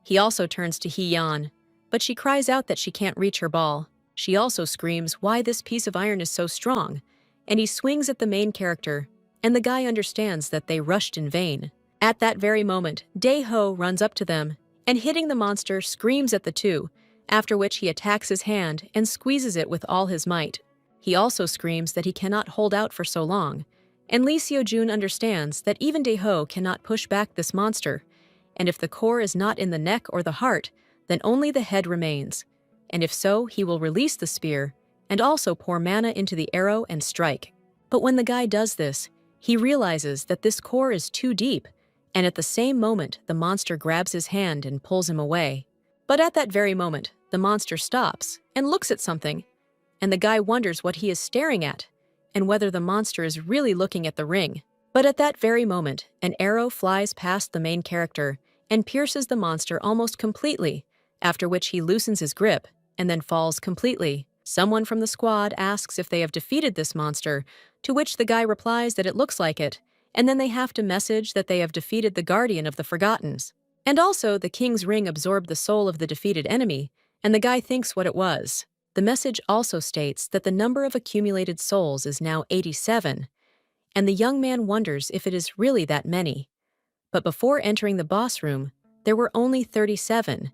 He also turns to Hee-yeon, but she cries out that she can't reach her ball. She also screams why this piece of iron is so strong, and he swings at the main character, and the guy understands that they rushed in vain. At that very moment, Dae-ho runs up to them, and hitting the monster, screams at the two, after which he attacks his hand and squeezes it with all his might. He also screams that he cannot hold out for so long, and Lee Seo-jun understands that even Dae-ho cannot push back this monster, and if the core is not in the neck or the heart, then only the head remains, and if so, he will release the spear, and also pour mana into the arrow and strike. But when the guy does this, he realizes that this core is too deep, and at the same moment, the monster grabs his hand and pulls him away. But at that very moment, the monster stops and looks at something, and the guy wonders what he is staring at, and whether the monster is really looking at the ring. But at that very moment, an arrow flies past the main character and pierces the monster almost completely, after which he loosens his grip and then falls completely. Someone from the squad asks if they have defeated this monster, to which the guy replies that it looks like it, and then they have to message that they have defeated the Guardian of the Forgottens. And also, the King's Ring absorbed the soul of the defeated enemy, and the guy thinks what it was. The message also states that the number of accumulated souls is now 87, and the young man wonders if it is really that many. But before entering the boss room, there were only 37,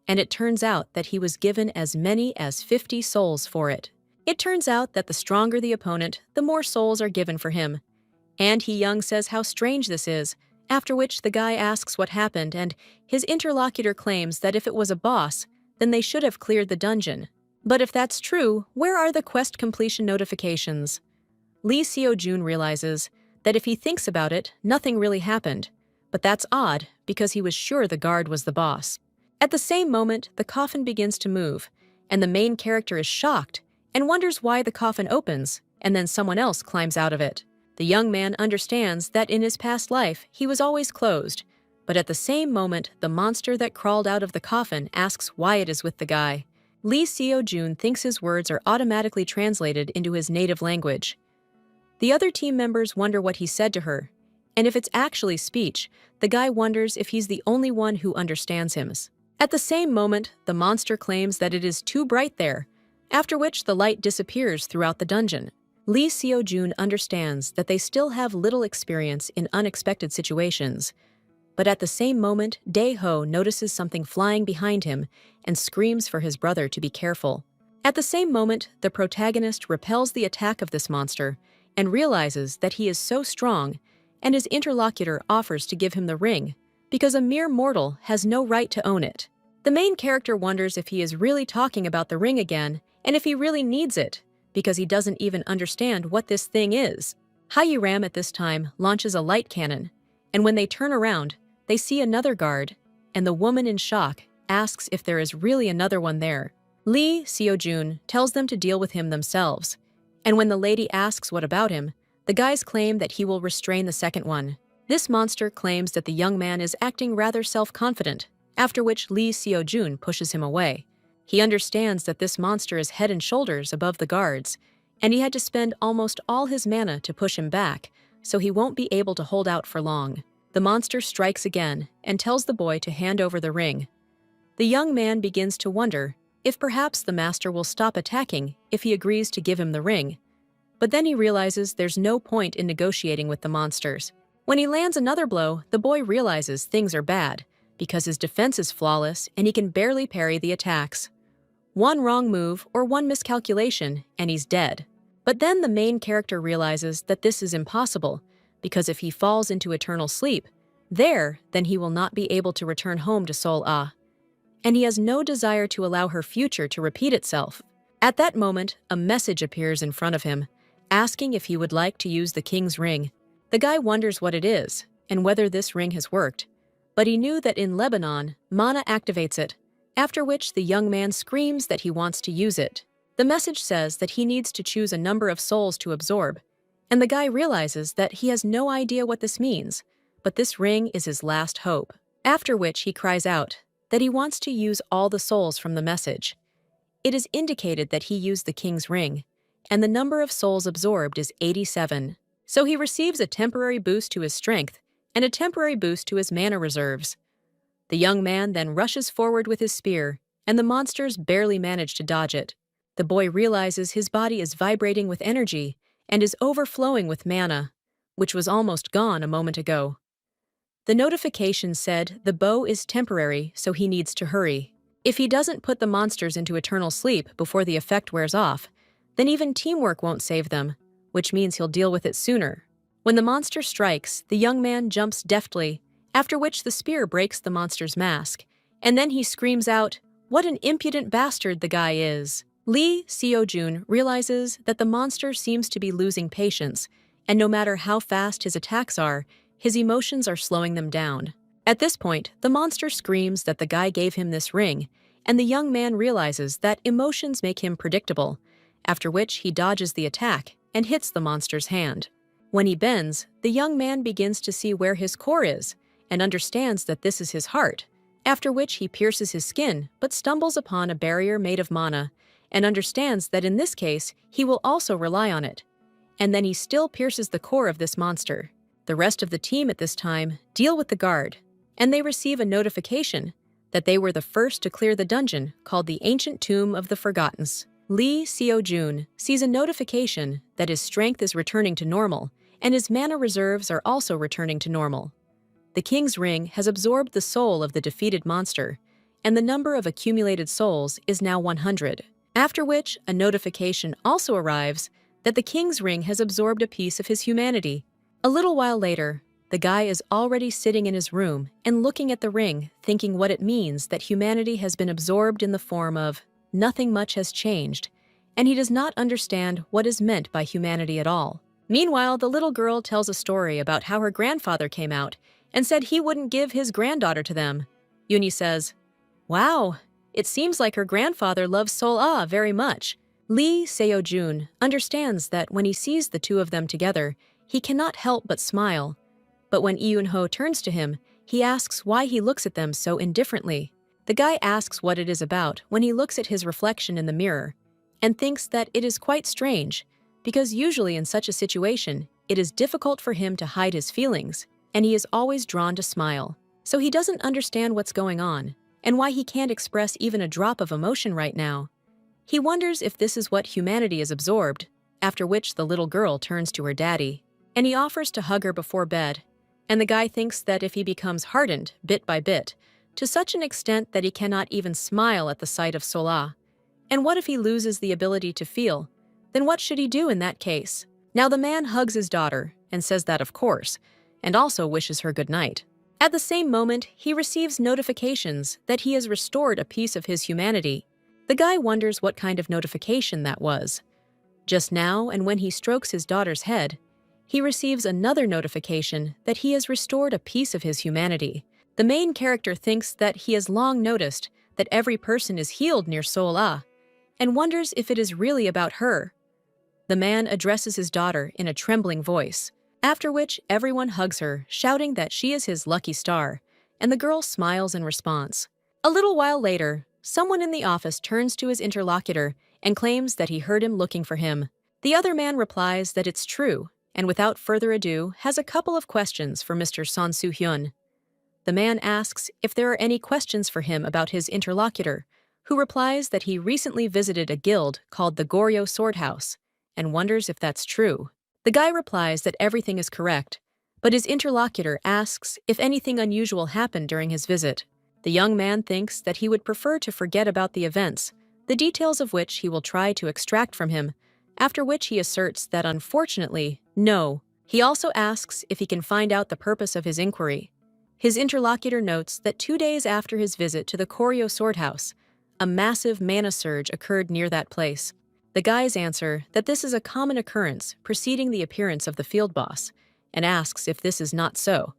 and it turns out that he was given as many as 50 souls for it. It turns out that the stronger the opponent, the more souls are given for him. And Hee-young says how strange this is, after which the guy asks what happened, and his interlocutor claims that if it was a boss, then they should have cleared the dungeon. But if that's true, where are the quest completion notifications? Lee Seo-jun realizes that if he thinks about it, nothing really happened. But that's odd, because he was sure the guard was the boss. At the same moment, the coffin begins to move, and the main character is shocked and wonders why the coffin opens, and then someone else climbs out of it. The young man understands that in his past life, he was always closed, but at the same moment, the monster that crawled out of the coffin asks why it is with the guy. Lee Seo-jun thinks his words are automatically translated into his native language. The other team members wonder what he said to her, And if it's actually speech, the guy wonders if he's the only one who understands him. At the same moment, the monster claims that it is too bright there, after which the light disappears throughout the dungeon. Lee Seo-jun understands that they still have little experience in unexpected situations, but at the same moment, Dae-ho notices something flying behind him and screams for his brother to be careful. At the same moment, the protagonist repels the attack of this monster and realizes that he is so strong, and his interlocutor offers to give him the ring because a mere mortal has no right to own it. The main character wonders if he is really talking about the ring again and if he really needs it, because he doesn't even understand what this thing is. Hae-ram at this time launches a light cannon, and when they turn around, they see another guard, and the woman in shock asks if there is really another one there. Lee Seo-jun tells them to deal with him themselves, and when the lady asks what about him, the guys claim that he will restrain the second one. This monster claims that the young man is acting rather self-confident, after which Lee Seo-jun pushes him away. He understands that this monster is head and shoulders above the guards, and he had to spend almost all his mana to push him back, so he won't be able to hold out for long. The monster strikes again and tells the boy to hand over the ring. The young man begins to wonder if perhaps the master will stop attacking if he agrees to give him the ring, but then he realizes there's no point in negotiating with the monsters. When he lands another blow, the boy realizes things are bad, because his defense is flawless and he can barely parry the attacks. One wrong move or one miscalculation and he's dead. But then the main character realizes that this is impossible, because if he falls into eternal sleep, then he will not be able to return home to Seoul-ah. And he has no desire to allow her future to repeat itself. At that moment, a message appears in front of him, asking if he would like to use the king's ring. The guy wonders what it is, and whether this ring has worked, but he knew that in Lebanon, mana activates it, after which the young man screams that he wants to use it. The message says that he needs to choose a number of souls to absorb, and the guy realizes that he has no idea what this means, but this ring is his last hope. After which he cries out that he wants to use all the souls from the message. It is indicated that he used the king's ring, and the number of souls absorbed is 87. So he receives a temporary boost to his strength and a temporary boost to his mana reserves. The young man then rushes forward with his spear, and the monsters barely manage to dodge it. The boy realizes his body is vibrating with energy and is overflowing with mana, which was almost gone a moment ago. The notification said the bow is temporary, so he needs to hurry. If he doesn't put the monsters into eternal sleep before the effect wears off, then even teamwork won't save them, which means he'll deal with it sooner. When the monster strikes, the young man jumps deftly, after which the spear breaks the monster's mask, and then he screams out, "What an impudent bastard the guy is!" Lee Seo-jun realizes that the monster seems to be losing patience, and no matter how fast his attacks are, his emotions are slowing them down. At this point, the monster screams that the guy gave him this ring, and the young man realizes that emotions make him predictable, after which he dodges the attack and hits the monster's hand. When he bends, the young man begins to see where his core is, and understands that this is his heart, after which he pierces his skin but stumbles upon a barrier made of mana, and understands that in this case, he will also rely on it. And then he still pierces the core of this monster. The rest of the team at this time deal with the guard, and they receive a notification that they were the first to clear the dungeon called the Ancient Tomb of the Forgottens. Lee Seo-jun sees a notification that his strength is returning to normal, and his mana reserves are also returning to normal. The king's ring has absorbed the soul of the defeated monster, and the number of accumulated souls is now 100. After which, a notification also arrives that the king's ring has absorbed a piece of his humanity. A little while later, the guy is already sitting in his room and looking at the ring, thinking what it means that humanity has been absorbed in the form of nothing much has changed, and he does not understand what is meant by humanity at all. Meanwhile, the little girl tells a story about how her grandfather came out and said he wouldn't give his granddaughter to them. Yuni says, "Wow, it seems like her grandfather loves Seoul-ah very much." Lee Seo-jun understands that when he sees the two of them together, he cannot help but smile. But when Eun-ho turns to him, he asks why he looks at them so indifferently. The guy asks what it is about when he looks at his reflection in the mirror, and thinks that it is quite strange, because usually in such a situation, it is difficult for him to hide his feelings, and he is always drawn to smile. So he doesn't understand what's going on, and why he can't express even a drop of emotion right now. He wonders if this is what humanity is absorbed, after which the little girl turns to her daddy, and he offers to hug her before bed, and the guy thinks that if he becomes hardened, bit by bit, to such an extent that he cannot even smile at the sight of Sola, and what if he loses the ability to feel, then what should he do in that case? Now the man hugs his daughter, and says that of course, and also wishes her good night. At the same moment, he receives notifications that he has restored a piece of his humanity. The guy wonders what kind of notification that was. Just now, and when he strokes his daughter's head, he receives another notification that he has restored a piece of his humanity. The main character thinks that he has long noticed that every person is healed near Sola, and wonders if it is really about her. The man addresses his daughter in a trembling voice, after which everyone hugs her, shouting that she is his lucky star, and the girl smiles in response. A little while later, someone in the office turns to his interlocutor and claims that he heard him looking for him. The other man replies that it's true, and without further ado has a couple of questions for Mr. Son Soo-hyun. The man asks if there are any questions for him about his interlocutor, who replies that he recently visited a guild called the Goryeo Sword House, and wonders if that's true. The guy replies that everything is correct, but his interlocutor asks if anything unusual happened during his visit. The young man thinks that he would prefer to forget about the events, the details of which he will try to extract from him, after which he asserts that unfortunately, no. He also asks if he can find out the purpose of his inquiry. His interlocutor notes that 2 days after his visit to the Goryeo Sword House, a massive mana surge occurred near that place. The guys answer that this is a common occurrence preceding the appearance of the field boss, and asks if this is not so.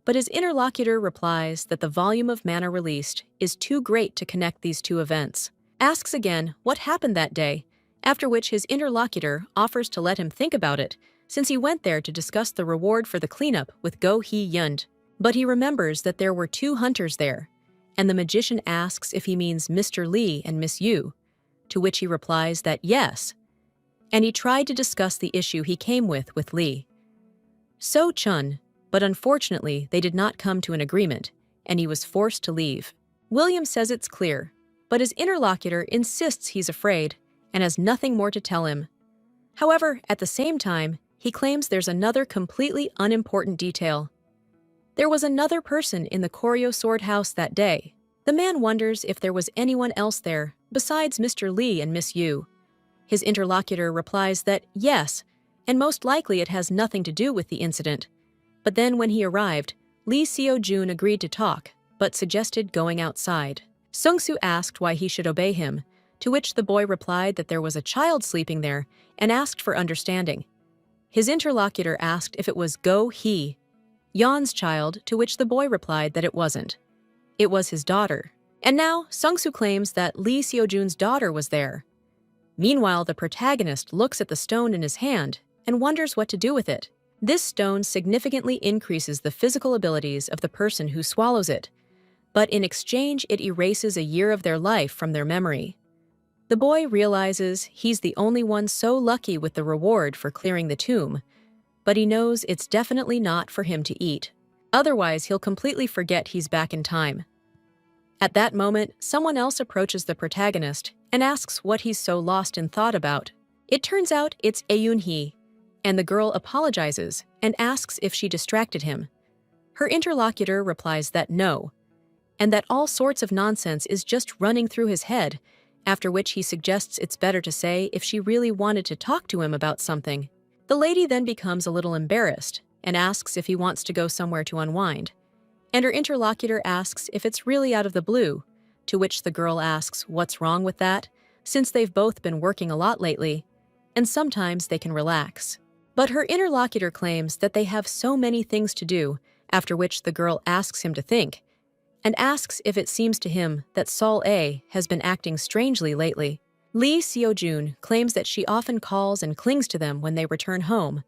But his interlocutor replies that the volume of mana released is too great to connect these two events. Asks again what happened that day, after which his interlocutor offers to let him think about it, since he went there to discuss the reward for the cleanup with Go Hee-yeon. But he remembers that there were 2 hunters there, and the magician asks if he means Mr. Lee and Miss Yu, to which he replies that yes, and he tried to discuss the issue he came with Lee. So-chun, but unfortunately they did not come to an agreement, and he was forced to leave. William says it's clear, but his interlocutor insists he's afraid and has nothing more to tell him. However, at the same time, he claims there's another completely unimportant detail. There was another person in the Goryeo Sword House that day. The man wonders if there was anyone else there besides Mr. Lee and Miss Yu. His interlocutor replies that yes, and most likely it has nothing to do with the incident. But then when he arrived, Lee Seo-jun agreed to talk, but suggested going outside. Sung-soo asked why he should obey him, to which the boy replied that there was a child sleeping there and asked for understanding. His interlocutor asked if it was Go Hee-yeon's child, to which the boy replied that it wasn't. It was his daughter. And now, Sung-soo claims that Lee Seo-jun's daughter was there. Meanwhile, the protagonist looks at the stone in his hand and wonders what to do with it. This stone significantly increases the physical abilities of the person who swallows it, but in exchange it erases a year of their life from their memory. The boy realizes he's the only one so lucky with the reward for clearing the tomb, but he knows it's definitely not for him to eat. Otherwise, he'll completely forget he's back in time. At that moment, someone else approaches the protagonist and asks what he's so lost in thought about. It turns out it's Eun-hee, and the girl apologizes and asks if she distracted him. Her interlocutor replies that no, and that all sorts of nonsense is just running through his head, after which he suggests it's better to say if she really wanted to talk to him about something. The lady then becomes a little embarrassed and asks if he wants to go somewhere to unwind, and her interlocutor asks if it's really out of the blue, to which the girl asks what's wrong with that, since they've both been working a lot lately, and sometimes they can relax. But her interlocutor claims that they have so many things to do, after which the girl asks him to think, and asks if it seems to him that Sol A has been acting strangely lately. Lee Seo-jun claims that she often calls and clings to them when they return home,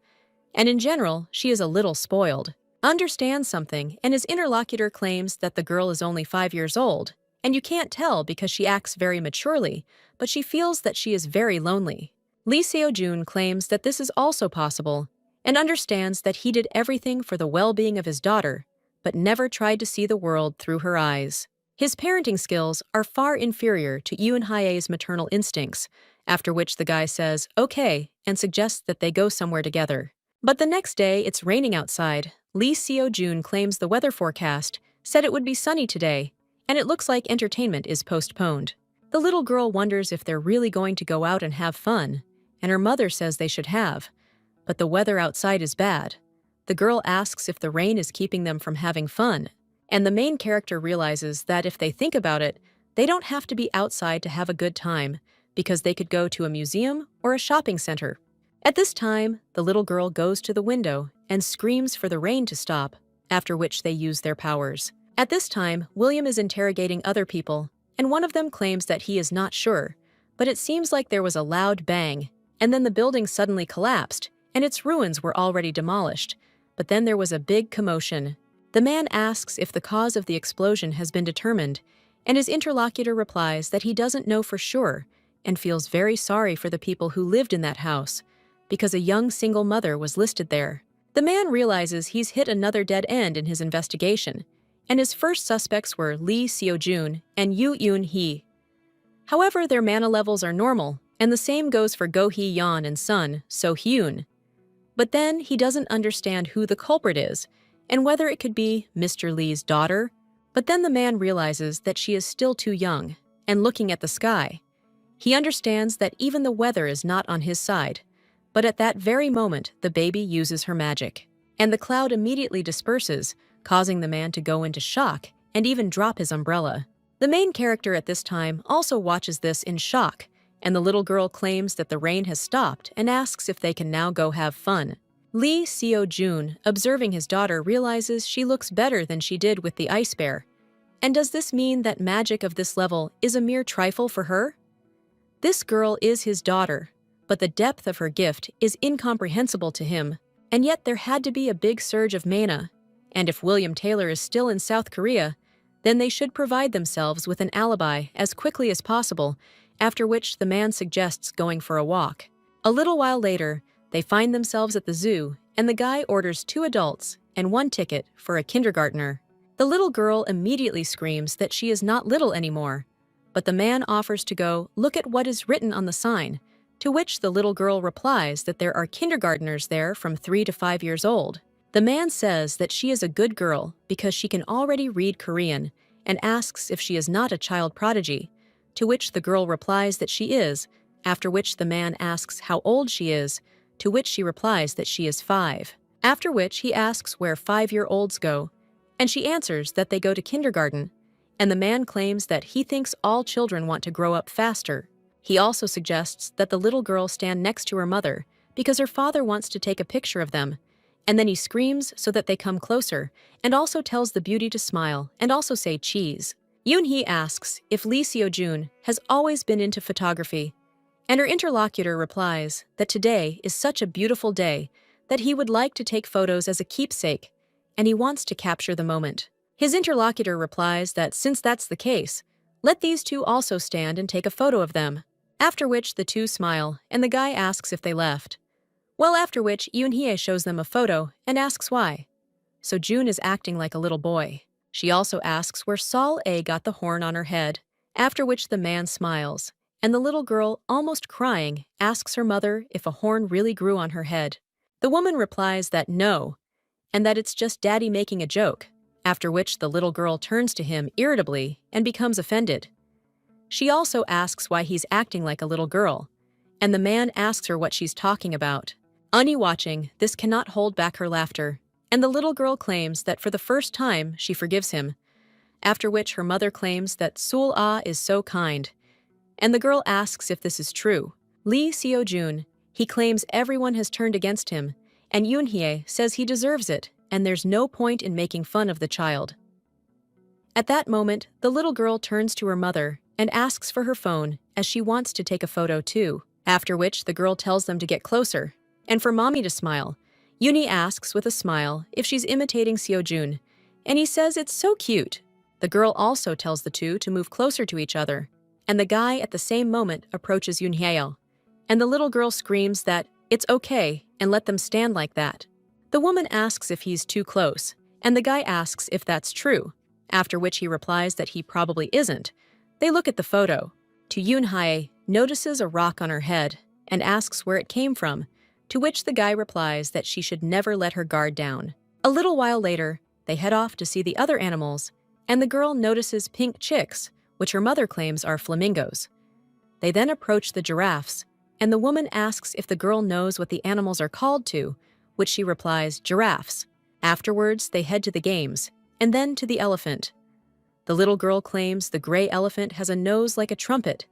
and in general, she is a little spoiled. Understands something, and his interlocutor claims that the girl is only 5 years old, and you can't tell because she acts very maturely, but she feels that she is very lonely. Lee Seo-jun claims that this is also possible, and understands that he did everything for the well-being of his daughter, but never tried to see the world through her eyes. His parenting skills are far inferior to Yoon-hye's maternal instincts, after which the guy says, okay, and suggests that they go somewhere together. But the next day, it's raining outside. Lee Seo-jun claims the weather forecast said it would be sunny today, and it looks like entertainment is postponed. The little girl wonders if they're really going to go out and have fun, and her mother says they should have, but the weather outside is bad. The girl asks if the rain is keeping them from having fun, and the main character realizes that if they think about it, they don't have to be outside to have a good time, because they could go to a museum or a shopping center. At this time, the little girl goes to the window and screams for the rain to stop, after which they use their powers. At this time, William is interrogating other people, and one of them claims that he is not sure, but it seems like there was a loud bang, and then the building suddenly collapsed, and its ruins were already demolished, but then there was a big commotion. The man asks if the cause of the explosion has been determined, and his interlocutor replies that he doesn't know for sure and feels very sorry for the people who lived in that house, because a young single mother was listed there. The man realizes he's hit another dead end in his investigation, and his first suspects were Lee Seo-jun and Yoo Eun-hee. However, their mana levels are normal, and the same goes for Go Hee-yeon and son, So-hyun. But then he doesn't understand who the culprit is, and whether it could be Mr. Lee's daughter. But then the man realizes that she is still too young, and looking at the sky, he understands that even the weather is not on his side. But at that very moment, the baby uses her magic, and the cloud immediately disperses, causing the man to go into shock and even drop his umbrella. The main character at this time also watches this in shock, and the little girl claims that the rain has stopped and asks if they can now go have fun. Lee Seo-jun, observing his daughter, realizes she looks better than she did with the ice bear. And does this mean that magic of this level is a mere trifle for her? This girl is his daughter, but the depth of her gift is incomprehensible to him, and yet there had to be a big surge of mana, and if William Taylor is still in South Korea, then they should provide themselves with an alibi as quickly as possible, after which the man suggests going for a walk. A little while later, they find themselves at the zoo, and the guy orders 2 adults and 1 ticket for a kindergartner. The little girl immediately screams that she is not little anymore, but the man offers to go look at what is written on the sign, to which the little girl replies that there are kindergartners there from 3 to 5 years old. The man says that she is a good girl because she can already read Korean and asks if she is not a child prodigy, to which the girl replies that she is, after which the man asks how old she is, to which she replies that she is 5. After which he asks where 5-year-olds go, and she answers that they go to kindergarten, and the man claims that he thinks all children want to grow up faster. He also suggests that the little girl stand next to her mother because her father wants to take a picture of them, and then he screams so that they come closer, and also tells the beauty to smile and also say cheese. Yoon-hee asks if Lee Seo-jun has always been into photography, and her interlocutor replies that today is such a beautiful day that he would like to take photos as a keepsake, and he wants to capture the moment. His interlocutor replies that since that's the case, let these 2 also stand and take a photo of them, after which the 2 smile, and the guy asks if they left. Well, after which Yoon-hee shows them a photo and asks why. So June is acting like a little boy. She also asks where Sol-A got the horn on her head, after which the man smiles, and the little girl, almost crying, asks her mother if a horn really grew on her head. The woman replies that no, and that it's just daddy making a joke, after which the little girl turns to him irritably and becomes offended. She also asks why he's acting like a little girl, and the man asks her what she's talking about. Unnie watching, this cannot hold back her laughter, and the little girl claims that for the first time she forgives him, after which her mother claims that Sul-ah is so kind, and the girl asks if this is true. Lee Seo-jun, he claims everyone has turned against him, and Yoon-hee says he deserves it, and there's no point in making fun of the child. At that moment, the little girl turns to her mother and asks for her phone as she wants to take a photo too, after which the girl tells them to get closer, and for mommy to smile. Yoon-hee asks with a smile if she's imitating Seo-jun, and he says it's so cute. The girl also tells the 2 to move closer to each other, and the guy at the same moment approaches Yoon-hee, and the little girl screams that "It's okay, and let them stand like that." The woman asks if he's too close, and the guy asks if that's true, after which he replies that he probably isn't. They look at the photo. To Yoon-hae notices a rock on her head and asks where it came from, to which the guy replies that she should never let her guard down. A little while later, they head off to see the other animals, and the girl notices pink chicks, which her mother claims are flamingos. They then approach the giraffes, and the woman asks if the girl knows what the animals are called to, which she replies, giraffes. Afterwards, they head to the games, and then to the elephant. The little girl claims the gray elephant has a nose like a trumpet,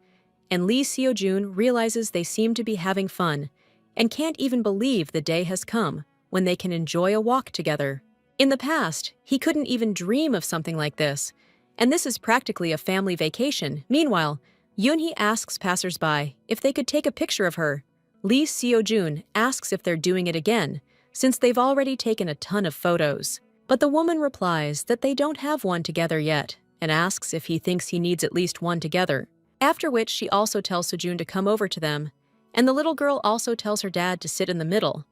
and Lee Seo-jun realizes they seem to be having fun and can't even believe the day has come when they can enjoy a walk together. In the past, he couldn't even dream of something like this, and this is practically a family vacation. Meanwhile, Yoon-hee asks passersby if they could take a picture of her. Lee Seo-jun asks if they're doing it again, since they've already taken a ton of photos. But the woman replies that they don't have one together yet, and asks if he thinks he needs at least one together. After which she also tells Seo-jun to come over to them, and the little girl also tells her dad to sit in the middle.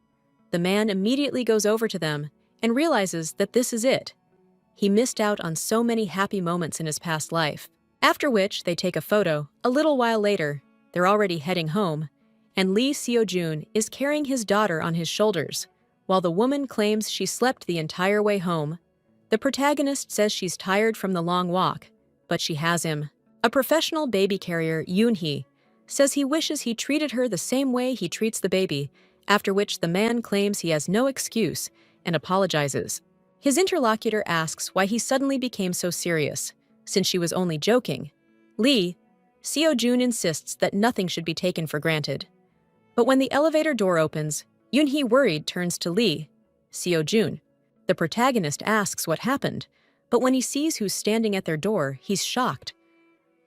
The man immediately goes over to them and realizes that this is it. He missed out on so many happy moments in his past life. After which they take a photo. A little while later, they're already heading home, and Lee Seo-jun is carrying his daughter on his shoulders, while the woman claims she slept the entire way home. The protagonist says she's tired from the long walk, but she has him. A professional baby carrier, Yoon-hee, says he wishes he treated her the same way he treats the baby, after which the man claims he has no excuse and apologizes. His interlocutor asks why he suddenly became so serious, since she was only joking. Lee Seo-jun insists that nothing should be taken for granted. But when the elevator door opens, Yoon-hee worried turns to Lee Seo-jun. The protagonist asks what happened, but when he sees who's standing at their door, he's shocked.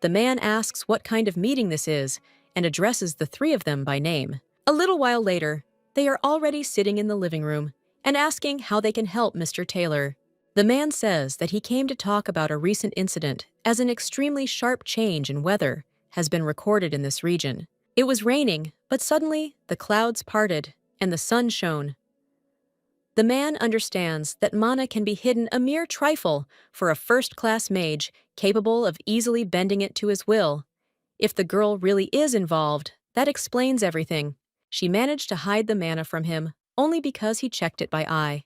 The man asks what kind of meeting this is and addresses the three of them by name. A little while later, they are already sitting in the living room and asking how they can help Mr. Taylor. The man says that he came to talk about a recent incident as an extremely sharp change in weather has been recorded in this region. It was raining, but suddenly the clouds parted and the sun shone. The man understands that mana can be hidden a mere trifle for a first-class mage capable of easily bending it to his will. If the girl really is involved, that explains everything. She managed to hide the mana from him only because he checked it by eye.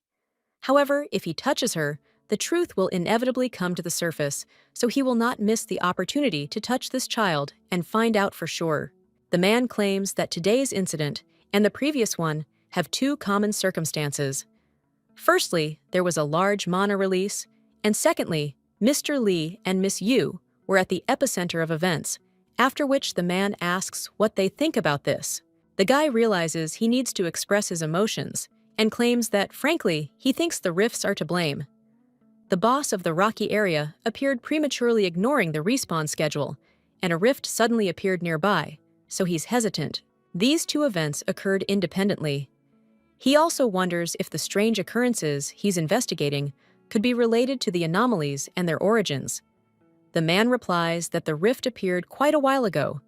However, if he touches her, the truth will inevitably come to the surface, so he will not miss the opportunity to touch this child and find out for sure. The man claims that today's incident and the previous one have two common circumstances. Firstly, there was a large mana release, and secondly, Mr. Lee and Miss Yu were at the epicenter of events, after which the man asks what they think about this. The guy realizes he needs to express his emotions and claims that, frankly, he thinks the rifts are to blame. The boss of the rocky area appeared prematurely ignoring the respawn schedule, and a rift suddenly appeared nearby, so he's hesitant. These two events occurred independently. He also wonders if the strange occurrences he's investigating could be related to the anomalies and their origins. The man replies that the rift appeared quite a while ago,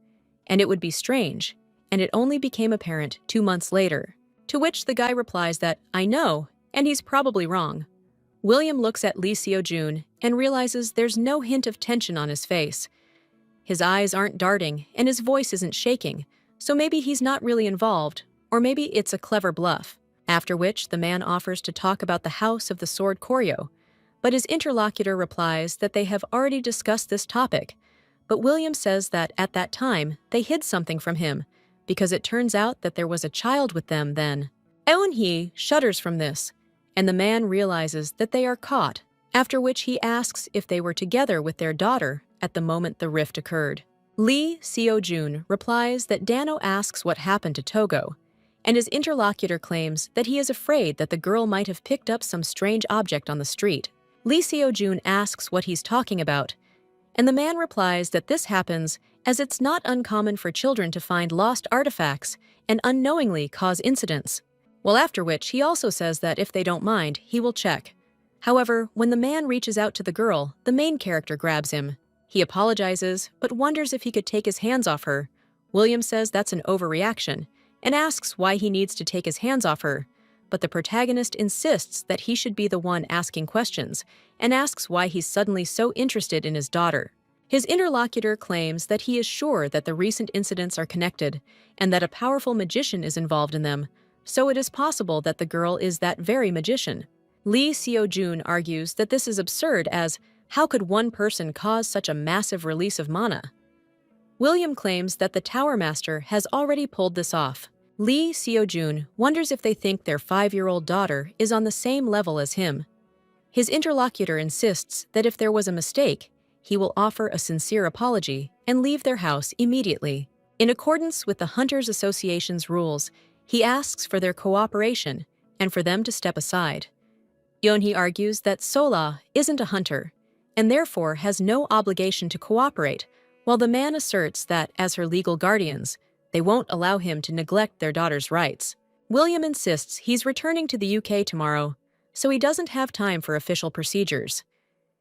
and it would be strange, and it only became apparent 2 months later. To which the guy replies that, "I know, and he's probably wrong." William looks at Lee Seo-jun and realizes there's no hint of tension on his face. His eyes aren't darting, and his voice isn't shaking, so maybe he's not really involved, or maybe it's a clever bluff. After which, the man offers to talk about the House of the Sword Koryo, but his interlocutor replies that they have already discussed this topic, but William says that at that time, they hid something from him, because it turns out that there was a child with them then. Eun-hee shudders from this, and the man realizes that they are caught, after which he asks if they were together with their daughter at the moment the rift occurred. Lee Seo-jun replies that Dano asks what happened to Togo, and his interlocutor claims that he is afraid that the girl might have picked up some strange object on the street. Lee Seo-jun asks what he's talking about, and the man replies that this happens as it's not uncommon for children to find lost artifacts and unknowingly cause incidents. Well, after which he also says that if they don't mind, he will check. However, when the man reaches out to the girl, the main character grabs him. He apologizes, but wonders if he could take his hands off her. William says that's an overreaction, and asks why he needs to take his hands off her, but the protagonist insists that he should be the one asking questions and asks why he's suddenly so interested in his daughter. His interlocutor claims that he is sure that the recent incidents are connected and that a powerful magician is involved in them, so it is possible that the girl is that very magician. Lee Seo-jun argues that this is absurd, as how could one person cause such a massive release of mana? William claims that the Tower Master has already pulled this off. Lee Seo-jun wonders if they think their 5-year-old daughter is on the same level as him. His interlocutor insists that if there was a mistake, he will offer a sincere apology and leave their house immediately. In accordance with the Hunters Association's rules, he asks for their cooperation and for them to step aside. Yeonhee argues that Sola isn't a hunter and therefore has no obligation to cooperate, while the man asserts that, as her legal guardians, they won't allow him to neglect their daughter's rights. William insists he's returning to the UK tomorrow, so he doesn't have time for official procedures.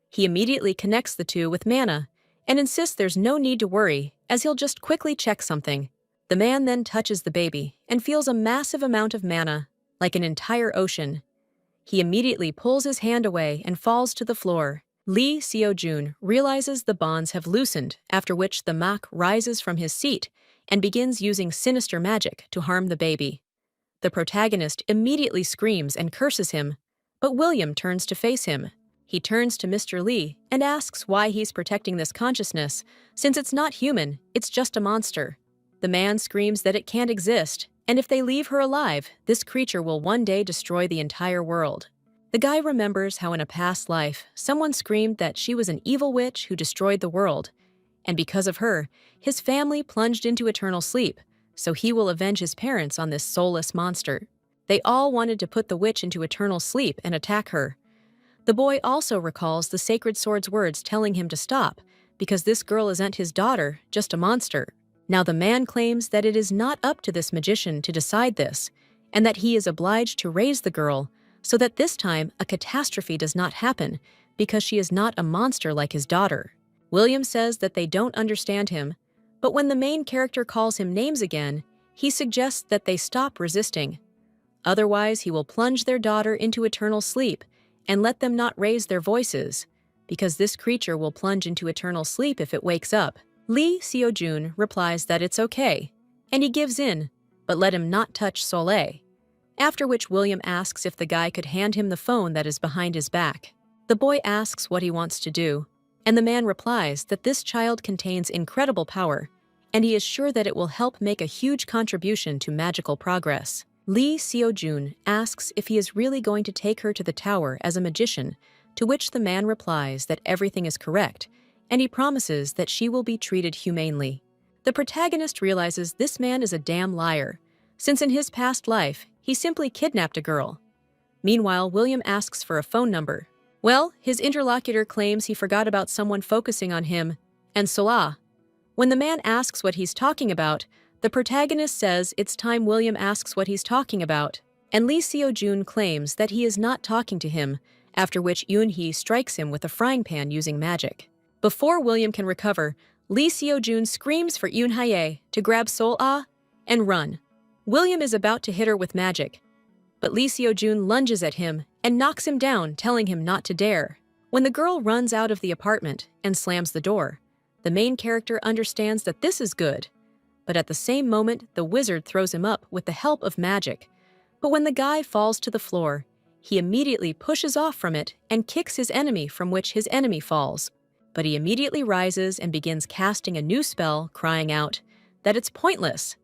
He immediately connects the two with MANHWA and insists there's no need to worry, as he'll just quickly check something. The man then touches the baby and feels a massive amount of MANHWA, like an entire ocean. He immediately pulls his hand away and falls to the floor. Lee Seo-jun realizes the bonds have loosened, after which the Mak rises from his seat and begins using sinister magic to harm the baby. The protagonist immediately screams and curses him, but William turns to face him. He turns to Mr. Lee and asks why he's protecting this consciousness, since it's not human, it's just a monster. The man screams that it can't exist, and if they leave her alive, this creature will one day destroy the entire world. The guy remembers how in a past life, someone screamed that she was an evil witch who destroyed the world, and because of her, his family plunged into eternal sleep, so he will avenge his parents on this soulless monster. They all wanted to put the witch into eternal sleep and attack her. The boy also recalls the sacred sword's words telling him to stop, because this girl isn't his daughter, just a monster. Now the man claims that it is not up to this magician to decide this, and that he is obliged to raise the girl, so that this time a catastrophe does not happen, because she is not a monster like his daughter. William says that they don't understand him, but when the main character calls him names again, he suggests that they stop resisting. Otherwise, he will plunge their daughter into eternal sleep and let them not raise their voices, because this creature will plunge into eternal sleep if it wakes up. Lee Seo-jun replies that it's okay, and he gives in, but let him not touch Soleil, after which William asks if the guy could hand him the phone that is behind his back. The boy asks what he wants to do, and the man replies that this child contains incredible power, and he is sure that it will help make a huge contribution to magical progress. Lee Seo-jun asks if he is really going to take her to the tower as a magician, to which the man replies that everything is correct, and he promises that she will be treated humanely. The protagonist realizes this man is a damn liar, since in his past life, he simply kidnapped a girl. Meanwhile, William asks for a phone number. Well, his interlocutor claims he forgot about someone focusing on him, and Sola. When the man asks what he's talking about, the protagonist says it's time William asks what he's talking about, and Lee Seo-jun claims that he is not talking to him, after which Yeonhee strikes him with a frying pan using magic. Before William can recover, Lee Seo-jun screams for Yeonhee to grab Sol-ah and run. William is about to hit her with magic, but Lee Seo-jun lunges at him and knocks him down, telling him not to dare. When the girl runs out of the apartment and slams the door, the main character understands that this is good. But at the same moment, the wizard throws him up with the help of magic. But when the guy falls to the floor, he immediately pushes off from it and kicks his enemy, from which his enemy falls. But he immediately rises and begins casting a new spell, crying out that it's pointless.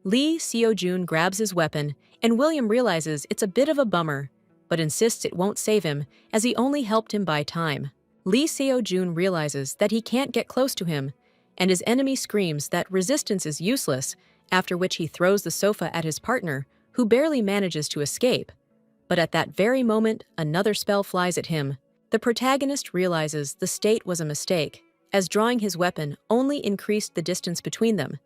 Lee Seo-jun grabs his weapon, and William realizes it's a bit of a bummer, but insists it won't save him, as he only helped him buy time. Lee Seo-jun realizes that he can't get close to him, and his enemy screams that resistance is useless, after which he throws the sofa at his partner, who barely manages to escape. But at that very moment, another spell flies at him. The protagonist realizes the state was a mistake, as drawing his weapon only increased the distance between them,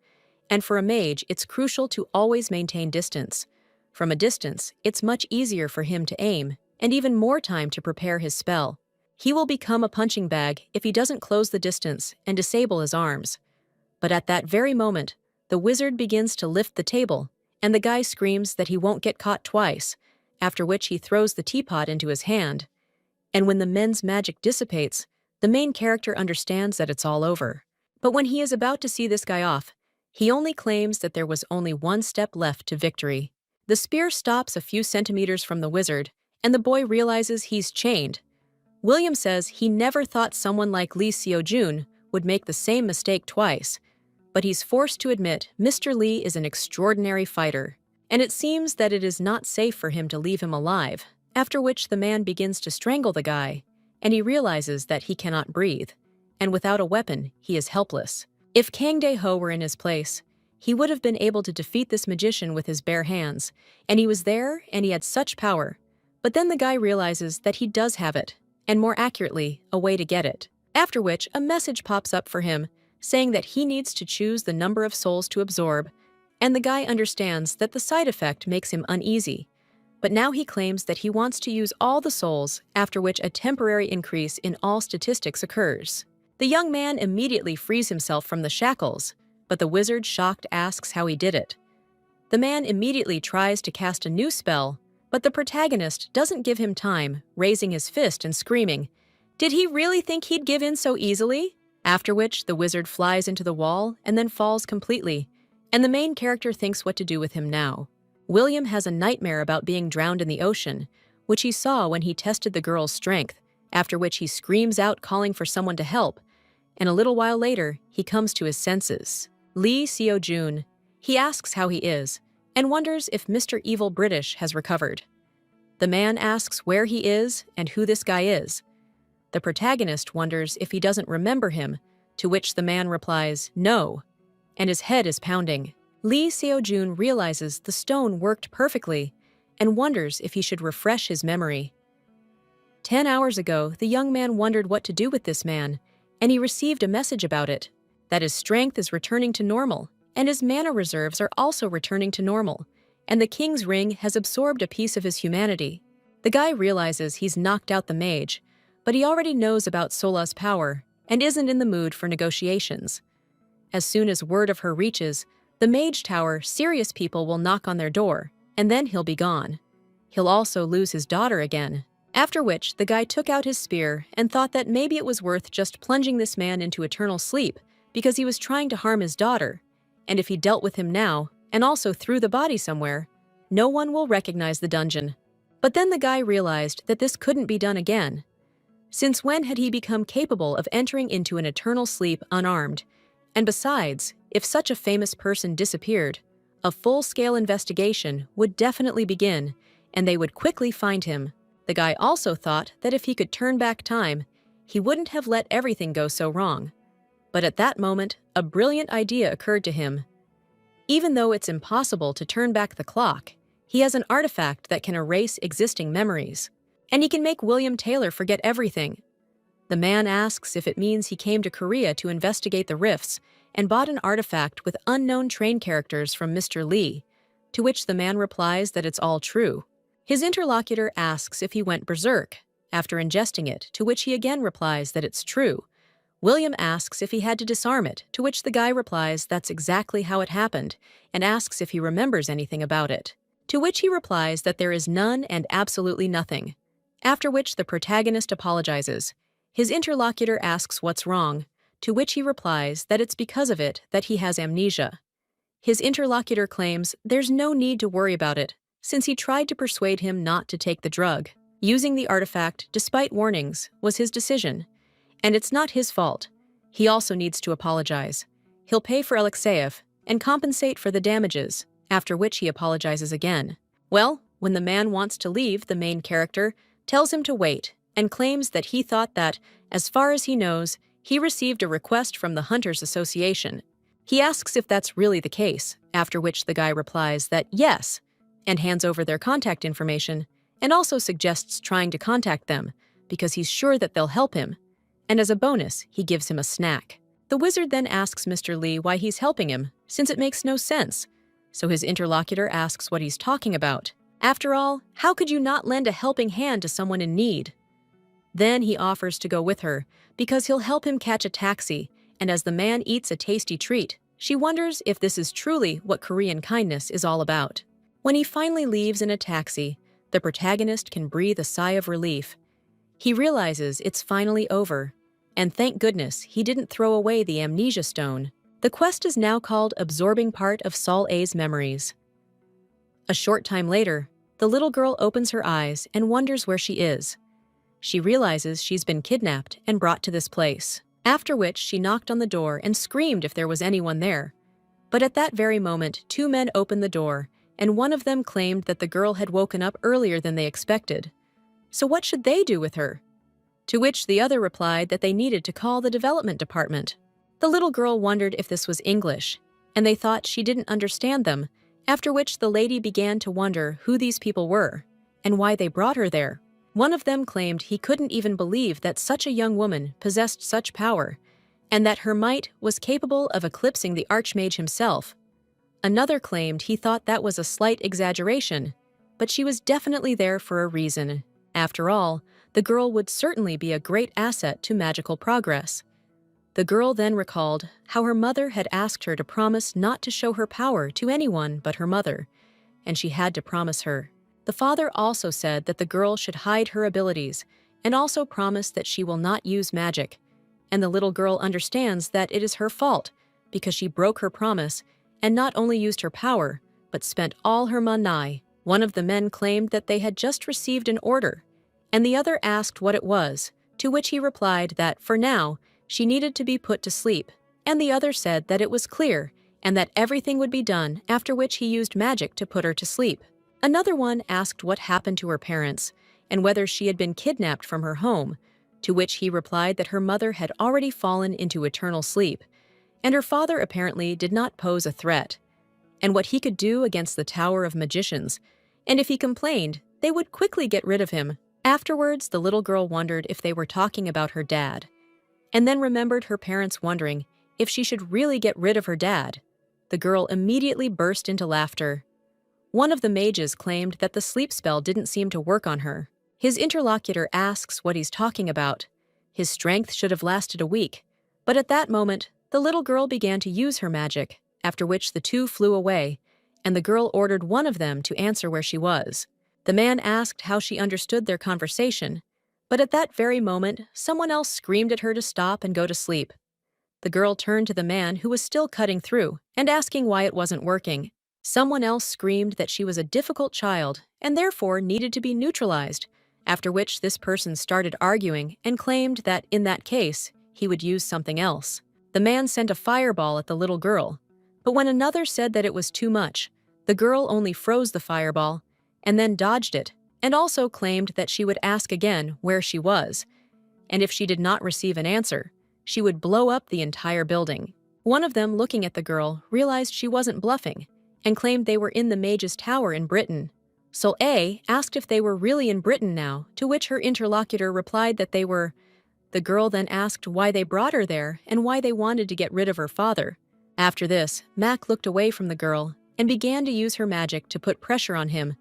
and for a mage, it's crucial to always maintain distance. From a distance, it's much easier for him to aim, and even more time to prepare his spell. He will become a punching bag if he doesn't close the distance and disable his arms. But at that very moment, the wizard begins to lift the table, and the guy screams that he won't get caught twice, after which he throws the teapot into his hand. And when the men's magic dissipates, the main character understands that it's all over. But when he is about to see this guy off, he only claims that there was only one step left to victory. The spear stops a few centimeters from the wizard, and the boy realizes he's chained. William says he never thought someone like Lee Seo-jun would make the same mistake twice, but he's forced to admit Mr. Lee is an extraordinary fighter, and it seems that it is not safe for him to leave him alive, after which the man begins to strangle the guy, and he realizes that he cannot breathe, and without a weapon, he is helpless. If Kang Dae-ho were in his place, he would have been able to defeat this magician with his bare hands, and he was there and he had such power. But then the guy realizes that he does have it, and more accurately, a way to get it. After which, a message pops up for him, saying that he needs to choose the number of souls to absorb, and the guy understands that the side effect makes him uneasy. But now he claims that he wants to use all the souls, after which a temporary increase in all statistics occurs. The young man immediately frees himself from the shackles, but the wizard, shocked, asks how he did it. The man immediately tries to cast a new spell, but the protagonist doesn't give him time, raising his fist and screaming, "Did he really think he'd give in so easily?" After which, the wizard flies into the wall and then falls completely, and the main character thinks what to do with him now. William has a nightmare about being drowned in the ocean, which he saw when he tested the girl's strength, after which he screams out calling for someone to help, and a little while later, he comes to his senses. Lee Seo-jun. He asks how he is, and wonders if Mr. Evil British has recovered. The man asks where he is and who this guy is. The protagonist wonders if he doesn't remember him, to which the man replies, "No," and his head is pounding. Lee Seo-jun realizes the stone worked perfectly and wonders if he should refresh his memory. 10 hours ago, the young man wondered what to do with this man, and he received a message about it, that his strength is returning to normal, and his mana reserves are also returning to normal, and the king's ring has absorbed a piece of his humanity. The guy realizes he's knocked out the mage, but he already knows about Sola's power and isn't in the mood for negotiations. As soon as word of her reaches, the mage tower, serious people will knock on their door, and then he'll be gone. He'll also lose his daughter again. After which, the guy took out his spear and thought that maybe it was worth just plunging this man into eternal sleep because he was trying to harm his daughter, and if he dealt with him now, and also threw the body somewhere, no one will recognize the dungeon. But then the guy realized that this couldn't be done again. Since when had he become capable of entering into an eternal sleep unarmed? And besides, if such a famous person disappeared, a full-scale investigation would definitely begin, and they would quickly find him. The guy also thought that if he could turn back time, he wouldn't have let everything go so wrong. But at that moment, a brilliant idea occurred to him. Even though it's impossible to turn back the clock, he has an artifact that can erase existing memories, and he can make William Taylor forget everything. The man asks if it means he came to Korea to investigate the rifts and bought an artifact with unknown train characters from Mr. Lee, to which the man replies that it's all true. His interlocutor asks if he went berserk after ingesting it, to which he again replies that it's true. William asks if he had to disarm it, to which the guy replies that's exactly how it happened, and asks if he remembers anything about it, to which he replies that there is none and absolutely nothing. After which the protagonist apologizes. His interlocutor asks what's wrong, to which he replies that it's because of it that he has amnesia. His interlocutor claims there's no need to worry about it, since he tried to persuade him not to take the drug. Using the artifact, despite warnings, was his decision. And it's not his fault. He also needs to apologize. He'll pay for Alexeyev and compensate for the damages, after which he apologizes again. Well, when the man wants to leave, the main character tells him to wait and claims that he thought that, as far as he knows, he received a request from the Hunters Association. He asks if that's really the case, after which the guy replies that yes, and hands over their contact information, and also suggests trying to contact them, because he's sure that they'll help him. And as a bonus, he gives him a snack. The wizard then asks Mr. Lee why he's helping him, since it makes no sense. So his interlocutor asks what he's talking about. After all, how could you not lend a helping hand to someone in need? Then he offers to go with her, because he'll help him catch a taxi, and as the man eats a tasty treat, She wonders if this is truly what Korean kindness is all about. When he finally leaves in a taxi, the protagonist can breathe a sigh of relief. He realizes it's finally over, and thank goodness he didn't throw away the amnesia stone. The quest is now called Absorbing Part of Sol A's Memories. A short time later, the little girl opens her eyes and wonders where she is. She realizes she's been kidnapped and brought to this place, after which she knocked on the door and screamed if there was anyone there. But at that very moment, two men opened the door, and one of them claimed that the girl had woken up earlier than they expected. So what should they do with her? To which the other replied that they needed to call the development department. The little girl wondered if this was English, and they thought she didn't understand them, after which the lady began to wonder who these people were and why they brought her there. One of them claimed he couldn't even believe that such a young woman possessed such power, and that her might was capable of eclipsing the Archmage himself. Another claimed he thought that was a slight exaggeration, but she was definitely there for a reason. After all, the girl would certainly be a great asset to magical progress. The girl then recalled how her mother had asked her to promise not to show her power to anyone but her mother, and she had to promise her. The father also said that the girl should hide her abilities and also promise that she will not use magic, and the little girl understands that it is her fault because she broke her promise and not only used her power, but spent all her manhwa. One of the men claimed that they had just received an order, and the other asked what it was, to which he replied that, for now, she needed to be put to sleep, and the other said that it was clear and that everything would be done, after which he used magic to put her to sleep. Another one asked what happened to her parents and whether she had been kidnapped from her home, to which he replied that her mother had already fallen into eternal sleep, and her father apparently did not pose a threat, and what he could do against the Tower of Magicians, and if he complained, they would quickly get rid of him. Afterwards, the little girl wondered if they were talking about her dad, and then remembered her parents wondering if she should really get rid of her dad. The girl immediately burst into laughter. One of the mages claimed that the sleep spell didn't seem to work on her. His interlocutor asks what he's talking about. His strength should have lasted a week, but at that moment, the little girl began to use her magic, after which the two flew away, and the girl ordered one of them to answer where she was. The man asked how she understood their conversation, but at that very moment, someone else screamed at her to stop and go to sleep. The girl turned to the man who was still cutting through and asking why it wasn't working. Someone else screamed that she was a difficult child and therefore needed to be neutralized, after which this person started arguing and claimed that in that case, he would use something else. The man sent a fireball at the little girl, but when another said that it was too much, the girl only froze the fireball and then dodged it, and also claimed that she would ask again where she was, and if she did not receive an answer, she would blow up the entire building. One of them, looking at the girl, realized she wasn't bluffing and claimed they were in the Mage's Tower in Britain. Sol A asked if they were really in Britain now, to which her interlocutor replied that they were. The girl then asked why they brought her there and why they wanted to get rid of her father. After this, Mac looked away from the girl and began to use her magic to put pressure on him.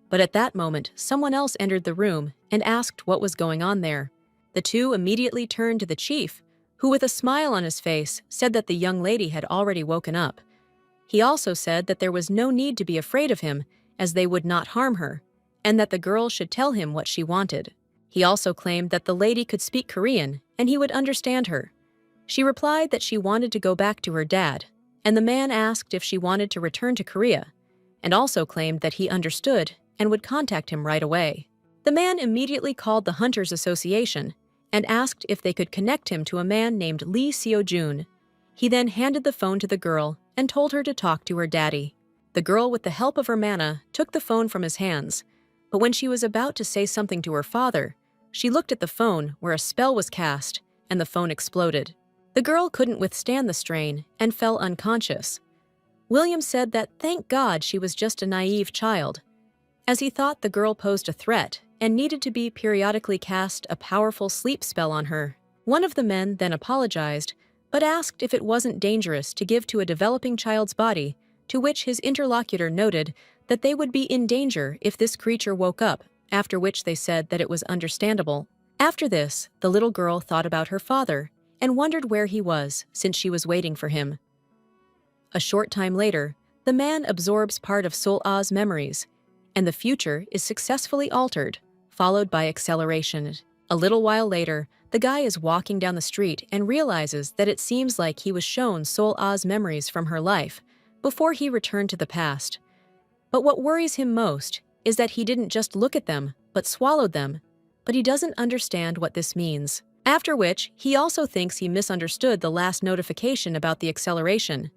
But at that moment, someone else entered the room and asked what was going on there. The two immediately turned to the chief, who with a smile on his face said that the young lady had already woken up. He also said that there was no need to be afraid of him, as they would not harm her, and that the girl should tell him what she wanted. He also claimed that the lady could speak Korean and he would understand her. She replied that she wanted to go back to her dad, and the man asked if she wanted to return to Korea, and also claimed that he understood and would contact him right away. The man immediately called the Hunters Association and asked if they could connect him to a man named Lee Seo-jun. He then handed the phone to the girl and told her to talk to her daddy. The girl, with the help of her mana, took the phone from his hands, but when she was about to say something to her father, she looked at the phone where a spell was cast, and the phone exploded. The girl couldn't withstand the strain and fell unconscious. William said that thank God she was just a naive child, as he thought the girl posed a threat and needed to be periodically cast a powerful sleep spell on her. One of the men then apologized, but asked if it wasn't dangerous to give to a developing child's body, to which his interlocutor noted that they would be in danger if this creature woke up, after which they said that it was understandable. After this, the little girl thought about her father and wondered where he was since she was waiting for him. A short time later, the man absorbs part of Sol-A's memories, and the future is successfully altered, followed by acceleration. A little while later, the guy is walking down the street and realizes that it seems like he was shown Sol-A's memories from her life before he returned to the past. But what worries him most is that he didn't just look at them, but swallowed them. But he doesn't understand what this means. After which, he also thinks he misunderstood the last notification about the acceleration.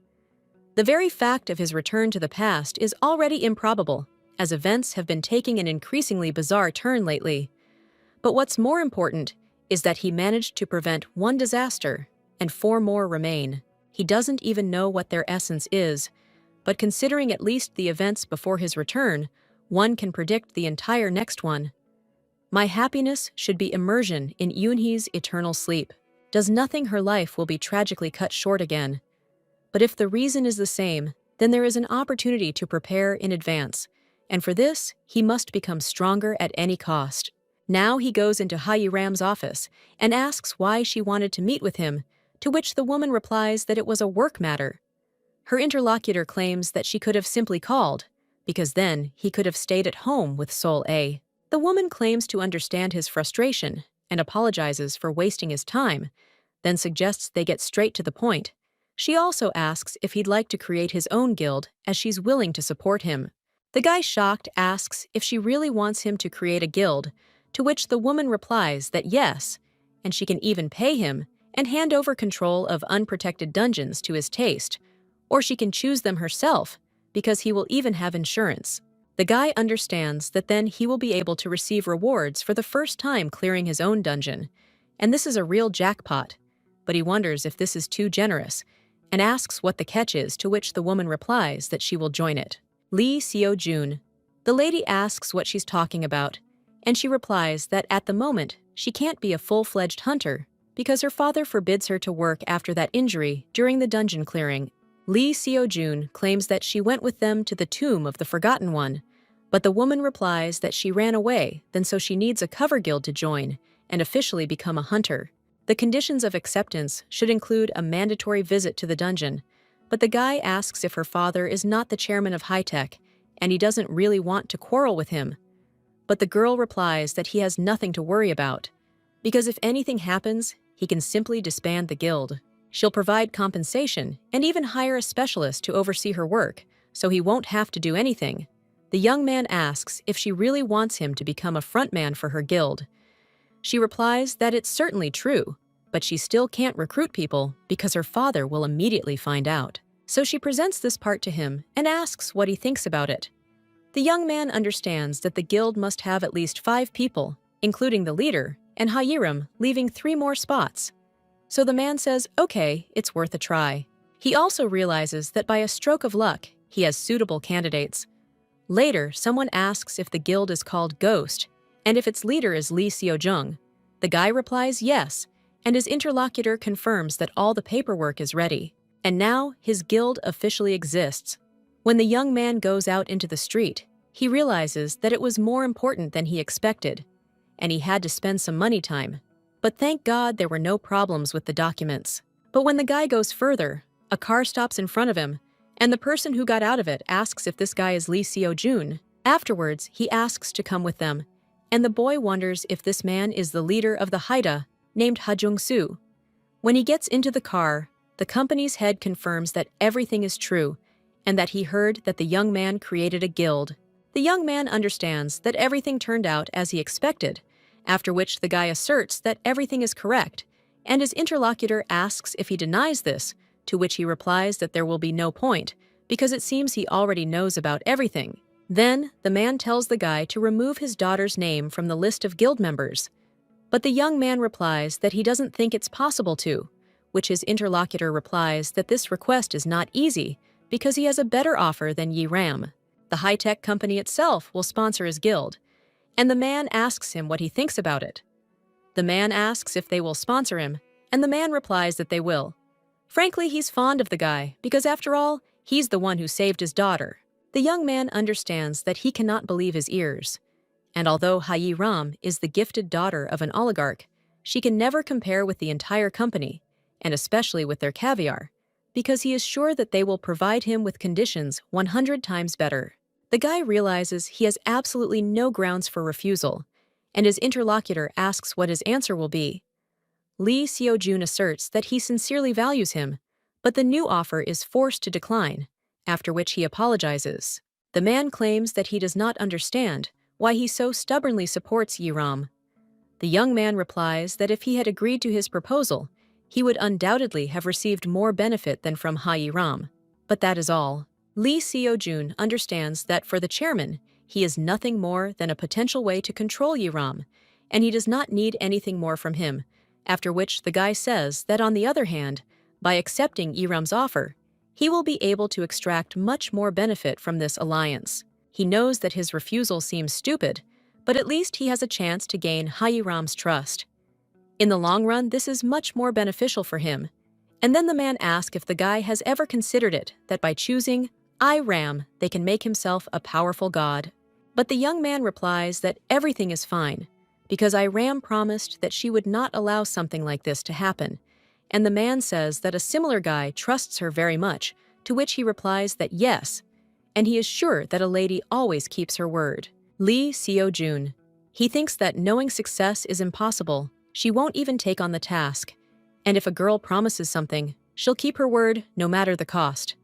The very fact of his return to the past is already improbable, as events have been taking an increasingly bizarre turn lately. But what's more important is that he managed to prevent one disaster, and 4 more remain. He doesn't even know what their essence is, but considering at least the events before his return, one can predict the entire next one. My happiness should be immersion in Yoonhee's eternal sleep. Does nothing her life will be tragically cut short again. But if the reason is the same, then there is an opportunity to prepare in advance, and for this, he must become stronger at any cost. Now he goes into Ha-Yi-Ram's office and asks why she wanted to meet with him, to which the woman replies that it was a work matter. Her interlocutor claims that she could have simply called, because then he could have stayed at home with Sol-A. The woman claims to understand his frustration and apologizes for wasting his time, then suggests they get straight to the point. She also asks if he'd like to create his own guild, as she's willing to support him. The guy, shocked, asks if she really wants him to create a guild, to which the woman replies that yes, and she can even pay him and hand over control of unprotected dungeons to his taste, or she can choose them herself, because he will even have insurance. The guy understands that then he will be able to receive rewards for the first time clearing his own dungeon, and this is a real jackpot, but he wonders if this is too generous, and asks what the catch is, to which the woman replies that she will join it. Lee Seo-jun. The lady asks what she's talking about, and she replies that at the moment she can't be a full-fledged hunter because her father forbids her to work after that injury during the dungeon clearing. Lee Seo-jun claims that she went with them to the tomb of the Forgotten One, but the woman replies that she ran away, then so she needs a cover guild to join and officially become a hunter. The conditions of acceptance should include a mandatory visit to the dungeon, but the guy asks if her father is not the chairman of high-tech, and he doesn't really want to quarrel with him. But the girl replies that he has nothing to worry about, because if anything happens, he can simply disband the guild. She'll provide compensation and even hire a specialist to oversee her work, so he won't have to do anything. The young man asks if she really wants him to become a frontman for her guild. She replies that it's certainly true, but she still can't recruit people because her father will immediately find out. So she presents this part to him and asks what he thinks about it. The young man understands that the guild must have at least 5 people, including the leader, and Ha-Yi-Ram, leaving 3 more spots. So the man says, okay, it's worth a try. He also realizes that by a stroke of luck, he has suitable candidates. Later, someone asks if the guild is called Ghost, and if its leader is Lee Seo-jung. The guy replies yes, and his interlocutor confirms that all the paperwork is ready. And now, his guild officially exists. When the young man goes out into the street, he realizes that it was more important than he expected, and he had to spend some money time. But thank God there were no problems with the documents. But when the guy goes further, a car stops in front of him, and the person who got out of it asks if this guy is Lee Seo-jun. Afterwards, he asks to come with them, and the boy wonders if this man is the leader of the Haida, named Ha Jung-soo. When he gets into the car, the company's head confirms that everything is true, and that he heard that the young man created a guild. The young man understands that everything turned out as he expected, after which the guy asserts that everything is correct, and his interlocutor asks if he denies this, to which he replies that there will be no point, because it seems he already knows about everything. Then, the man tells the guy to remove his daughter's name from the list of guild members. But the young man replies that he doesn't think it's possible to, which his interlocutor replies that this request is not easy, because he has a better offer than Yi-Ram. The high-tech company itself will sponsor his guild, and the man asks him what he thinks about it. The man asks if they will sponsor him, and the man replies that they will. Frankly, he's fond of the guy, because after all, he's the one who saved his daughter. The young man understands that he cannot believe his ears, and although Ha-Yi-Ram is the gifted daughter of an oligarch, she can never compare with the entire company, and especially with their caviar, because he is sure that they will provide him with conditions 100 times better. The guy realizes he has absolutely no grounds for refusal, and his interlocutor asks what his answer will be. Lee Seo-jun asserts that he sincerely values him, but the new offer is forced to decline, after which he apologizes. The man claims that he does not understand why he so stubbornly supports Yi-ram. The young man replies that if he had agreed to his proposal, he would undoubtedly have received more benefit than from Yi-ram. But that is all. Lee Seo-jun understands that for the chairman, he is nothing more than a potential way to control Yi-ram, and he does not need anything more from him, after which the guy says that on the other hand, by accepting Yi-ram's offer, he will be able to extract much more benefit from this alliance. He knows that his refusal seems stupid, but at least he has a chance to gain Yi-ram's trust. In the long run, this is much more beneficial for him. And then the man asks if the guy has ever considered it that by choosing Yi-ram, they can make himself a powerful god. But the young man replies that everything is fine, because Yi-ram promised that she would not allow something like this to happen. And the man says that a similar guy trusts her very much, to which he replies that yes, and he is sure that a lady always keeps her word. Lee Seo-jun. He thinks that knowing success is impossible, she won't even take on the task, and if a girl promises something, she'll keep her word no matter the cost.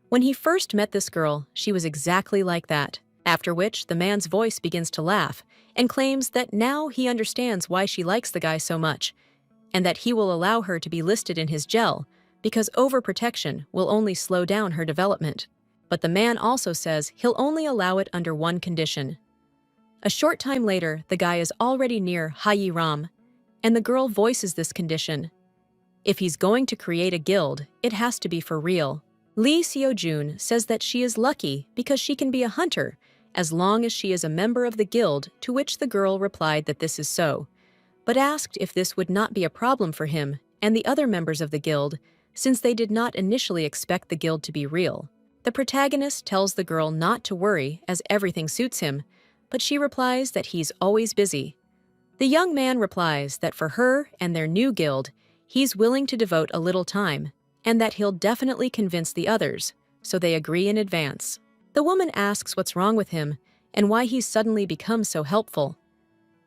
When he first met this girl, she was exactly like that, after which the man's voice begins to laugh and claims that now he understands why she likes the guy so much, and that he will allow her to be listed in his gel because overprotection will only slow down her development. But the man also says he'll only allow it under one condition. A short time later, the guy is already near Yi-ram, and the girl voices this condition. If he's going to create a guild, it has to be for real. Lee Seo-jun says that she is lucky because she can be a hunter as long as she is a member of the guild, to which the girl replied that this is so, but asked if this would not be a problem for him and the other members of the guild, since they did not initially expect the guild to be real. The protagonist tells the girl not to worry as everything suits him, but she replies that he's always busy. The young man replies that for her and their new guild, he's willing to devote a little time, and that he'll definitely convince the others, so they agree in advance. The woman asks what's wrong with him and why he's suddenly become so helpful.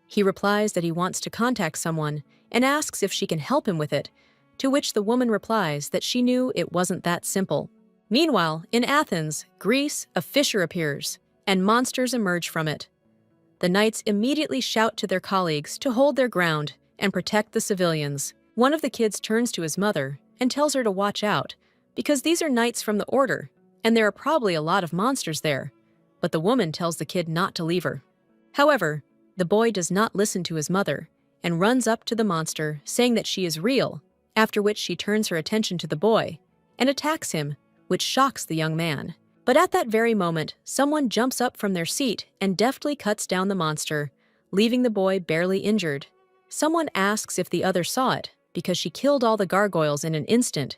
He replies that he wants to contact someone and asks if she can help him with it, to which the woman replies that she knew it wasn't that simple. Meanwhile, in Athens, Greece, a fissure appears, and monsters emerge from it. The knights immediately shout to their colleagues to hold their ground and protect the civilians. One of the kids turns to his mother and tells her to watch out, because these are knights from the order, and there are probably a lot of monsters there. But the woman tells the kid not to leave her. However, the boy does not listen to his mother and runs up to the monster, saying that she is real, after which she turns her attention to the boy and attacks him, which shocks the young man. But at that very moment, someone jumps up from their seat and deftly cuts down the monster, leaving the boy barely injured. Someone asks if the other saw it, because she killed all the gargoyles in an instant,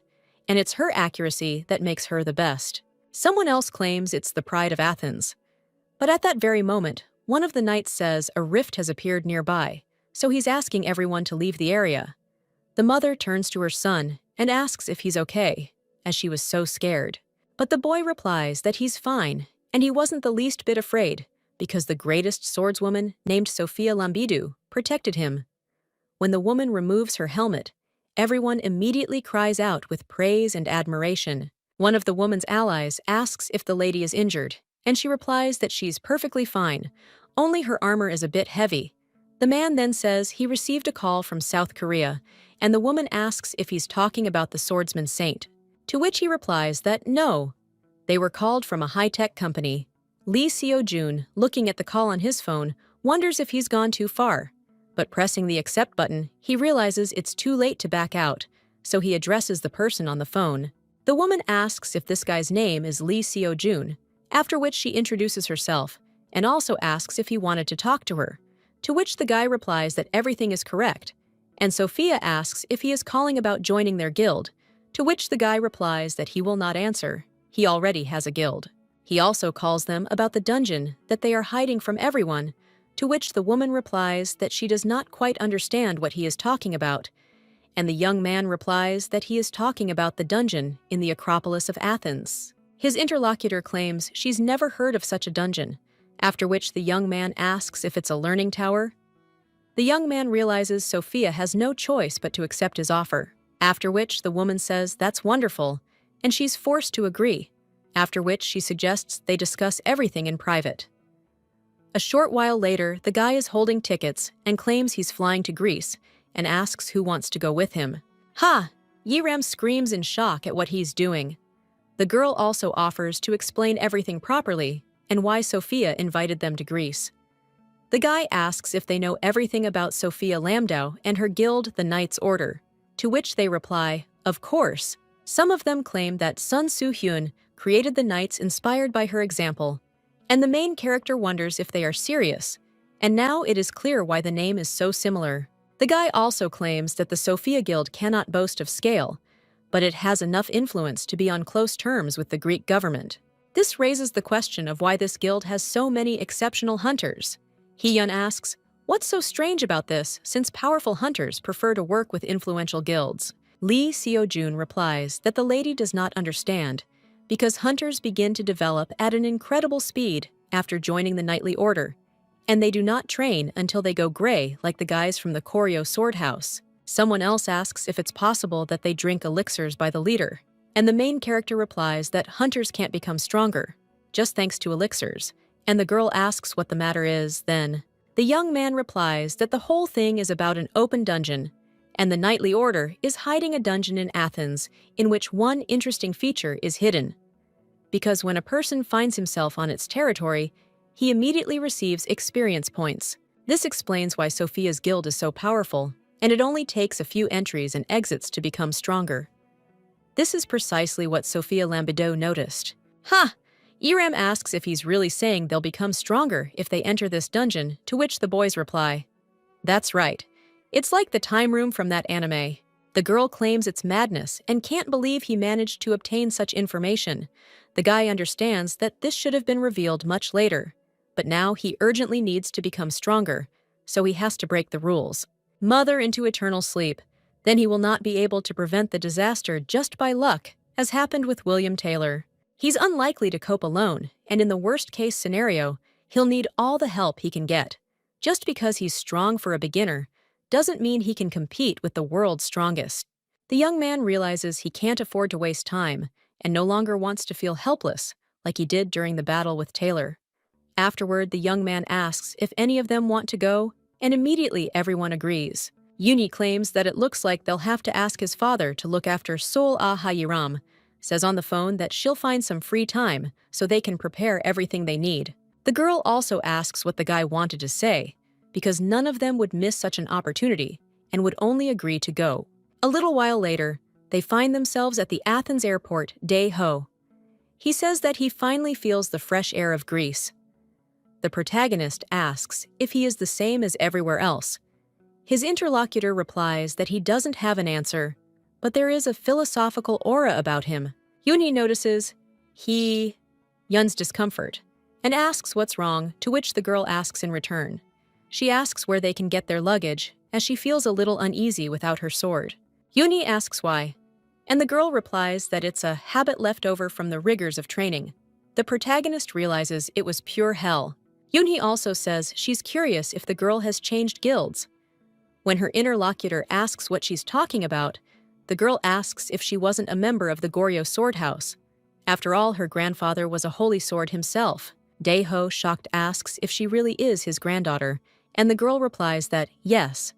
and it's her accuracy that makes her the best. Someone else claims it's the pride of Athens. But at that very moment, one of the knights says a rift has appeared nearby, so he's asking everyone to leave the area. The mother turns to her son and asks if he's okay, as she was so scared. But the boy replies that he's fine, and he wasn't the least bit afraid, because the greatest swordswoman named Sophia Lambidu protected him. When the woman removes her helmet, everyone immediately cries out with praise and admiration. One of the woman's allies asks if the lady is injured, and she replies that she's perfectly fine, only her armor is a bit heavy. The man then says he received a call from South Korea, and the woman asks if he's talking about the swordsman saint, to which he replies that no, they were called from a high-tech company. Lee Seo-jun, looking at the call on his phone, wonders if he's gone too far, but pressing the accept button, he realizes it's too late to back out, so he addresses the person on the phone. The woman asks if this guy's name is Lee Seo-jun, after which she introduces herself, and also asks if he wanted to talk to her, to which the guy replies that everything is correct, and Sophia asks if he is calling about joining their guild, to which the guy replies that he will not answer. He already has a guild. He also calls them about the dungeon that they are hiding from everyone, to which the woman replies that she does not quite understand what he is talking about, and the young man replies that he is talking about the dungeon in the Acropolis of Athens. His interlocutor claims she's never heard of such a dungeon, after which the young man asks if it's a learning tower. The young man realizes Sophia has no choice but to accept his offer, after which the woman says that's wonderful, and she's forced to agree, after which she suggests they discuss everything in private. A short while later, the guy is holding tickets and claims he's flying to Greece and asks who wants to go with him. Ha! Yiram screams in shock at what he's doing. The girl also offers to explain everything properly and why Sophia invited them to Greece. The guy asks if they know everything about Sophia Lamdow and her guild, the Knights Order, to which they reply, of course. Some of them claim that Sun Soo-hyun created the knights inspired by her example, and the main character wonders if they are serious, and now it is clear why the name is so similar. The guy also claims that the Sophia Guild cannot boast of scale, but it has enough influence to be on close terms with the Greek government. This raises the question of why this guild has so many exceptional hunters. Hee-yun asks, what's so strange about this, since powerful hunters prefer to work with influential guilds? Lee Seo-jun replies that the lady does not understand, because hunters begin to develop at an incredible speed after joining the knightly order, and they do not train until they go gray like the guys from the Koryo Sword House. Someone else asks if it's possible that they drink elixirs by the leader, and the main character replies that hunters can't become stronger, just thanks to elixirs, and the girl asks what the matter is. Then the young man replies that the whole thing is about an open dungeon, and the knightly order is hiding a dungeon in Athens in which one interesting feature is hidden. Because when a person finds himself on its territory, he immediately receives experience points. This explains why Sophia's guild is so powerful, and it only takes a few entries and exits to become stronger. This is precisely what Sophia Lambedeau noticed. Ha! Iram asks if he's really saying they'll become stronger if they enter this dungeon, to which the boys reply, that's right. It's like the time room from that anime. The girl claims it's madness and can't believe he managed to obtain such information. The guy understands that this should have been revealed much later, but now he urgently needs to become stronger, so he has to break the rules. Mother into eternal sleep. Then he will not be able to prevent the disaster just by luck, as happened with William Taylor. He's unlikely to cope alone, and in the worst-case scenario, he'll need all the help he can get. Just because he's strong for a beginner doesn't mean he can compete with the world's strongest. The young man realizes he can't afford to waste time and no longer wants to feel helpless like he did during the battle with Taylor. Afterward, the young man asks if any of them want to go, and immediately everyone agrees. Uni claims that it looks like they'll have to ask his father to look after Sol Hayiram, says on the phone that she'll find some free time so they can prepare everything they need. The girl also asks what the guy wanted to say, because none of them would miss such an opportunity and would only agree to go. A little while later, they find themselves at the Athens airport, Dae-ho. He says that he finally feels the fresh air of Greece. The protagonist asks if he is the same as everywhere else. His interlocutor replies that he doesn't have an answer, but there is a philosophical aura about him. Yoonhee notices Yun's discomfort and asks what's wrong, to which the girl asks in return. She asks where they can get their luggage, as she feels a little uneasy without her sword. Yoonhee asks why, and the girl replies that it's a habit left over from the rigors of training. The protagonist realizes it was pure hell. Yoonhee also says she's curious if the girl has changed guilds. When her interlocutor asks what she's talking about, the girl asks if she wasn't a member of the Goryeo Sword House. After all, her grandfather was a holy sword himself. Dae-ho, shocked, asks if she really is his granddaughter, and the girl replies that yes,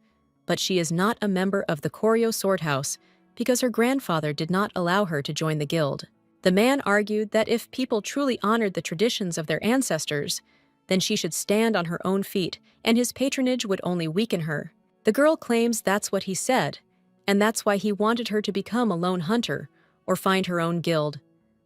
but she is not a member of the Goryeo Sword House because her grandfather did not allow her to join the guild. The man argued that if people truly honored the traditions of their ancestors, then she should stand on her own feet, and his patronage would only weaken her. The girl claims that's what he said, and that's why he wanted her to become a lone hunter or find her own guild.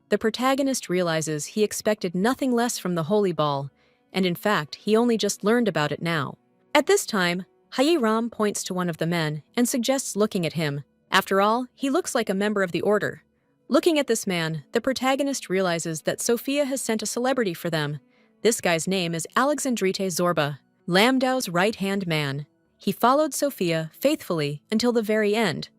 The protagonist realizes he expected nothing less from the Holy Ball, and in fact, he only just learned about it now. At this time, Hayiram points to one of the men and suggests looking at him. After all, he looks like a member of the order. Looking at this man, the protagonist realizes that Sophia has sent a celebrity for them. This guy's name is Alexandrite Zorba, Lamdow's right-hand man. He followed Sophia faithfully until the very end,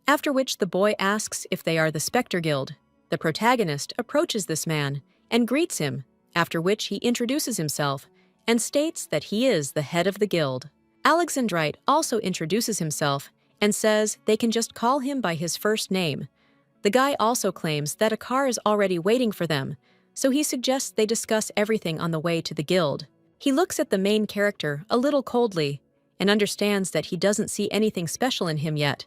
after which the boy asks if they are the Spectre Guild. The protagonist approaches this man and greets him, after which he introduces himself and states that he is the head of the guild. Alexandrite also introduces himself and says they can just call him by his first name. The guy also claims that a car is already waiting for them, so he suggests they discuss everything on the way to the guild. He looks at the main character a little coldly and understands that he doesn't see anything special in him yet,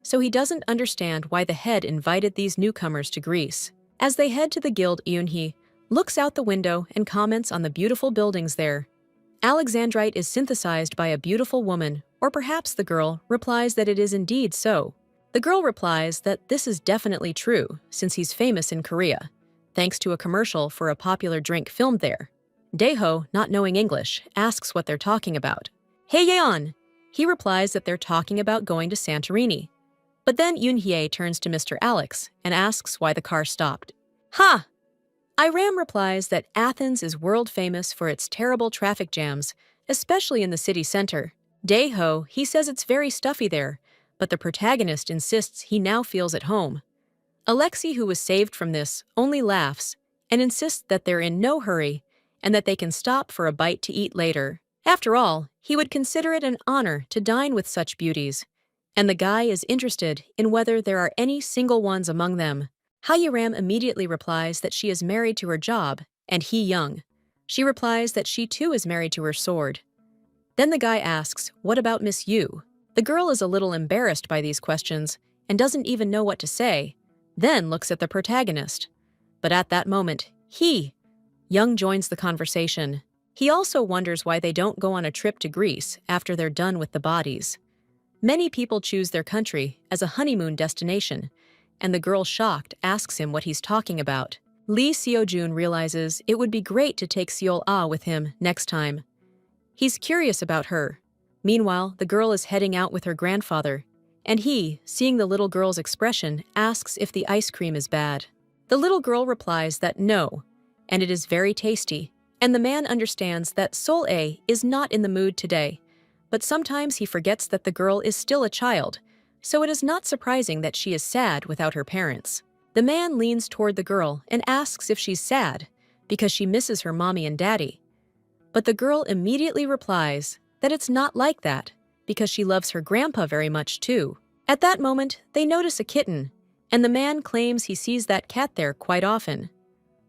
so he doesn't understand why the head invited these newcomers to Greece. As they head to the guild, Eunhee looks out the window and comments on the beautiful buildings there. Alexandrite is synthesized by a beautiful woman, or perhaps the girl replies that it is indeed so. The girl replies that this is definitely true, since he's famous in Korea, thanks to a commercial for a popular drink filmed there. Daeho, not knowing English, asks what they're talking about. Hey Yeon! He replies that they're talking about going to Santorini. But then Eunhee turns to Mr. Alex and asks why the car stopped. Ha! Iram replies that Athens is world famous for its terrible traffic jams, especially in the city center. Daeho, he says it's very stuffy there, but the protagonist insists he now feels at home. Alexei, who was saved from this, only laughs and insists that they're in no hurry and that they can stop for a bite to eat later. After all, he would consider it an honor to dine with such beauties, and the guy is interested in whether there are any single ones among them. Hayaram immediately replies that she is married to her job, and he young. She replies that she too is married to her sword. Then the guy asks, what about Miss Yu? The girl is a little embarrassed by these questions and doesn't even know what to say, then looks at the protagonist. But at that moment, Young joins the conversation. He also wonders why they don't go on a trip to Greece after they're done with the bodies. Many people choose their country as a honeymoon destination, and the girl, shocked, asks him what he's talking about. Lee Seo-jun realizes it would be great to take Seol-ah with him next time. He's curious about her. Meanwhile, the girl is heading out with her grandfather, and he, seeing the little girl's expression, asks if the ice cream is bad. The little girl replies that no, and it is very tasty, and the man understands that Sol-ae is not in the mood today, but sometimes he forgets that the girl is still a child, so it is not surprising that she is sad without her parents. The man leans toward the girl and asks if she's sad because she misses her mommy and daddy. But the girl immediately replies that it's not like that because she loves her grandpa very much too. At that moment, they notice a kitten, and the man claims he sees that cat there quite often.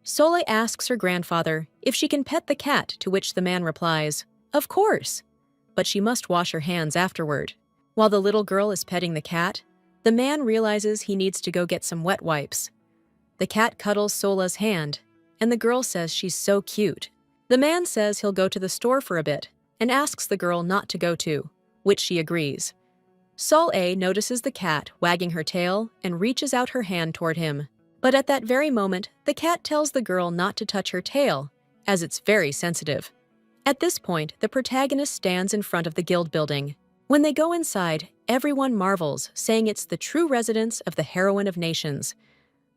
Sol-ae asks her grandfather if she can pet the cat, to which the man replies, of course, but she must wash her hands afterward. While the little girl is petting the cat, the man realizes he needs to go get some wet wipes. The cat cuddles Sola's hand, and the girl says she's so cute. The man says he'll go to the store for a bit and asks the girl not to go to, which she agrees. Sol-ae notices the cat wagging her tail and reaches out her hand toward him. But at that very moment, the cat tells the girl not to touch her tail, as it's very sensitive. At this point, the protagonist stands in front of the guild building. When they go inside, everyone marvels, saying it's the true residence of the heroine of nations.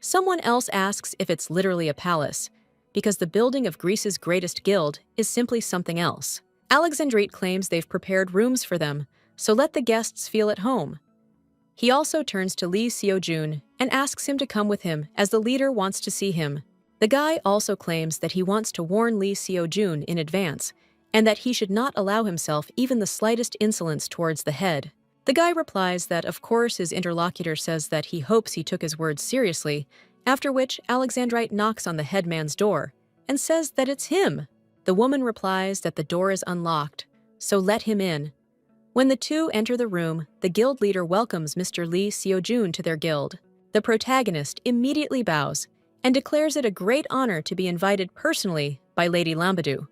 Someone else asks if it's literally a palace, because the building of Greece's greatest guild is simply something else. Alexandrite claims they've prepared rooms for them, so let the guests feel at home. He also turns to Lee Seo-jun and asks him to come with him as the leader wants to see him. The guy also claims that he wants to warn Lee Seo-jun in advance and that he should not allow himself even the slightest insolence towards the head. The guy replies that of course his interlocutor says that he hopes he took his words seriously, after which Alexandrite knocks on the headman's door and says that it's him. The woman replies that the door is unlocked, so let him in. When the two enter the room, the guild leader welcomes Mr. Lee Seo-jun to their guild. The protagonist immediately bows and declares it a great honor to be invited personally by Lady Lambadou.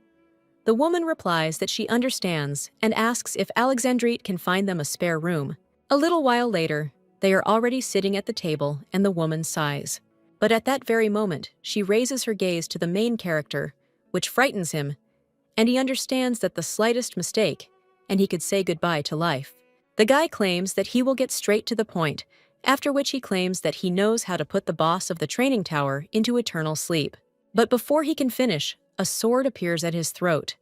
The woman replies that she understands and asks if Alexandrite can find them a spare room. A little while later, they are already sitting at the table and the woman sighs. But at that very moment, she raises her gaze to the main character, which frightens him, and he understands that the slightest mistake, and he could say goodbye to life. The guy claims that he will get straight to the point, after which he claims that he knows how to put the boss of the training tower into eternal sleep. But before he can finish, a sword appears at his throat.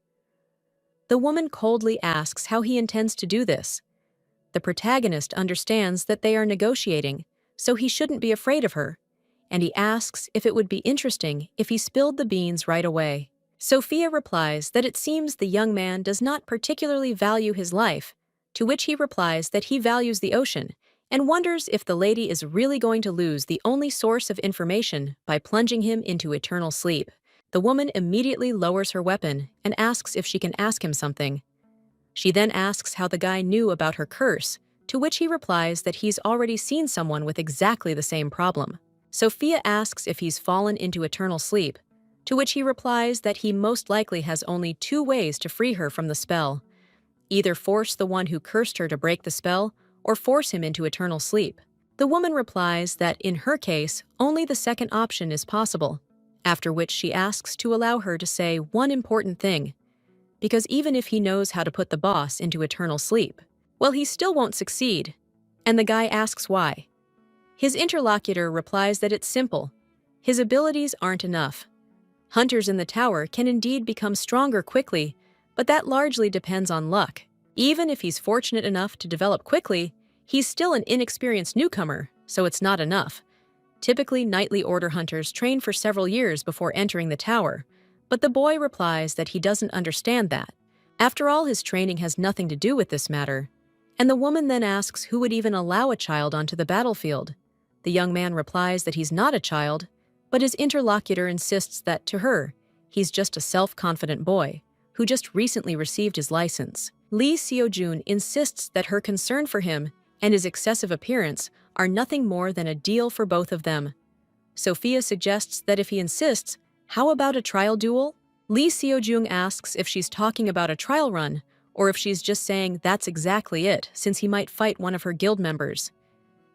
The woman coldly asks how he intends to do this, The protagonist understands that they are negotiating, so he shouldn't be afraid of her, and he asks if it would be interesting if he spilled the beans right away. Sophia replies that it seems the young man does not particularly value his life, to which he replies that he values the ocean, and wonders if the lady is really going to lose the only source of information by plunging him into eternal sleep. The woman immediately lowers her weapon and asks if she can ask him something. She then asks how the guy knew about her curse, to which he replies that he's already seen someone with exactly the same problem. Sophia asks if he's fallen into eternal sleep, to which he replies that he most likely has only two ways to free her from the spell: either force the one who cursed her to break the spell, or force him into eternal sleep. The woman replies that in her case, only the second option is possible, after which she asks to allow her to say one important thing, because even if he knows how to put the boss into eternal sleep, well, he still won't succeed, and the guy asks why. His interlocutor replies that it's simple. His abilities aren't enough. Hunters in the tower can indeed become stronger quickly, but that largely depends on luck. Even if he's fortunate enough to develop quickly, he's still an inexperienced newcomer, so it's not enough. Typically, knightly order hunters train for several years before entering the tower, but the boy replies that he doesn't understand that. After all, his training has nothing to do with this matter. And the woman then asks who would even allow a child onto the battlefield. The young man replies that he's not a child, but his interlocutor insists that, to her, he's just a self-confident boy who just recently received his license. Lee Seo-jun insists that her concern for him and his excessive appearance are nothing more than a deal for both of them. Sophia suggests that if he insists, how about a trial duel? Lee Seo-jun asks if she's talking about a trial run, or if she's just saying that's exactly it, since he might fight one of her guild members.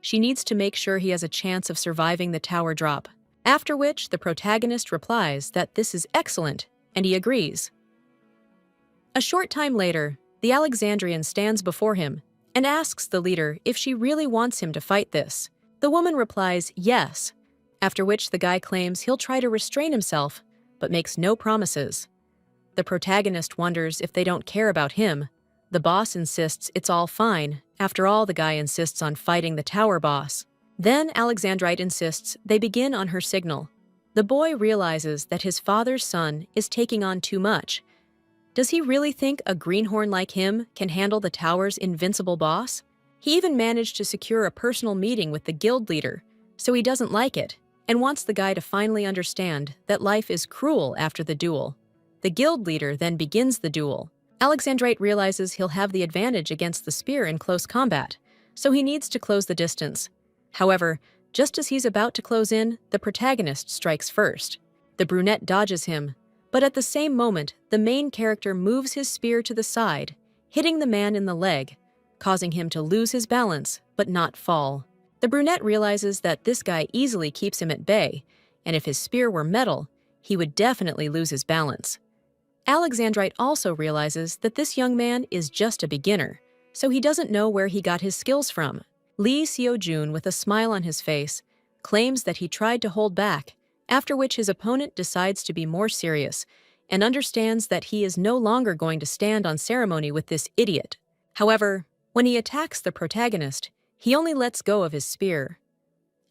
She needs to make sure he has a chance of surviving the tower drop. After which, the protagonist replies that this is excellent, and he agrees. A short time later, the Alexandrian stands before him and asks the leader if she really wants him to fight this. The woman replies yes, after which the guy claims he'll try to restrain himself, but makes no promises. The protagonist wonders if they don't care about him. The boss insists it's all fine. After all, the guy insists on fighting the tower boss. Then Alexandrite insists they begin on her signal. The boy realizes that his father's son is taking on too much. Does he really think a greenhorn like him can handle the tower's invincible boss? He even managed to secure a personal meeting with the guild leader, so he doesn't like it, and wants the guy to finally understand that life is cruel after the duel. The guild leader then begins the duel. Alexandrite realizes he'll have the advantage against the spear in close combat, so he needs to close the distance. However, just as he's about to close in, the protagonist strikes first. The brunette dodges him, but at the same moment, the main character moves his spear to the side, hitting the man in the leg, causing him to lose his balance but not fall. The brunette realizes that this guy easily keeps him at bay, and if his spear were metal, he would definitely lose his balance. Alexandrite also realizes that this young man is just a beginner, so he doesn't know where he got his skills from. Lee Seo-jun, with a smile on his face, claims that he tried to hold back, after which his opponent decides to be more serious and understands that he is no longer going to stand on ceremony with this idiot. However, when he attacks the protagonist, he only lets go of his spear.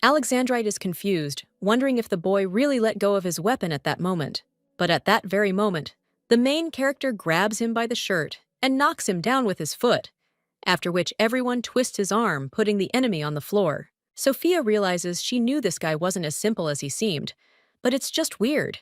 Alexandrite is confused, wondering if the boy really let go of his weapon at that moment. But at that very moment, the main character grabs him by the shirt and knocks him down with his foot, after which everyone twists his arm, putting the enemy on the floor. Sophia realizes she knew this guy wasn't as simple as he seemed, but it's just weird.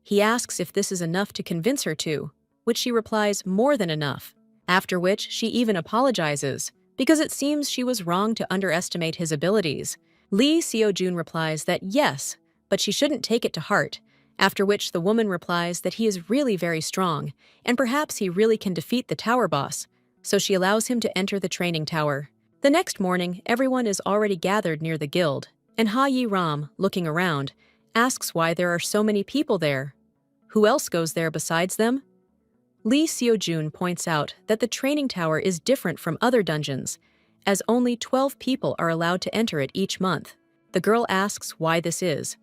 He asks if this is enough to convince her to, which she replies more than enough, after which she even apologizes, because it seems she was wrong to underestimate his abilities. Lee Seo-jun replies that yes, but she shouldn't take it to heart, after which the woman replies that he is really very strong, and perhaps he really can defeat the tower boss, so she allows him to enter the training tower. The next morning, everyone is already gathered near the guild, and Ha Yi-ram, looking around, asks why there are so many people there. Who else goes there besides them? Lee Seo-jun points out that the training tower is different from other dungeons, as only 12 people are allowed to enter it each month. The girl asks why this is,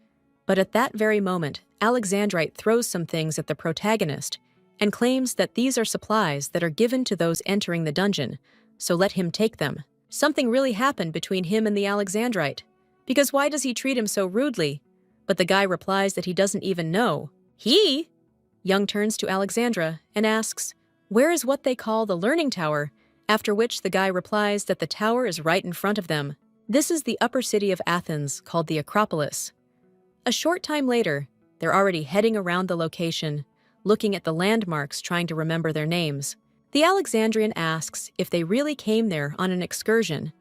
but at that very moment, Alexandrite throws some things at the protagonist and claims that these are supplies that are given to those entering the dungeon, so let him take them. Something really happened between him and the Alexandrite. Because why does he treat him so rudely? But the guy replies that he doesn't even know. He? Young turns to Alexandra and asks, where is what they call the Learning Tower? After which the guy replies that the tower is right in front of them. This is the upper city of Athens, called the Acropolis. A short time later, they're already heading around the location, looking at the landmarks trying to remember their names. The Alexandrian asks if they really came there on an excursion,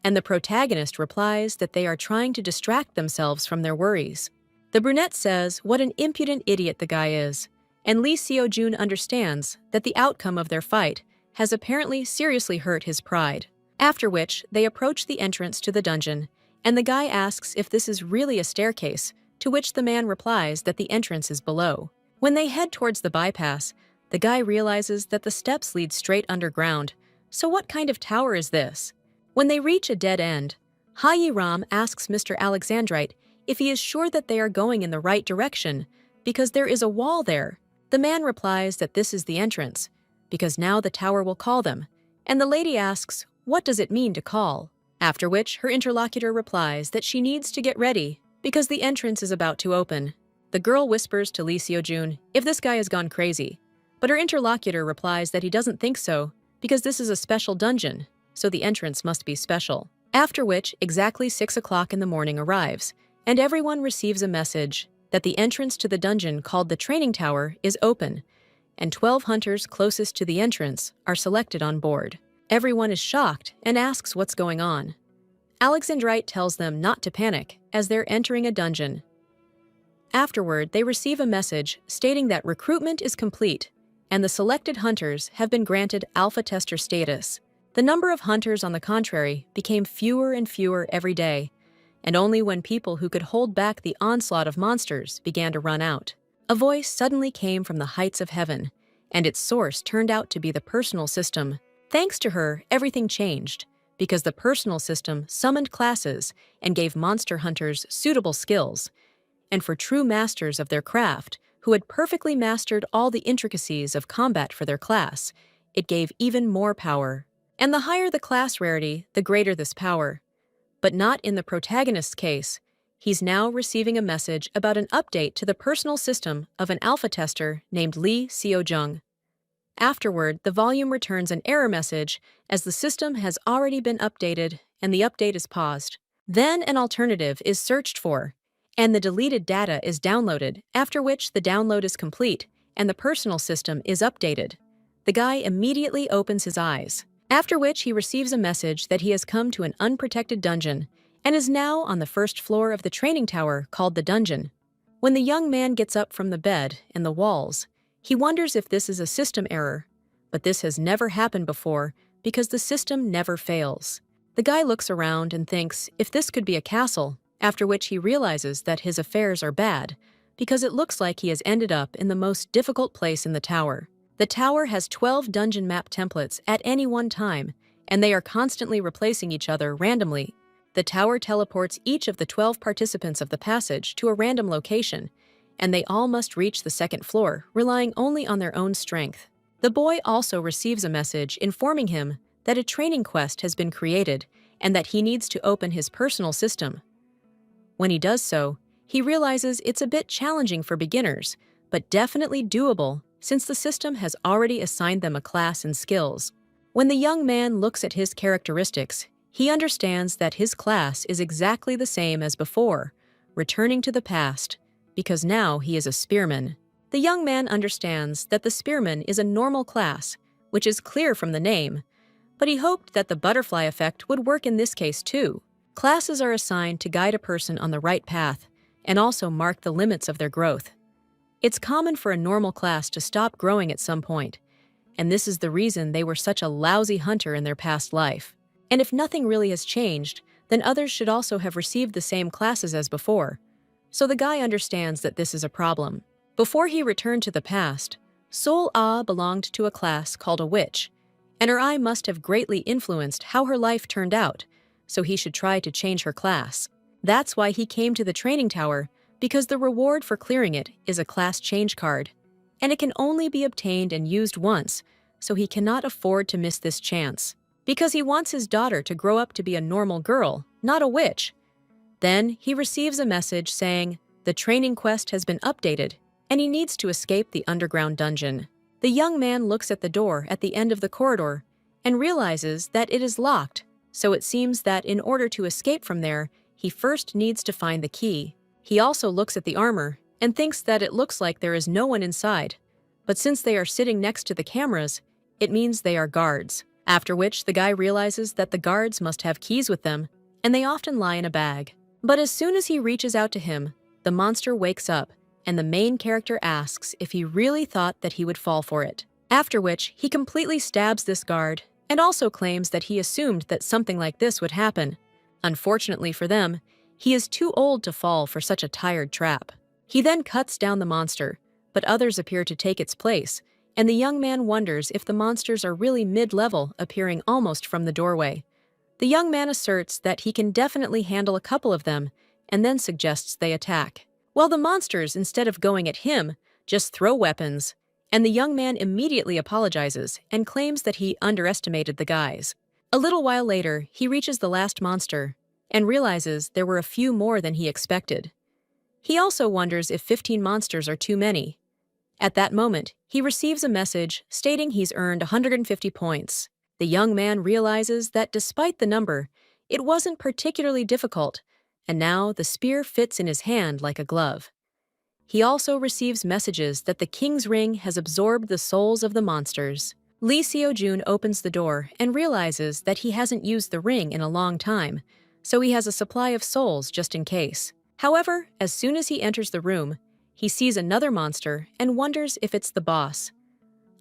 and the protagonist replies that they are trying to distract themselves from their worries. The brunette says what an impudent idiot the guy is, and Lee Seo-jun understands that the outcome of their fight has apparently seriously hurt his pride. After which, they approach the entrance to the dungeon, and the guy asks if this is really a staircase, to which the man replies that the entrance is below. When they head towards the bypass, the guy realizes that the steps lead straight underground. So what kind of tower is this? When they reach a dead end, Ha-yi-ram asks Mr. Alexandrite if he is sure that they are going in the right direction, because there is a wall there. The man replies that this is the entrance, because now the tower will call them, and the lady asks, what does it mean to call? After which, her interlocutor replies that she needs to get ready, because the entrance is about to open. The girl whispers to Lee Seo-jun if this guy has gone crazy, but her interlocutor replies that he doesn't think so, because this is a special dungeon, so the entrance must be special. After which, exactly 6 o'clock in the morning arrives, and everyone receives a message that the entrance to the dungeon called the Training Tower is open, and 12 hunters closest to the entrance are selected on board. Everyone is shocked and asks what's going on. Alexandrite tells them not to panic, as they're entering a dungeon. Afterward, they receive a message stating that recruitment is complete, and the selected hunters have been granted alpha tester status. The number of hunters, on the contrary, became fewer and fewer every day, and only when people who could hold back the onslaught of monsters began to run out. A voice suddenly came from the heights of heaven, and its source turned out to be the personal system. Thanks to her, everything changed, because the personal system summoned classes and gave monster hunters suitable skills, and for true masters of their craft, who had perfectly mastered all the intricacies of combat for their class, it gave even more power. And the higher the class rarity, the greater this power. But not in the protagonist's case. He's now receiving a message about an update to the personal system of an alpha tester named Lee Seo-jung. Afterward, the volume returns an error message as the system has already been updated and the update is paused. Then an alternative is searched for, and the deleted data is downloaded, after which the download is complete and the personal system is updated. The guy immediately opens his eyes, after which he receives a message that he has come to an unprotected dungeon and is now on the first floor of the training tower called the dungeon. When the young man gets up from the bed and the walls, he wonders if this is a system error, but this has never happened before because the system never fails. The guy looks around and thinks if this could be a castle, after which he realizes that his affairs are bad because it looks like he has ended up in the most difficult place in the tower. The tower has 12 dungeon map templates at any one time, and they are constantly replacing each other randomly. The tower teleports each of the 12 participants of the passage to a random location, and they all must reach the second floor, relying only on their own strength. The boy also receives a message informing him that a training quest has been created and that he needs to open his personal system. When he does so, he realizes it's a bit challenging for beginners, but definitely doable since the system has already assigned them a class and skills. When the young man looks at his characteristics, he understands that his class is exactly the same as before, returning to the past, because now he is a spearman. The young man understands that the spearman is a normal class, which is clear from the name, but he hoped that the butterfly effect would work in this case too. Classes are assigned to guide a person on the right path and also mark the limits of their growth. It's common for a normal class to stop growing at some point, and this is the reason they were such a lousy hunter in their past life. And if nothing really has changed, then others should also have received the same classes as before. So the guy understands that this is a problem. Before he returned to the past, Sol Ah belonged to a class called a witch, and her eye must have greatly influenced how her life turned out, so he should try to change her class. That's why he came to the training tower, because the reward for clearing it is a class change card, and it can only be obtained and used once, so he cannot afford to miss this chance. because he wants his daughter to grow up to be a normal girl, not a witch. Then he receives a message saying the training quest has been updated and he needs to escape the underground dungeon. The young man looks at the door at the end of the corridor and realizes that it is locked, so it seems that in order to escape from there, he first needs to find the key. He also looks at the armor and thinks that it looks like there is no one inside, but since they are sitting next to the cameras, it means they are guards. After which, the guy realizes that the guards must have keys with them, and they often lie in a bag. But as soon as he reaches out to him, the monster wakes up, and the main character asks if he really thought that he would fall for it. After which, he completely stabs this guard, and also claims that he assumed that something like this would happen. Unfortunately for them, he is too old to fall for such a tired trap. He then cuts down the monster, but others appear to take its place, and the young man wonders if the monsters are really mid-level, appearing almost from the doorway. The young man asserts that he can definitely handle a couple of them, and then suggests they attack. While the monsters, instead of going at him, just throw weapons, and the young man immediately apologizes and claims that he underestimated the guys. A little while later, he reaches the last monster, and realizes there were a few more than he expected. He also wonders if 15 monsters are too many. At that moment, he receives a message stating he's earned 150 points. The young man realizes that despite the number, it wasn't particularly difficult, and now the spear fits in his hand like a glove. He also receives messages that the king's ring has absorbed the souls of the monsters. Lee Seo-jun opens the door and realizes that he hasn't used the ring in a long time, so he has a supply of souls just in case. However, as soon as he enters the room, he sees another monster and wonders if it's the boss.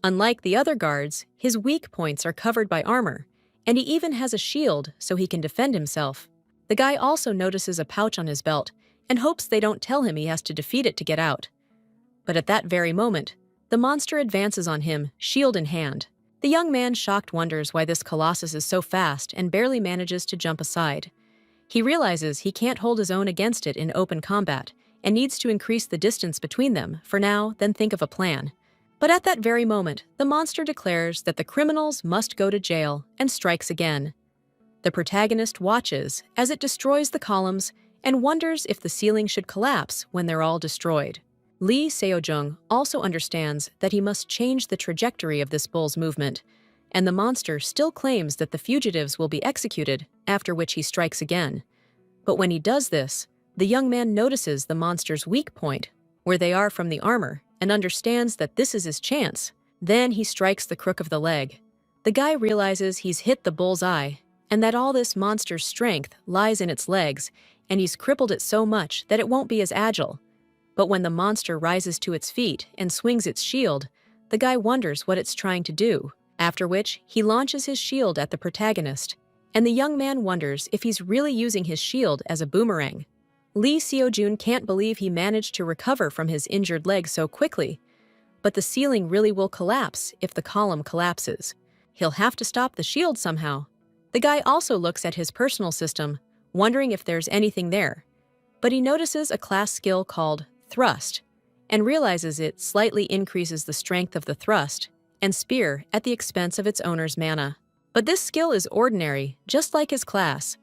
Unlike the other guards, his weak points are covered by armor, and he even has a shield so he can defend himself. The guy also notices a pouch on his belt and hopes they don't tell him he has to defeat it to get out. But at that very moment, the monster advances on him, shield in hand. The young man, shocked, wonders why this colossus is so fast and barely manages to jump aside. He realizes he can't hold his own against it in open combat and needs to increase the distance between them for now, then think of a plan. But at that very moment, the monster declares that the criminals must go to jail and strikes again. The protagonist watches as it destroys the columns and wonders if the ceiling should collapse when they're all destroyed. Lee Seo-jung also understands that he must change the trajectory of this bull's movement, and the monster still claims that the fugitives will be executed, after which he strikes again. But when he does this, the young man notices the monster's weak point, where they are from the armor, and understands that this is his chance. Then he strikes the crook of the leg. The guy realizes he's hit the bull's eye, and that all this monster's strength lies in its legs, and he's crippled it so much that it won't be as agile. But when the monster rises to its feet and swings its shield, the guy wonders what it's trying to do, after which he launches his shield at the protagonist, and the young man wonders if he's really using his shield as a boomerang. Lee Seo-jun can't believe he managed to recover from his injured leg so quickly, but the ceiling really will collapse if the column collapses. He'll have to stop the shield somehow. The guy also looks at his personal system, wondering if there's anything there, but he notices a class skill called Thrust, and realizes it slightly increases the strength of the thrust and spear at the expense of its owner's mana. But this skill is ordinary, just like his class.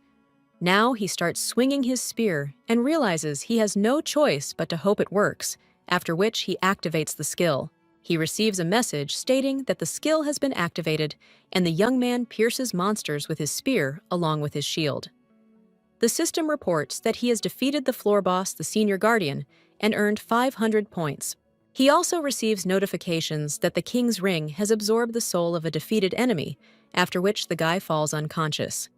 Now he starts swinging his spear and realizes he has no choice but to hope it works, after which he activates the skill. He receives a message stating that the skill has been activated, and the young man pierces monsters with his spear along with his shield. The system reports that he has defeated the floor boss, the senior guardian, and earned 500 points. He also receives notifications that the king's ring has absorbed the soul of a defeated enemy, after which the guy falls unconscious.